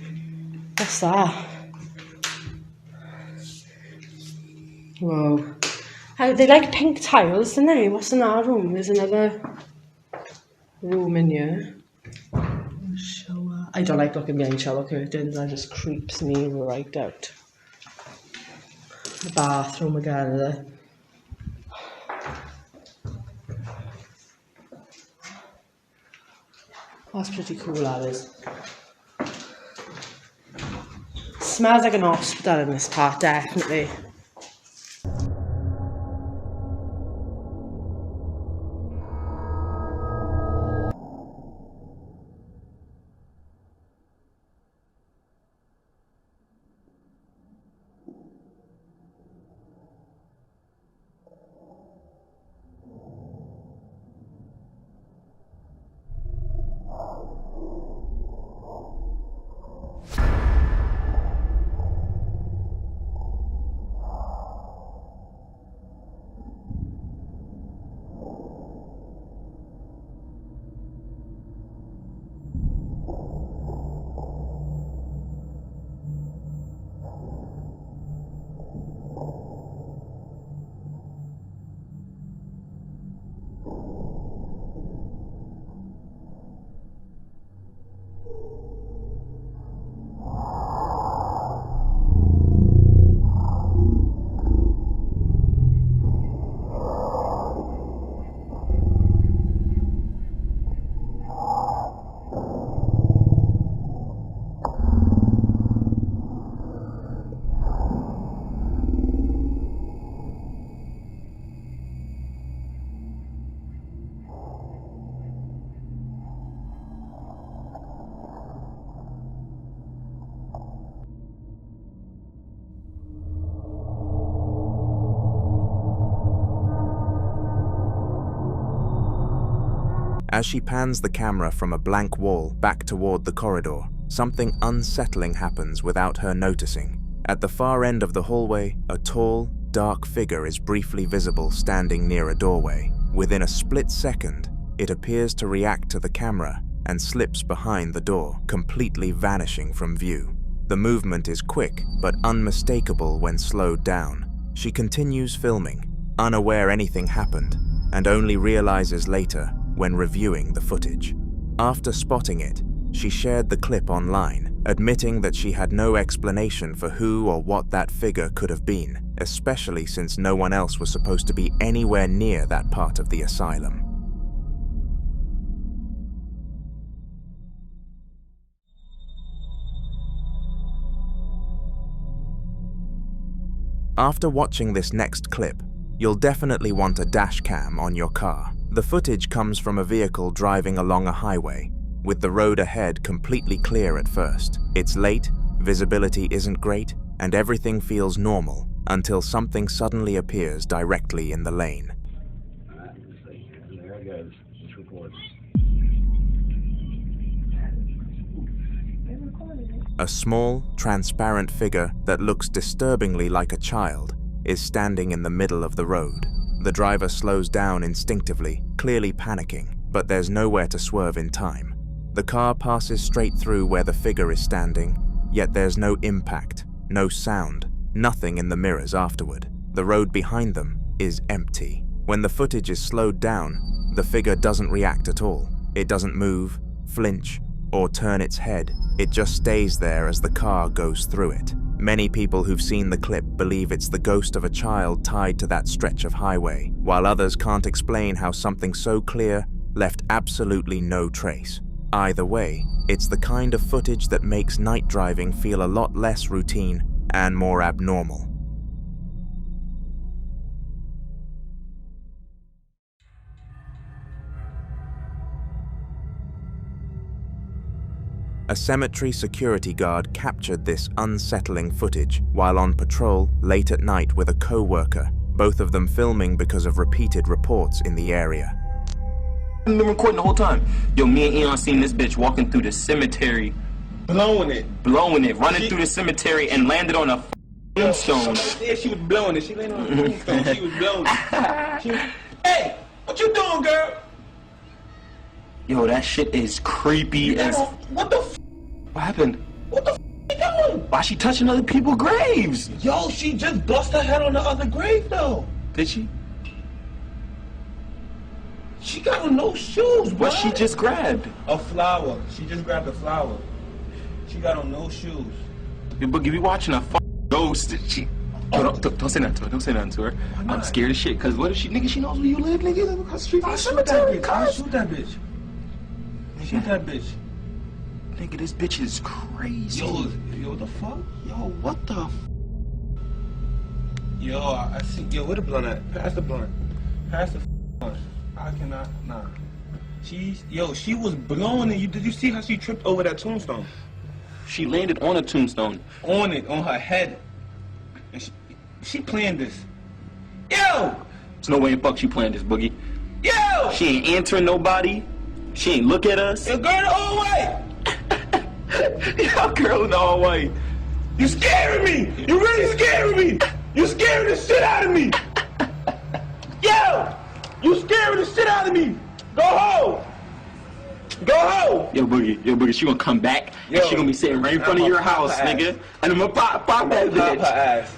What's that? Whoa. They like pink tiles, don't they? What's in our room? There's another room in here. Shower. I don't like looking behind shower curtains. That just creeps me right out. The bathroom again. That's pretty cool, that is. Smells like an hospital in this part, definitely. As she pans the camera from a blank wall back toward the corridor, something unsettling happens without her noticing. At the far end of the hallway, a tall, dark figure is briefly visible standing near a doorway. Within a split second, it appears to react to the camera and slips behind the door, completely vanishing from view. The movement is quick but unmistakable when slowed down. She continues filming, unaware anything happened, and only realizes later when reviewing the footage. After spotting it, she shared the clip online, admitting that she had no explanation for who or what that figure could have been, especially since no one else was supposed to be anywhere near that part of the asylum. After watching this next clip, you'll definitely want a dash cam on your car. The footage comes from a vehicle driving along a highway, with the road ahead completely clear at first. It's late, visibility isn't great, and everything feels normal until something suddenly appears directly in the lane. There it goes. Just record. A small, transparent figure that looks disturbingly like a child is standing in the middle of the road. The driver slows down instinctively, clearly panicking, but there's nowhere to swerve in time. The car passes straight through where the figure is standing, yet there's no impact, no sound, nothing in the mirrors afterward. The road behind them is empty. When the footage is slowed down, the figure doesn't react at all. It doesn't move, flinch, or turn its head. It just stays there as the car goes through it. Many people who've seen the clip believe it's the ghost of a child tied to that stretch of highway, while others can't explain how something so clear left absolutely no trace. Either way, it's the kind of footage that makes night driving feel a lot less routine and more abnormal. A cemetery security guard captured this unsettling footage while on patrol late at night with a co-worker, both of them filming because of repeated reports in the area. I've been recording the whole time. Yo, me and Eon seen this bitch walking through the cemetery. Blowing it, running through the cemetery and landed on a tombstone. Yeah, she was blowing it. She landed on the tombstone. She was blowing it. Hey, what you doing, girl? Yo, that shit is creepy as... What the f***? What happened? What the f*** you doing? Why she touching other people's graves? Yo, she just bust her head on the other grave, though. Did she? She got on no shoes, bro. What she just grabbed? A flower. She just grabbed a flower. She got on no shoes. Yo, Boogie, we watching a ghost. She... Oh, don't say nothing to her. Don't say nothing to her. I'm scared as shit. Cause what if she, nigga, she knows where you live, nigga? Live across the street from the cemetery. I'll shoot that bitch. Shoot that bitch. Nigga, this bitch is crazy. Yo, what the fuck? Yo, what the f? Yo, I see. Yo, where the blunt at? Pass the blunt. Pass the blunt. I cannot. Nah. She was blowing it. Did you see how she tripped over that tombstone? She landed on a tombstone. On it, on her head. And she planned this. Yo! There's no way in fuck she planned this, Boogie. Yo! She ain't answering nobody. She ain't look at us. Yo, girl the whole way! Yo, girl in the whole way. You scaring me! You really scaring me! You scaring the shit out of me! Yo! You scaring the shit out of me! Go home! Go home! Yo, Boogie, she gonna come back and she gonna be sitting right in front of your house, nigga. And I'm gonna pop that bitch. Her ass.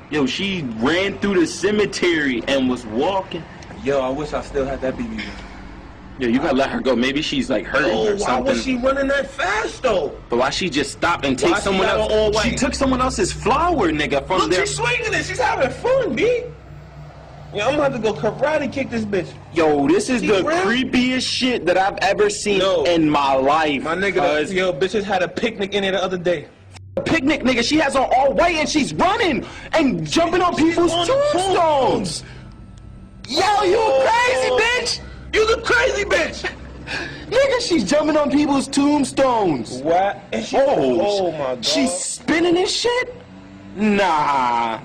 Yo, she ran through the cemetery and was walking. Yo, I wish I still had that BB. Yo, you gotta let her go. Maybe she's like hurting or something. Why was she running that fast though? But why she just stopped and take someone else? She took someone else's flower, nigga, from there. Look, she's swinging it. She's having fun, B. Yeah, I'm about to go karate kick this bitch. Yo, this is the creepiest shit that I've ever seen in my life. My nigga, yo, bitches had a picnic in there the other day. A picnic, nigga. She has on all white and she's running and jumping on people's tombstones. Yo, you crazy bitch! You the crazy bitch! Nigga, she's jumping on people's tombstones. What? And oh my God. She's spinning this shit? Nah.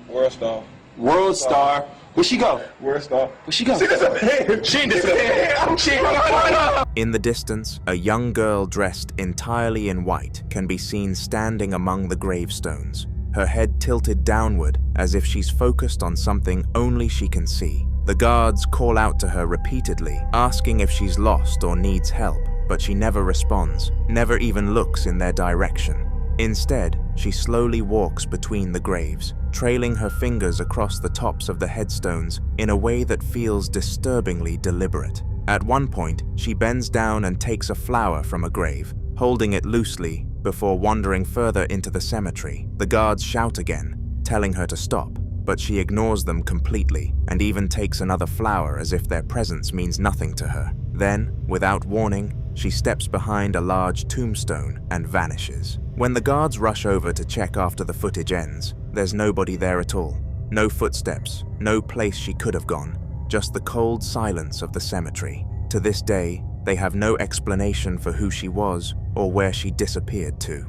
World Star. World Star. Where'd she go? World Star. Where'd she go? She disappeared. She disappeared. In the distance, a young girl dressed entirely in white can be seen standing among the gravestones, her head tilted downward as if she's focused on something only she can see. The guards call out to her repeatedly, asking if she's lost or needs help, but she never responds, never even looks in their direction. Instead, she slowly walks between the graves, trailing her fingers across the tops of the headstones in a way that feels disturbingly deliberate. At one point, she bends down and takes a flower from a grave, holding it loosely before wandering further into the cemetery. The guards shout again, telling her to stop, but she ignores them completely and even takes another flower as if their presence means nothing to her. Then, without warning, she steps behind a large tombstone and vanishes. When the guards rush over to check after the footage ends, there's nobody there at all. No footsteps, no place she could have gone, just the cold silence of the cemetery. To this day, they have no explanation for who she was or where she disappeared to.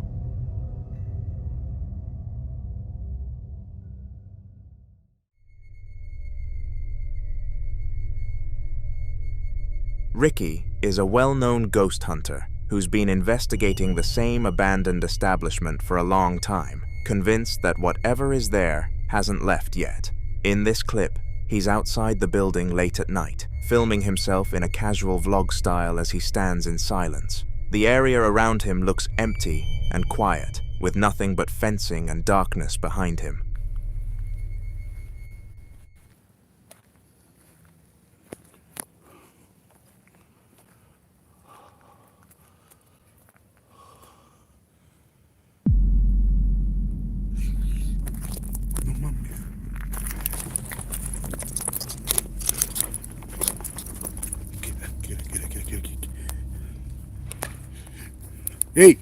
Ricky is a well-known ghost hunter who's been investigating the same abandoned establishment for a long time, convinced that whatever is there hasn't left yet. In this clip, he's outside the building late at night, filming himself in a casual vlog style as he stands in silence. The area around him looks empty and quiet, with nothing but fencing and darkness behind him. Hey!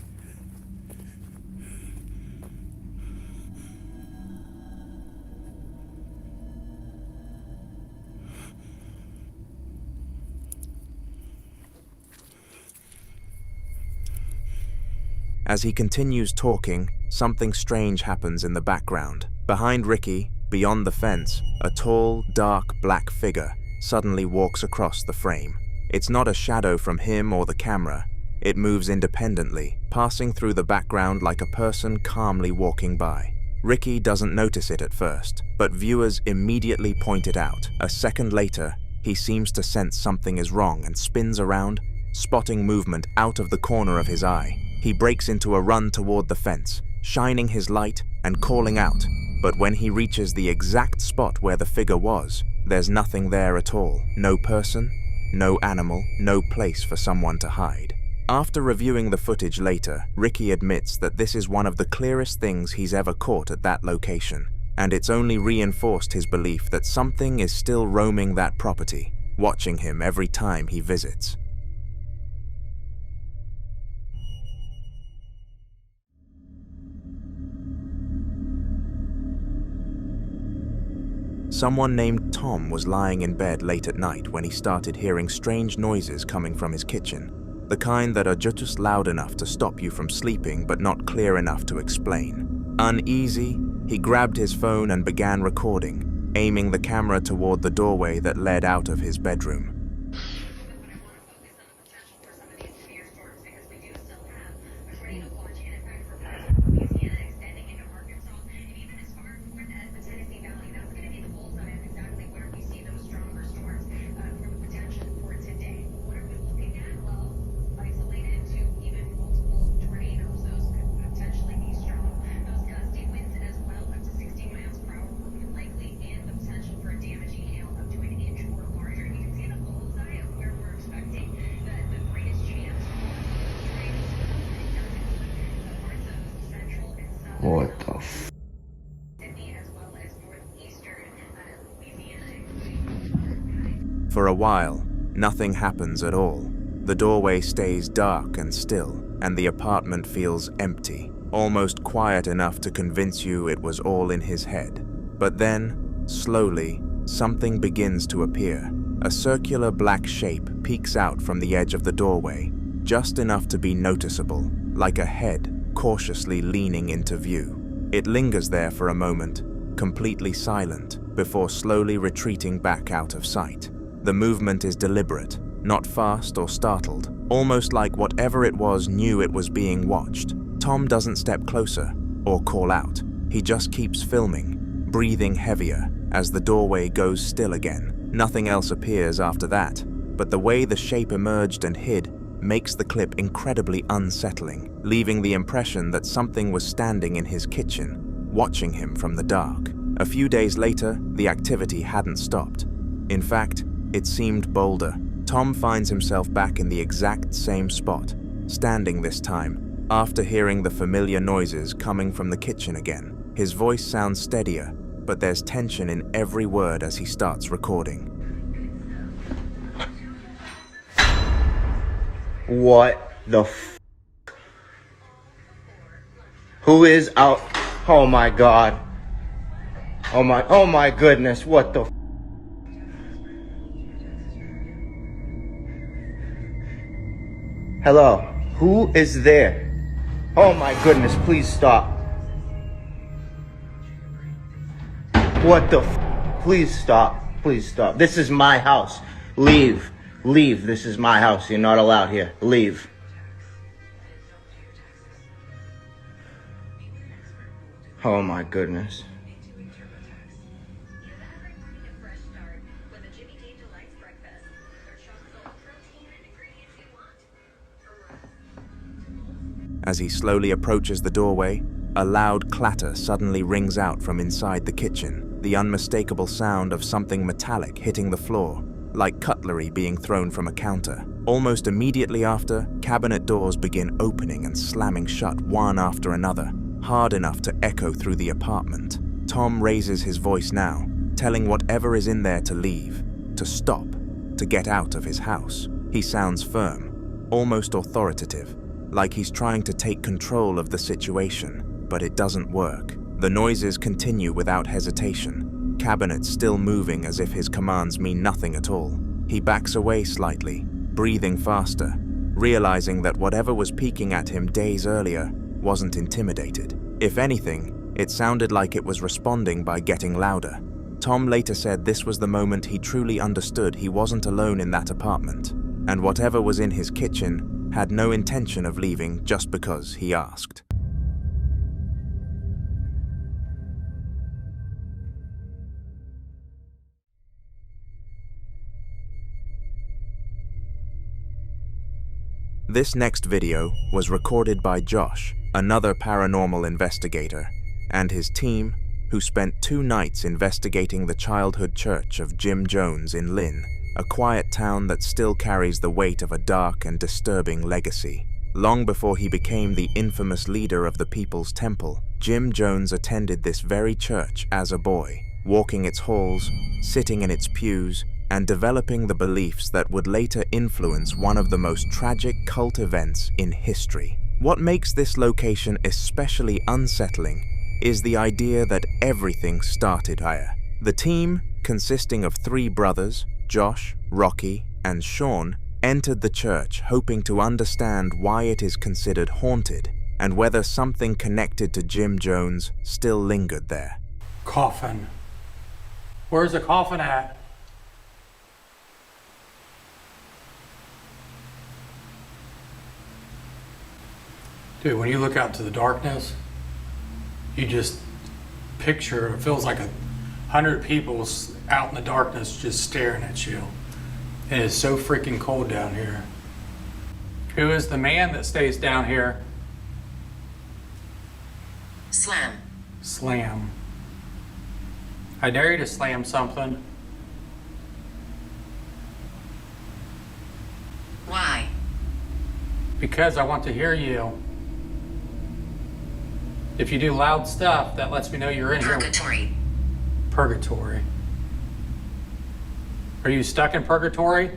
As he continues talking, something strange happens in the background. Behind Ricky, beyond the fence, a tall, dark, black figure suddenly walks across the frame. It's not a shadow from him or the camera. It moves independently, passing through the background like a person calmly walking by. Ricky doesn't notice it at first, but viewers immediately point it out. A second later, he seems to sense something is wrong and spins around, spotting movement out of the corner of his eye. He breaks into a run toward the fence, shining his light and calling out. But when he reaches the exact spot where the figure was, there's nothing there at all. No person, no animal, no place for someone to hide. After reviewing the footage later, Ricky admits that this is one of the clearest things he's ever caught at that location, and it's only reinforced his belief that something is still roaming that property, watching him every time he visits. Someone named Tom was lying in bed late at night when he started hearing strange noises coming from his kitchen. The kind that are just loud enough to stop you from sleeping but not clear enough to explain. Uneasy, he grabbed his phone and began recording, aiming the camera toward the doorway that led out of his bedroom. What the f... For a while, nothing happens at all. The doorway stays dark and still, and the apartment feels empty, almost quiet enough to convince you it was all in his head. But then, slowly, something begins to appear. A circular black shape peeks out from the edge of the doorway, just enough to be noticeable, like a head cautiously leaning into view. It lingers there for a moment, completely silent, before slowly retreating back out of sight. The movement is deliberate, not fast or startled, almost like whatever it was knew it was being watched. Tom doesn't step closer or call out. He just keeps filming, breathing heavier as the doorway goes still again. Nothing else appears after that, but the way the shape emerged and hid makes the clip incredibly unsettling, leaving the impression that something was standing in his kitchen, watching him from the dark. A few days later, the activity hadn't stopped. In fact, it seemed bolder. Tom finds himself back in the exact same spot, standing this time, after hearing the familiar noises coming from the kitchen again. His voice sounds steadier, but there's tension in every word as he starts recording. What the f... Who is out? Oh my god. Oh my goodness, what the f... Hello, who is there? Oh my goodness, please stop. What the f... Please stop, please stop. This is my house. Leave. Leave, this is my house. You're not allowed here. Leave. Oh my goodness. As he slowly approaches the doorway, a loud clatter suddenly rings out from inside the kitchen, the unmistakable sound of something metallic hitting the floor, like cutlery being thrown from a counter. Almost immediately after, cabinet doors begin opening and slamming shut one after another, hard enough to echo through the apartment. Tom raises his voice now, telling whatever is in there to leave, to stop, to get out of his house. He sounds firm, almost authoritative, like he's trying to take control of the situation, but it doesn't work. The noises continue without hesitation, cabinets still moving as if his commands mean nothing at all. He backs away slightly, breathing faster, realizing that whatever was peeking at him days earlier wasn't intimidated. If anything, it sounded like it was responding by getting louder. Tom later said this was the moment he truly understood he wasn't alone in that apartment, and whatever was in his kitchen had no intention of leaving just because he asked. This next video was recorded by Josh, another paranormal investigator, and his team, who spent 2 nights investigating the childhood church of Jim Jones in Lynn, a quiet town that still carries the weight of a dark and disturbing legacy. Long before he became the infamous leader of the People's Temple, Jim Jones attended this very church as a boy, walking its halls, sitting in its pews, and developing the beliefs that would later influence one of the most tragic cult events in history. What makes this location especially unsettling is the idea that everything started here. The team, consisting of 3 brothers, Josh, Rocky, and Sean, entered the church hoping to understand why it is considered haunted and whether something connected to Jim Jones still lingered there. Coffin. Where's the coffin at? Dude, when you look out to the darkness, you just picture, it feels like 100 people out in the darkness just staring at you. And it's so freaking cold down here. Who is the man that stays down here? Slam. Slam. I dare you to slam something. Why? Because I want to hear you. If you do loud stuff, that lets me know you're in Purgatory. here. Purgatory. Are you stuck in purgatory?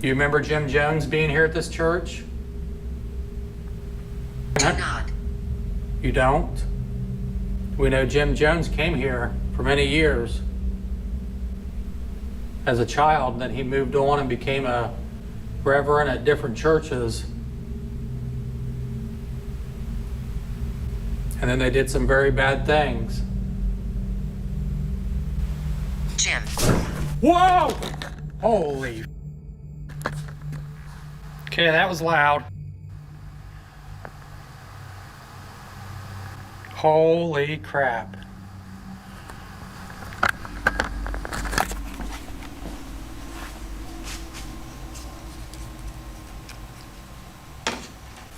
You remember Jim Jones being here at this church? Do not. You don't? We know Jim Jones came here for many years as a child, then he moved on and became a reverend at different churches. And then they did some very bad things. Jim. Whoa! Holy. Okay, that was loud. Holy crap.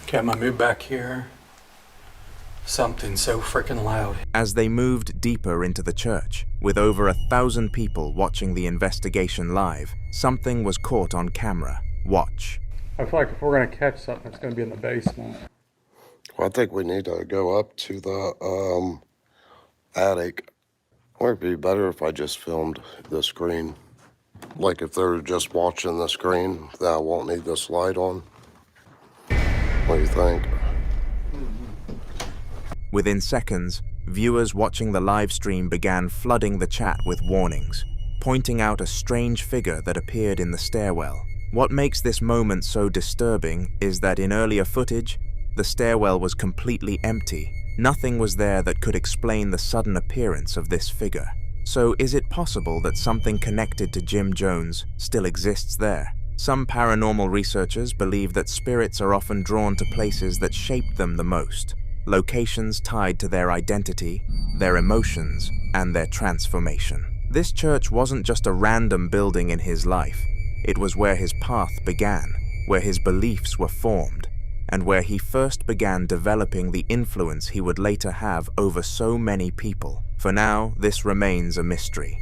Okay, I'm gonna move back here. Something so freaking loud. As they moved deeper into the church, with over 1,000 people watching the investigation live, something was caught on camera. Watch. I feel like if we're gonna catch something, it's gonna be in the basement. Well, I think we need to go up to the attic. Or it'd be better if I just filmed the screen. Like if they're just watching the screen, then I won't need this light on. What do you think? Within seconds, viewers watching the live stream began flooding the chat with warnings, pointing out a strange figure that appeared in the stairwell. What makes this moment so disturbing is that in earlier footage, the stairwell was completely empty. Nothing was there that could explain the sudden appearance of this figure. So is it possible that something connected to Jim Jones still exists there? Some paranormal researchers believe that spirits are often drawn to places that shaped them the most, locations tied to their identity, their emotions, and their transformation. This church wasn't just a random building in his life, it was where his path began. where his beliefs were formed, and where he first began developing the influence he would later have over so many people. For now, this remains a mystery.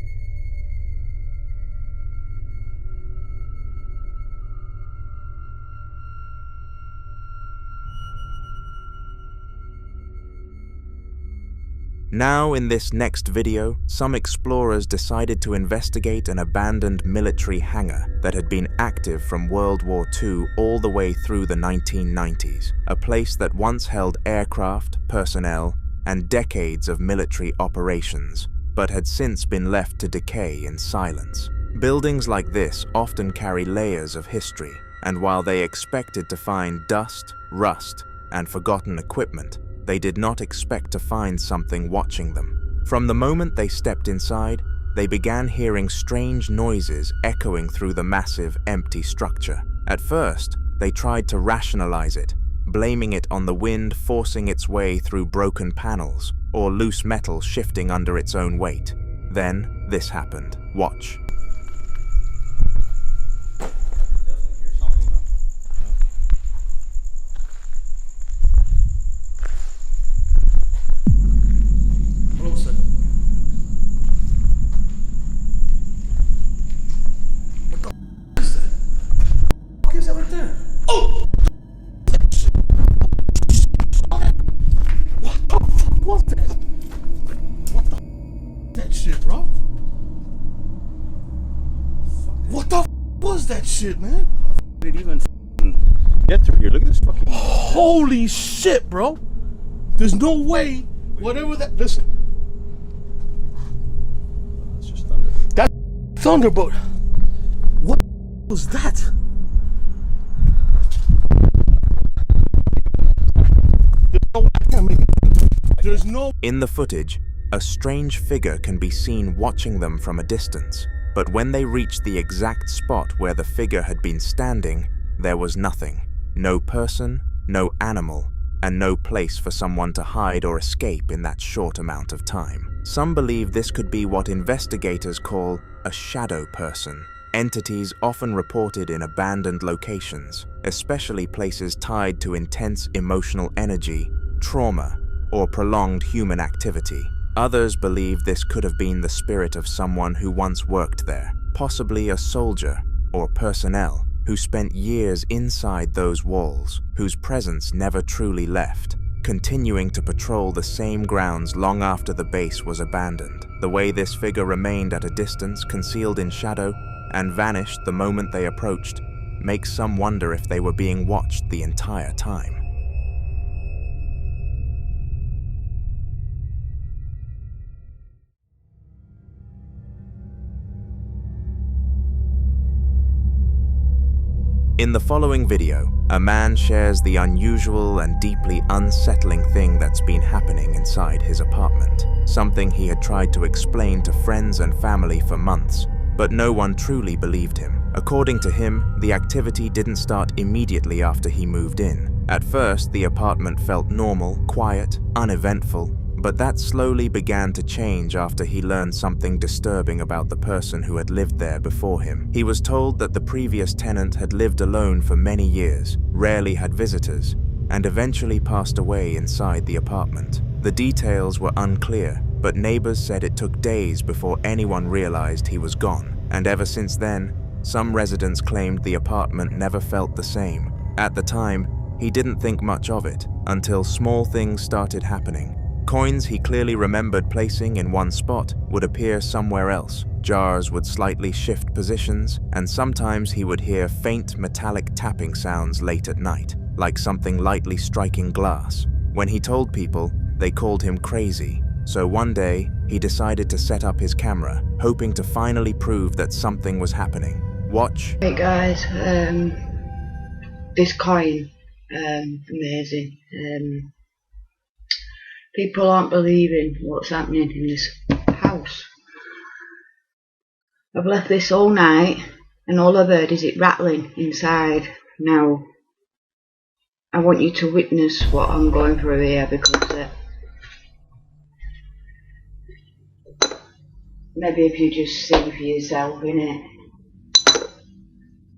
Now, in this next video, some explorers decided to investigate an abandoned military hangar that had been active from World War II all the way through the 1990s, a place that once held aircraft, personnel, and decades of military operations, but had since been left to decay in silence. Buildings like this often carry layers of history, and while they expected to find dust, rust, and forgotten equipment, they did not expect to find something watching them. From the moment they stepped inside, they began hearing strange noises echoing through the massive, empty structure. At first, they tried to rationalize it, blaming it on the wind forcing its way through broken panels or loose metal shifting under its own weight. Then, this happened. Watch. Shit, man. Did it even get through here? Look at this fucking. Holy shit, bro. There's no way. Whatever that. Listen. It's just thunder. That thunderbolt. What was that? There's no way I can't make it. There's no. In the footage, a strange figure can be seen watching them from a distance. But when they reached the exact spot where the figure had been standing, there was nothing. No person, no animal, and no place for someone to hide or escape in that short amount of time. Some believe this could be what investigators call a shadow person, entities often reported in abandoned locations, especially places tied to intense emotional energy, trauma, or prolonged human activity. Others believe this could have been the spirit of someone who once worked there, possibly a soldier or personnel who spent years inside those walls, whose presence never truly left, continuing to patrol the same grounds long after the base was abandoned. The way this figure remained at a distance, concealed in shadow, and vanished the moment they approached, makes some wonder if they were being watched the entire time. In the following video, a man shares the unusual and deeply unsettling thing that's been happening inside his apartment. Something he had tried to explain to friends and family for months, but no one truly believed him. According to him, the activity didn't start immediately after he moved in. At first, the apartment felt normal, quiet, uneventful, but that slowly began to change after he learned something disturbing about the person who had lived there before him. He was told that the previous tenant had lived alone for many years, rarely had visitors, and eventually passed away inside the apartment. The details were unclear, but neighbors said it took days before anyone realized he was gone, and ever since then, some residents claimed the apartment never felt the same. At the time, he didn't think much of it, until small things started happening. Coins he clearly remembered placing in one spot would appear somewhere else. Jars would slightly shift positions, and sometimes he would hear faint metallic tapping sounds late at night, like something lightly striking glass. When he told people, they called him crazy. So one day, he decided to set up his camera, hoping to finally prove that something was happening. Watch. Hey guys, this coin, amazing. People aren't believing what's happening in this house. I've left this all night and all I've heard is it rattling inside. Now, I want you to witness what I'm going through here because maybe if you just see for yourself, innit?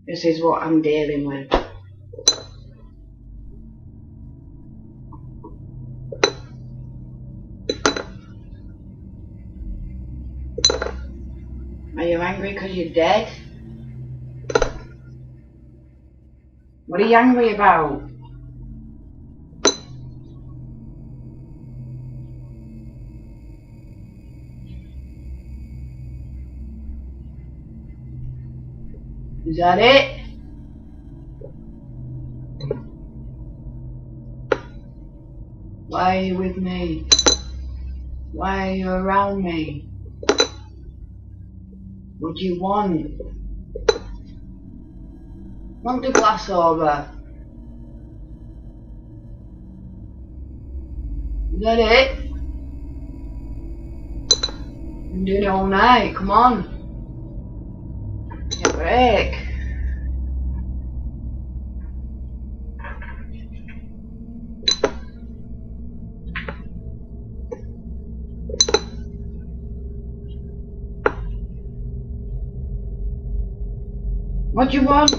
This is what I'm dealing with. angry because you're dead? What are you angry about? Is that it? Why are you with me? Why are you around me? What do you want? Knock the glass over. Is that it? Been doing it all night, come on. Take a break. What do you want?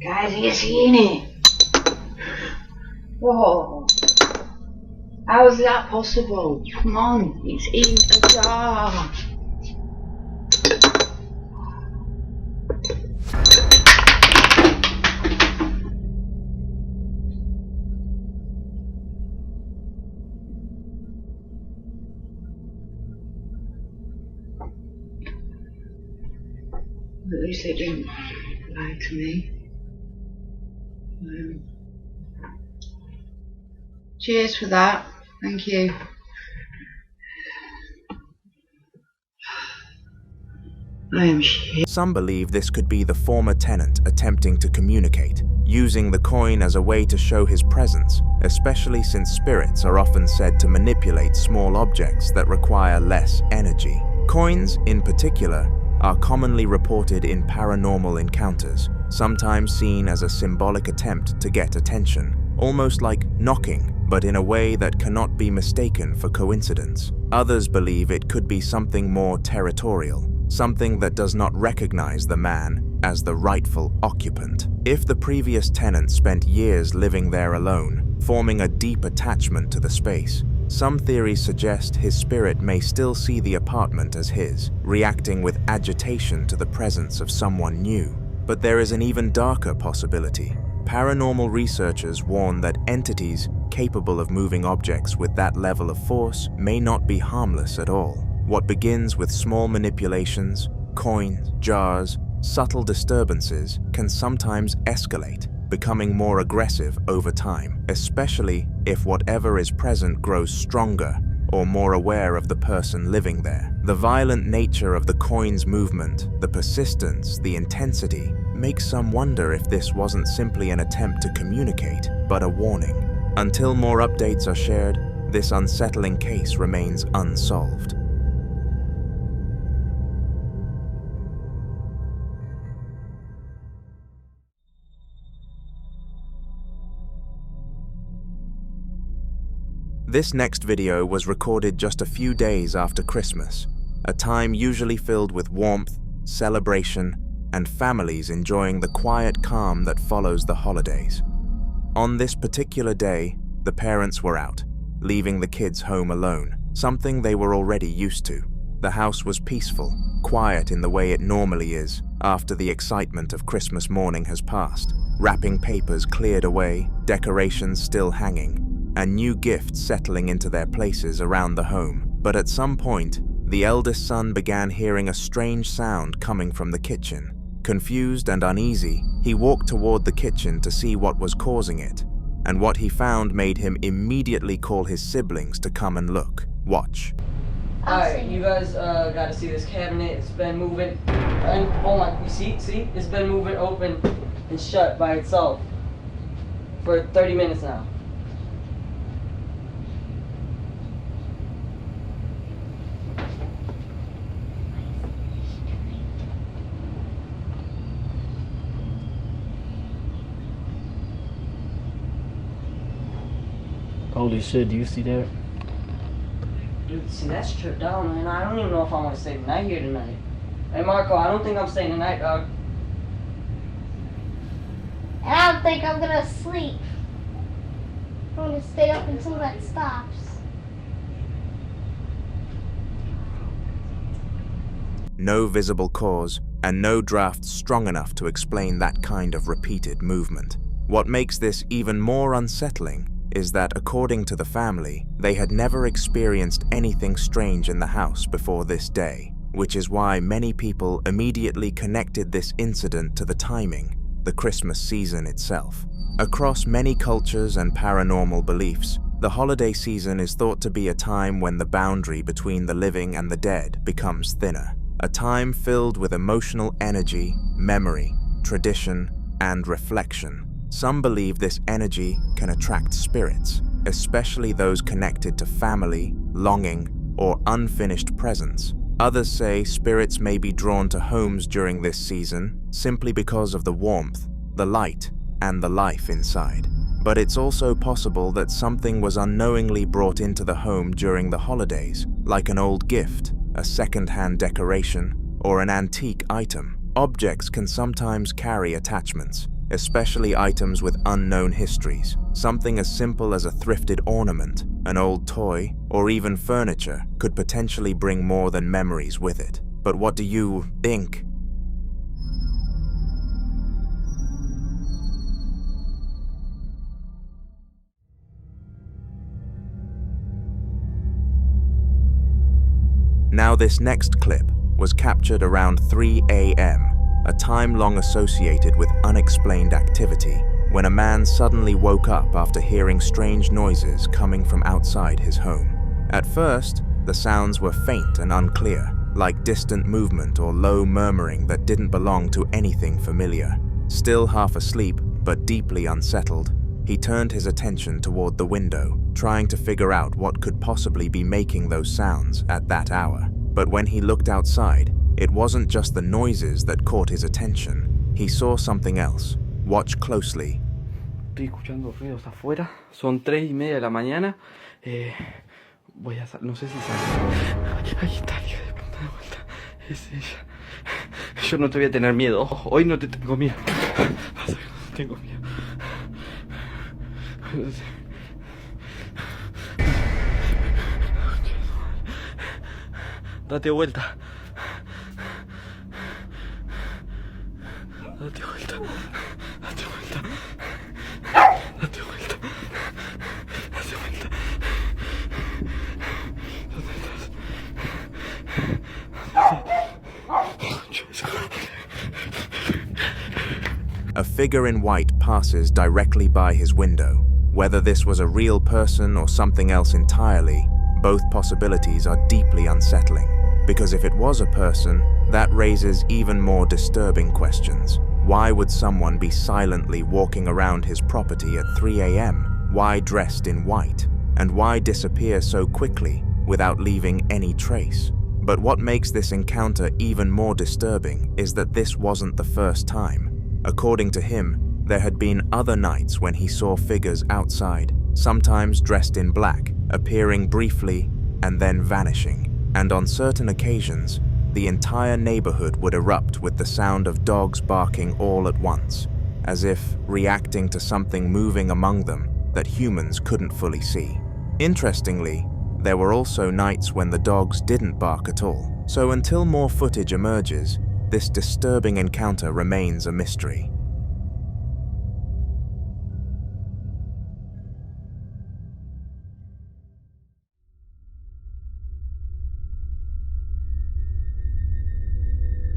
Guys, are you seeing it? Whoa. How is that possible? Come on, it's in a jar. At least they didn't lie to me. Cheers for that. Thank you. I am shit. Some believe this could be the former tenant attempting to communicate, using the coin as a way to show his presence, especially since spirits are often said to manipulate small objects that require less energy. Coins, in particular, are commonly reported in paranormal encounters, sometimes seen as a symbolic attempt to get attention, almost like knocking, but in a way that cannot be mistaken for coincidence. Others believe it could be something more territorial, something that does not recognize the man as the rightful occupant. If the previous tenant spent years living there alone, forming a deep attachment to the space, some theories suggest his spirit may still see the apartment as his, reacting with agitation to the presence of someone new. But there is an even darker possibility. Paranormal researchers warn that entities capable of moving objects with that level of force may not be harmless at all. What begins with small manipulations, coins, jars, subtle disturbances can sometimes escalate, becoming more aggressive over time, especially if whatever is present grows stronger or more aware of the person living there. The violent nature of the coin's movement, the persistence, the intensity, makes some wonder if this wasn't simply an attempt to communicate, but a warning. Until more updates are shared, this unsettling case remains unsolved. This next video was recorded just a few days after Christmas, a time usually filled with warmth, celebration, and families enjoying the quiet calm that follows the holidays. On this particular day, the parents were out, leaving the kids home alone, something they were already used to. The house was peaceful, quiet in the way it normally is after the excitement of Christmas morning has passed. Wrapping papers cleared away, decorations still hanging, and new gifts settling into their places around the home. But at some point, the eldest son began hearing a strange sound coming from the kitchen. Confused and uneasy, he walked toward the kitchen to see what was causing it, and what he found made him immediately call his siblings to come and look. Watch. Alright, you guys gotta see this cabinet. It's been moving, and oh my, you see, it's been moving open and shut by itself for 30 minutes now. Holy shit, do you see that? Dude, see, that's tripped down, man. I don't even know if I want to stay the night here tonight. Hey, Marco, I don't think I'm staying the night, dog. And I don't think I'm gonna sleep. I'm gonna stay up until that stops. No visible cause, and no draft strong enough to explain that kind of repeated movement. What makes this even more unsettling is that, according to the family, they had never experienced anything strange in the house before this day, which is why many people immediately connected this incident to the timing, the Christmas season itself. Across many cultures and paranormal beliefs, the holiday season is thought to be a time when the boundary between the living and the dead becomes thinner, a time filled with emotional energy, memory, tradition, and reflection. Some believe this energy can attract spirits, especially those connected to family, longing, or unfinished presents. Others say spirits may be drawn to homes during this season simply because of the warmth, the light, and the life inside. But it's also possible that something was unknowingly brought into the home during the holidays, like an old gift, a second-hand decoration, or an antique item. Objects can sometimes carry attachments, especially items with unknown histories. Something as simple as a thrifted ornament, an old toy, or even furniture could potentially bring more than memories with it. But what do you think? Now, this next clip was captured around 3 a.m., a time long associated with unexplained activity, when a man suddenly woke up after hearing strange noises coming from outside his home. At first, the sounds were faint and unclear, like distant movement or low murmuring that didn't belong to anything familiar. Still half asleep, but deeply unsettled, he turned his attention toward the window, trying to figure out what could possibly be making those sounds at that hour. But when he looked outside, it wasn't just the noises that caught his attention. He saw something else. Watch closely. Estoy escuchando ruidos afuera. Son 3:30 de la mañana. Voy a no sé si sale. Ahí está, hija de puta, de vuelta. Es ella. Yo no te voy a tener miedo. Hoy no te tengo miedo. Vas a ver, no tengo miedo. Date vuelta. Date vuelta. Date vuelta. Date vuelta. Date vuelta. ¿Dónde estás? A figure in white passes directly by his window. Whether this was a real person or something else entirely, both possibilities are deeply unsettling. Because if it was a person, that raises even more disturbing questions. Why would someone be silently walking around his property at 3 a.m.? Why dressed in white? And why disappear so quickly without leaving any trace? But what makes this encounter even more disturbing is that this wasn't the first time. According to him, there had been other nights when he saw figures outside, sometimes dressed in black, appearing briefly and then vanishing. And on certain occasions, the entire neighborhood would erupt with the sound of dogs barking all at once, as if reacting to something moving among them that humans couldn't fully see. Interestingly, there were also nights when the dogs didn't bark at all. So until more footage emerges, this disturbing encounter remains a mystery.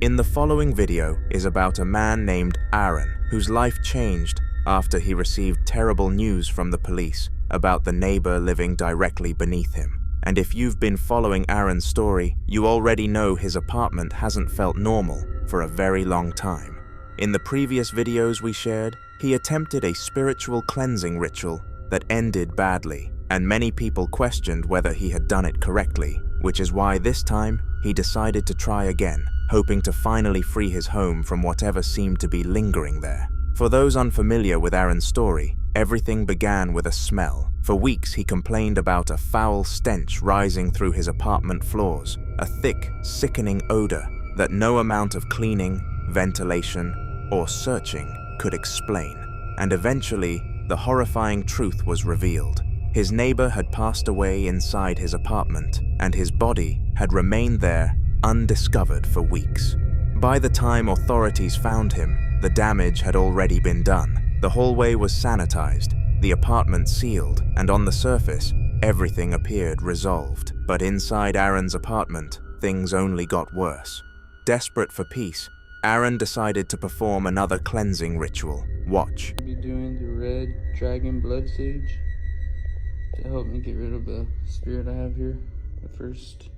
In the following video is about a man named Aaron, whose life changed after he received terrible news from the police about the neighbor living directly beneath him. And if you've been following Aaron's story, you already know his apartment hasn't felt normal for a very long time. In the previous videos we shared, he attempted a spiritual cleansing ritual that ended badly, and many people questioned whether he had done it correctly, which is why this time he decided to try again, hoping to finally free his home from whatever seemed to be lingering there. For those unfamiliar with Aaron's story, everything began with a smell For weeks he complained about a foul stench rising through his apartment floors, a thick, sickening odor that no amount of cleaning, ventilation, or searching could explain. And eventually, the horrifying truth was revealed. His neighbor had passed away inside his apartment, and his body had remained there undiscovered for weeks. By the time authorities found him, the damage had already been done. The hallway was sanitized, the apartment sealed, and on the surface, everything appeared resolved. But inside Aaron's apartment, things only got worse. Desperate for peace, Aaron decided to perform another cleansing ritual. Watch. I'll be doing the red dragon blood sage to help me get rid of the spirit I have here. But first,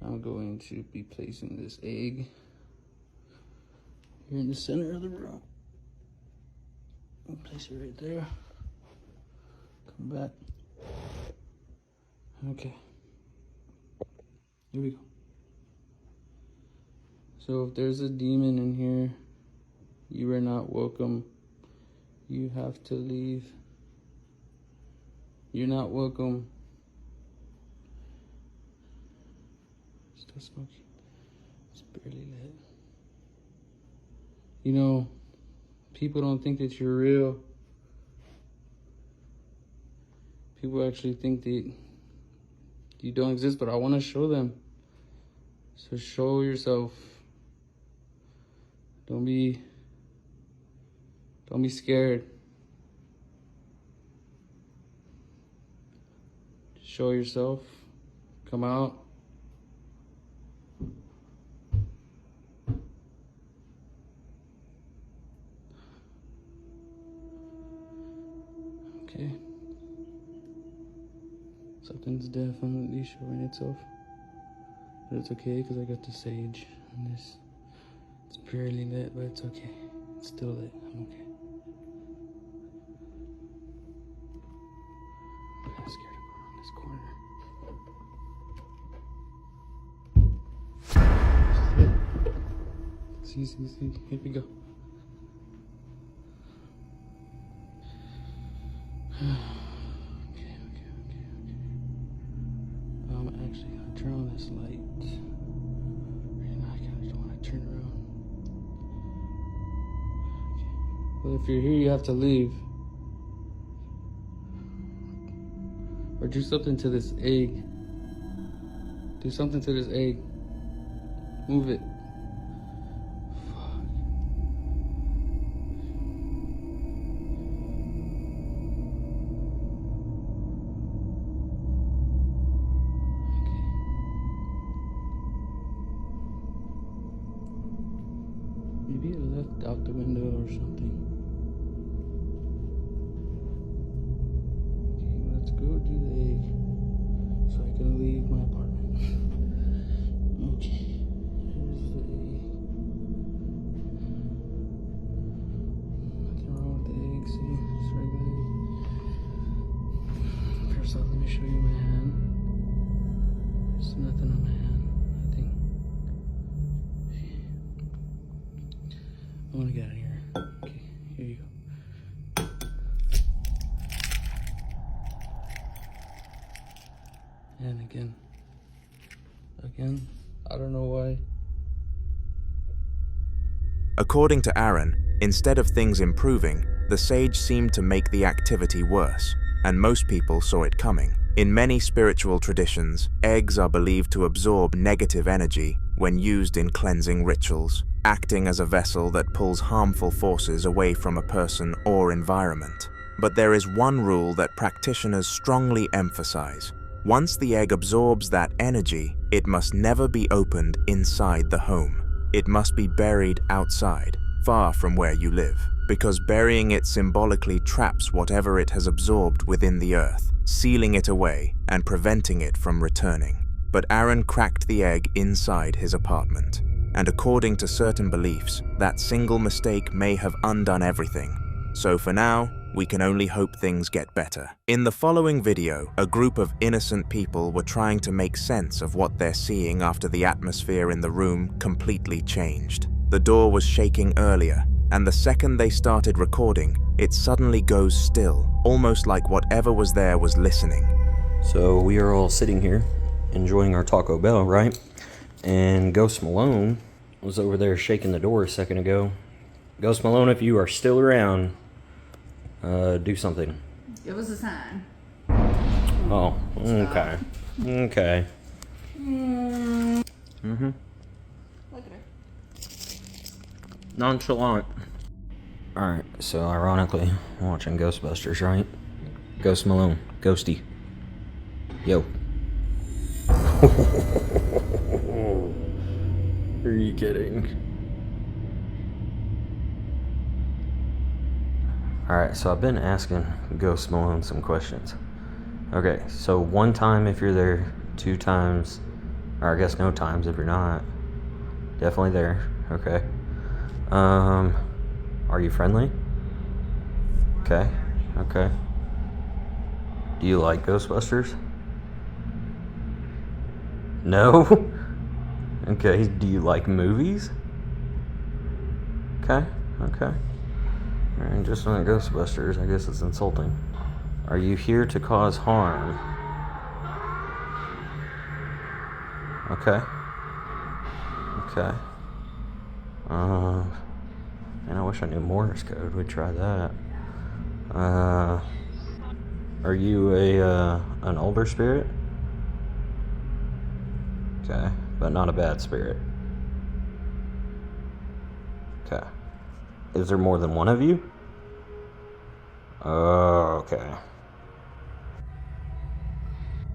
I'm going to be placing this egg here in the center of the room. I'll place it right there. Come back. Okay. Here we go. So if there's a demon in here, you are not welcome. You have to leave. You're not welcome. Still smoking. It's barely lit. You know, people don't think that you're real. People actually think that you don't exist, but I want to show them. So show yourself. Don't be scared. Show yourself. Come out. Okay. Something's definitely showing itself. But it's okay because I got the sage on this. It's barely lit, but it's okay. It's still lit. I'm okay. I'm kind of scared to go around this corner. See. Here we go. Okay. I'm actually gonna turn on this light. Right now, I kind of don't want to turn around. Well, if you're here, you have to leave. Or do something to this egg. Do something to this egg. Move it. Maybe it left out the window or something. Okay, let's go do the egg so I can leave my apartment. Okay, here's the egg. Nothing wrong with the egg, see? It's regular egg. First off, let me show you my hand. There's nothing on my hand. I want to get out of here. Okay, here you go. And again, I don't know why. According to Aaron, instead of things improving, the sage seemed to make the activity worse, and most people saw it coming. In many spiritual traditions, eggs are believed to absorb negative energy when used in cleansing rituals, acting as a vessel that pulls harmful forces away from a person or environment. But there is one rule that practitioners strongly emphasize. Once the egg absorbs that energy, it must never be opened inside the home. It must be buried outside, far from where you live, because burying it symbolically traps whatever it has absorbed within the earth, sealing it away and preventing it from returning. But Aaron cracked the egg inside his apartment, and according to certain beliefs, that single mistake may have undone everything. So for now, we can only hope things get better. In the following video, a group of innocent people were trying to make sense of what they're seeing after the atmosphere in the room completely changed. The door was shaking earlier, and the second they started recording, it suddenly goes still, almost like whatever was there was listening. So we are all sitting here, enjoying our Taco Bell, right? And Ghost Malone was over there shaking the door a second ago. Ghost Malone, if you are still around, do something. Give us a sign. Oh, okay. Okay. Mm-hmm. Look at her. Nonchalant. Alright, so ironically, I'm watching Ghostbusters, right? Ghost Malone. Ghosty. Yo. Are you kidding? Alright, so I've been asking Ghost Malone some questions. Okay, so 1 time if you're there, 2 times, or I guess no times if you're not. Definitely there, okay. Are you friendly? Okay, okay. Do you like Ghostbusters? No? Okay, do you like movies? Okay, okay. Alright, just like Ghostbusters, I guess it's insulting. Are you here to cause harm? Okay. Okay. Man, I wish I knew Morse code. We'd try that. Are you an older spirit? Okay, but not a bad spirit. Okay. Is there more than one of you? Oh, okay.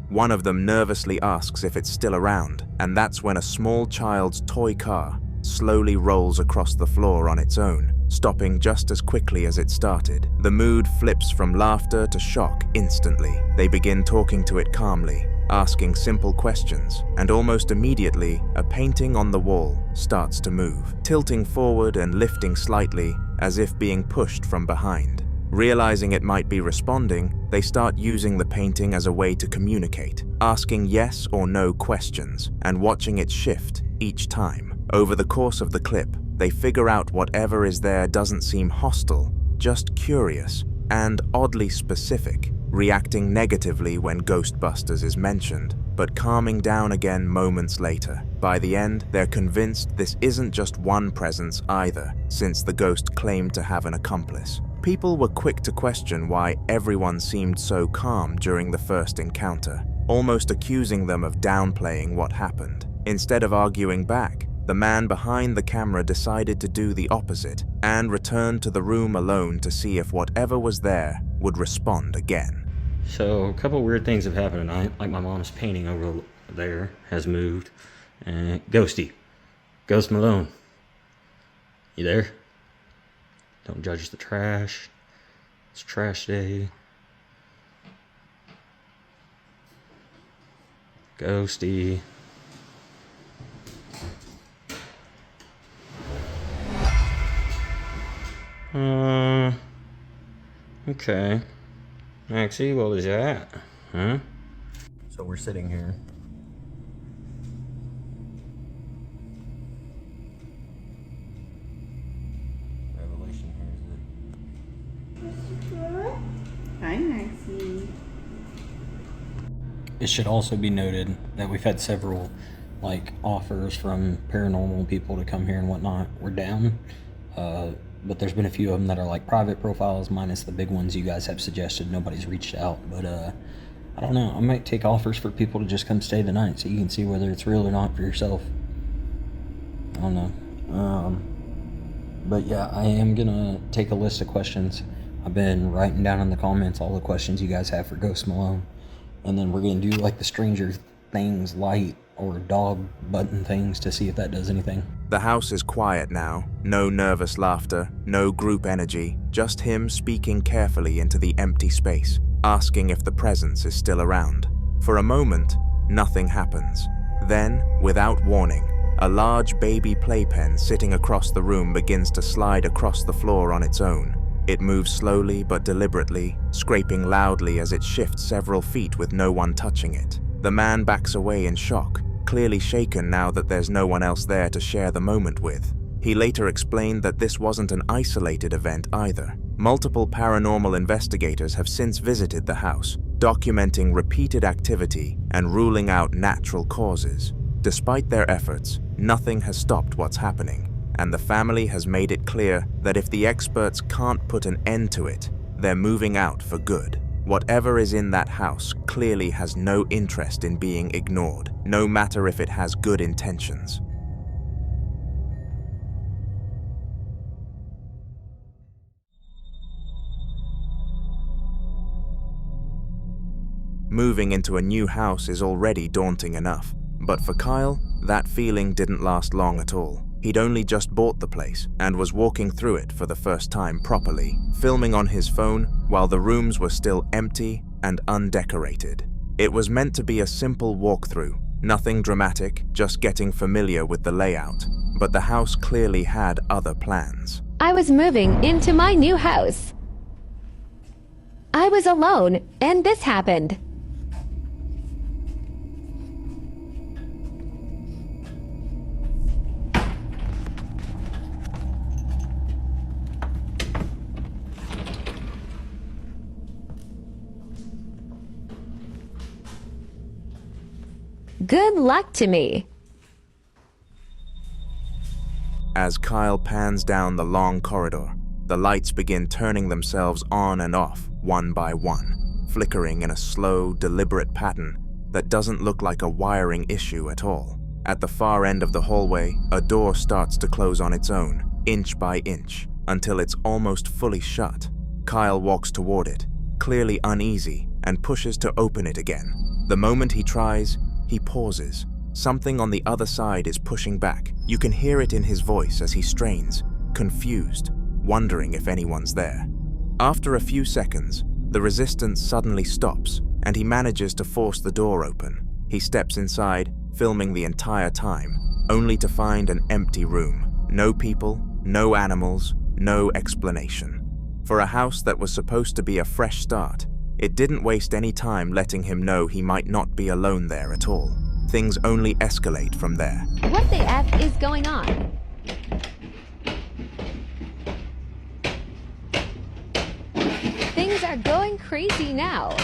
One of them nervously asks if it's still around, and that's when a small child's toy car slowly rolls across the floor on its own, stopping just as quickly as it started. The mood flips from laughter to shock instantly. They begin talking to it calmly, asking simple questions, and almost immediately, a painting on the wall starts to move, tilting forward and lifting slightly, as if being pushed from behind. Realizing it might be responding, they start using the painting as a way to communicate, asking yes or no questions, and watching it shift each time. Over the course of the clip, they figure out whatever is there doesn't seem hostile, just curious, and oddly specific, reacting negatively when Ghostbusters is mentioned, but calming down again moments later. By the end, they're convinced this isn't just one presence either, since the ghost claimed to have an accomplice. People were quick to question why everyone seemed so calm during the first encounter, almost accusing them of downplaying what happened. Instead of arguing back, the man behind the camera decided to do the opposite and returned to the room alone to see if whatever was there would respond again. So, a couple weird things have happened tonight, like my mom's painting over there has moved. And Ghosty. Ghost Malone. You there? Don't judge the trash. It's trash day. Ghosty. Okay. Maxie, what was that? Huh? So we're sitting here. Revelation here is it? Hi, Maxie. It should also be noted that we've had several offers from paranormal people to come here and whatnot. We're down. But there's been a few of them that are private profiles, minus the big ones you guys have suggested. Nobody's reached out, but I don't know. I might take offers for people to just come stay the night so you can see whether it's real or not for yourself. I don't know. But yeah, I am gonna take a list of questions. I've been writing down in the comments all the questions you guys have for Ghost Malone, and then we're gonna do the Stranger Things light or dog button things to see if that does anything. The house is quiet now, no nervous laughter, no group energy, just him speaking carefully into the empty space, asking if the presence is still around. For a moment, nothing happens. Then, without warning, a large baby playpen sitting across the room begins to slide across the floor on its own. It moves slowly but deliberately, scraping loudly as it shifts several feet with no one touching it. The man backs away in shock, clearly shaken now that there's no one else there to share the moment with. He later explained that this wasn't an isolated event either. Multiple paranormal investigators have since visited the house, documenting repeated activity and ruling out natural causes. Despite their efforts, nothing has stopped what's happening, and the family has made it clear that if the experts can't put an end to it, they're moving out for good. Whatever is in that house clearly has no interest in being ignored, no matter if it has good intentions. Moving into a new house is already daunting enough, but for Kyle, that feeling didn't last long at all. He'd only just bought the place and was walking through it for the first time properly, filming on his phone while the rooms were still empty and undecorated. It was meant to be a simple walkthrough, nothing dramatic, just getting familiar with the layout, but the house clearly had other plans. I was moving into my new house. I was alone, and this happened. Good luck to me. As Kyle pans down the long corridor, the lights begin turning themselves on and off, one by one, flickering in a slow, deliberate pattern that doesn't look like a wiring issue at all. At the far end of the hallway, a door starts to close on its own, inch by inch, until it's almost fully shut. Kyle walks toward it, clearly uneasy, and pushes to open it again. The moment he tries, he pauses. Something on the other side is pushing back. You can hear it in his voice as he strains, confused, wondering if anyone's there. After a few seconds, the resistance suddenly stops, and he manages to force the door open. He steps inside, filming the entire time, only to find an empty room. No people, no animals, no explanation. For a house that was supposed to be a fresh start, it didn't waste any time letting him know he might not be alone there at all. Things only escalate from there. What the F is going on? Things are going crazy now.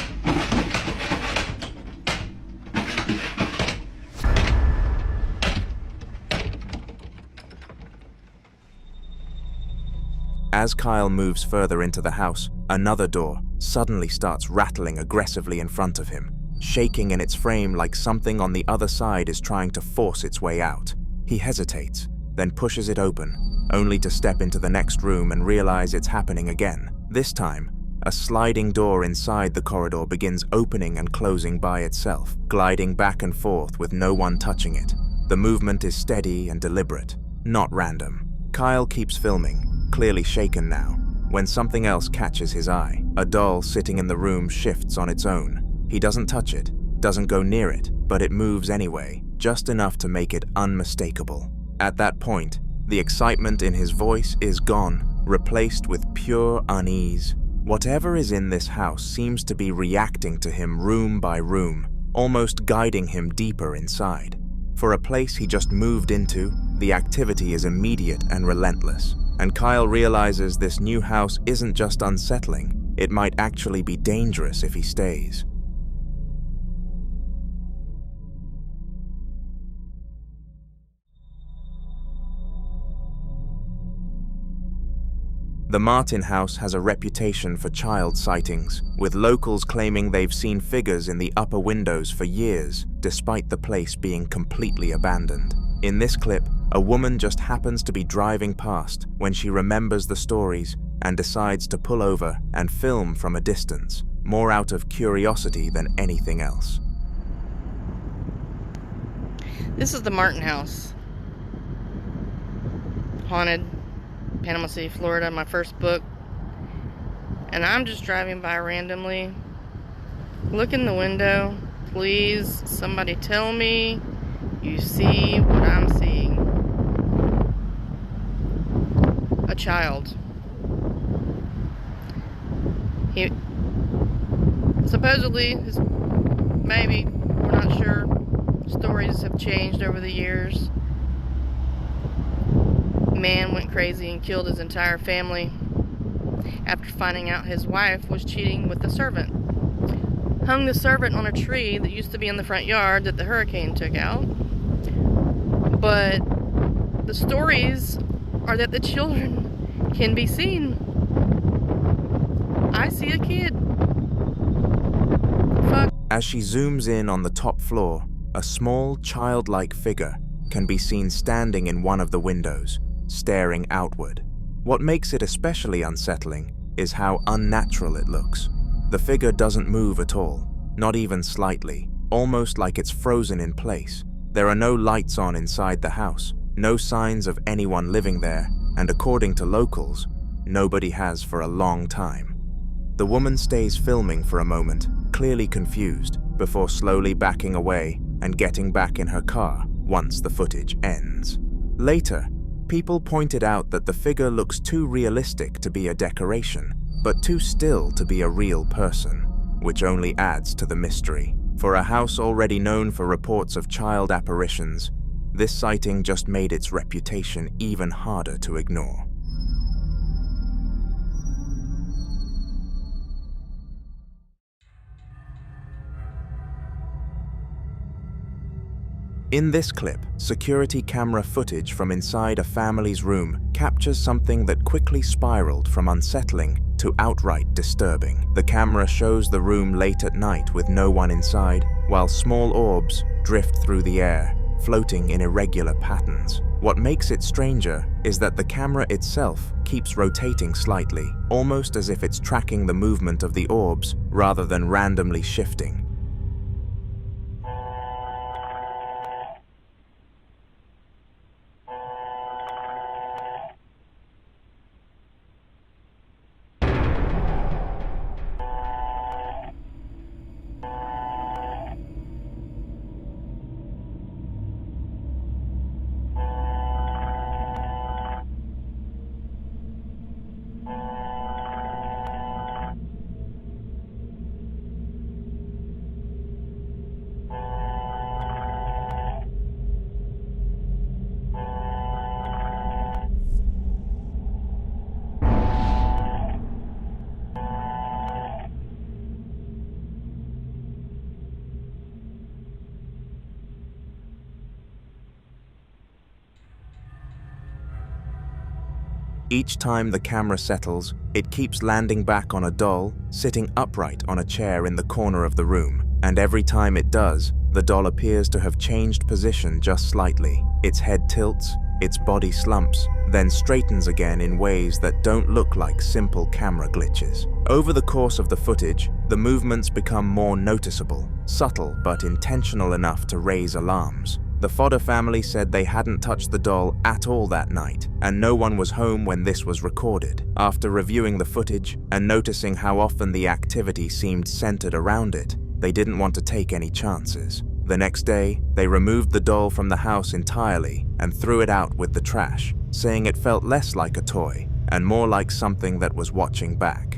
As Kyle moves further into the house, another door suddenly starts rattling aggressively in front of him, shaking in its frame like something on the other side is trying to force its way out. He hesitates, then pushes it open, only to step into the next room and realize it's happening again. This time, a sliding door inside the corridor begins opening and closing by itself, gliding back and forth with no one touching it. The movement is steady and deliberate, not random. Kyle keeps filming, clearly shaken now, when something else catches his eye. A doll sitting in the room shifts on its own. He doesn't touch it, doesn't go near it, but it moves anyway, just enough to make it unmistakable. At that point, the excitement in his voice is gone, replaced with pure unease. Whatever is in this house seems to be reacting to him room by room, almost guiding him deeper inside. For a place he just moved into, the activity is immediate and relentless, and Kyle realizes this new house isn't just unsettling, it might actually be dangerous if he stays. The Martin house has a reputation for child sightings, with locals claiming they've seen figures in the upper windows for years, despite the place being completely abandoned. In this clip, a woman just happens to be driving past when she remembers the stories and decides to pull over and film from a distance, more out of curiosity than anything else. This is the Martin house. Haunted. Panama City, Florida, my first book. And I'm just driving by randomly. Look in the window. Please, somebody tell me you see what I'm seeing. A child. He supposedly, maybe, we're not sure. Stories have changed over the years. man went crazy and killed his entire family after finding out his wife was cheating with the servant. Hung the servant on a tree that used to be in the front yard that the hurricane took out. But the stories are that the children can be seen. I see a kid. Fuck. As she zooms in on the top floor, a small, childlike figure can be seen standing in one of the windows, staring outward. What makes it especially unsettling is how unnatural it looks. The figure doesn't move at all, not even slightly, almost like it's frozen in place. There are no lights on inside the house, no signs of anyone living there, and according to locals, nobody has for a long time. The woman stays filming for a moment, clearly confused, before slowly backing away and getting back in her car once the footage ends. Later, people pointed out that the figure looks too realistic to be a decoration, but too still to be a real person, which only adds to the mystery. For a house already known for reports of child apparitions, this sighting just made its reputation even harder to ignore. In this clip, security camera footage from inside a family's room captures something that quickly spiraled from unsettling to outright disturbing. The camera shows the room late at night with no one inside, while small orbs drift through the air, floating in irregular patterns. What makes it stranger is that the camera itself keeps rotating slightly, almost as if it's tracking the movement of the orbs rather than randomly shifting. Each time the camera settles, it keeps landing back on a doll sitting upright on a chair in the corner of the room, and every time it does, the doll appears to have changed position just slightly. Its head tilts, its body slumps, then straightens again in ways that don't look like simple camera glitches. Over the course of the footage, the movements become more noticeable, subtle but intentional enough to raise alarms. The Fodder family said they hadn't touched the doll at all that night, and no one was home when this was recorded. After reviewing the footage and noticing how often the activity seemed centered around it, they didn't want to take any chances. The next day, they removed the doll from the house entirely and threw it out with the trash, saying it felt less like a toy and more like something that was watching back.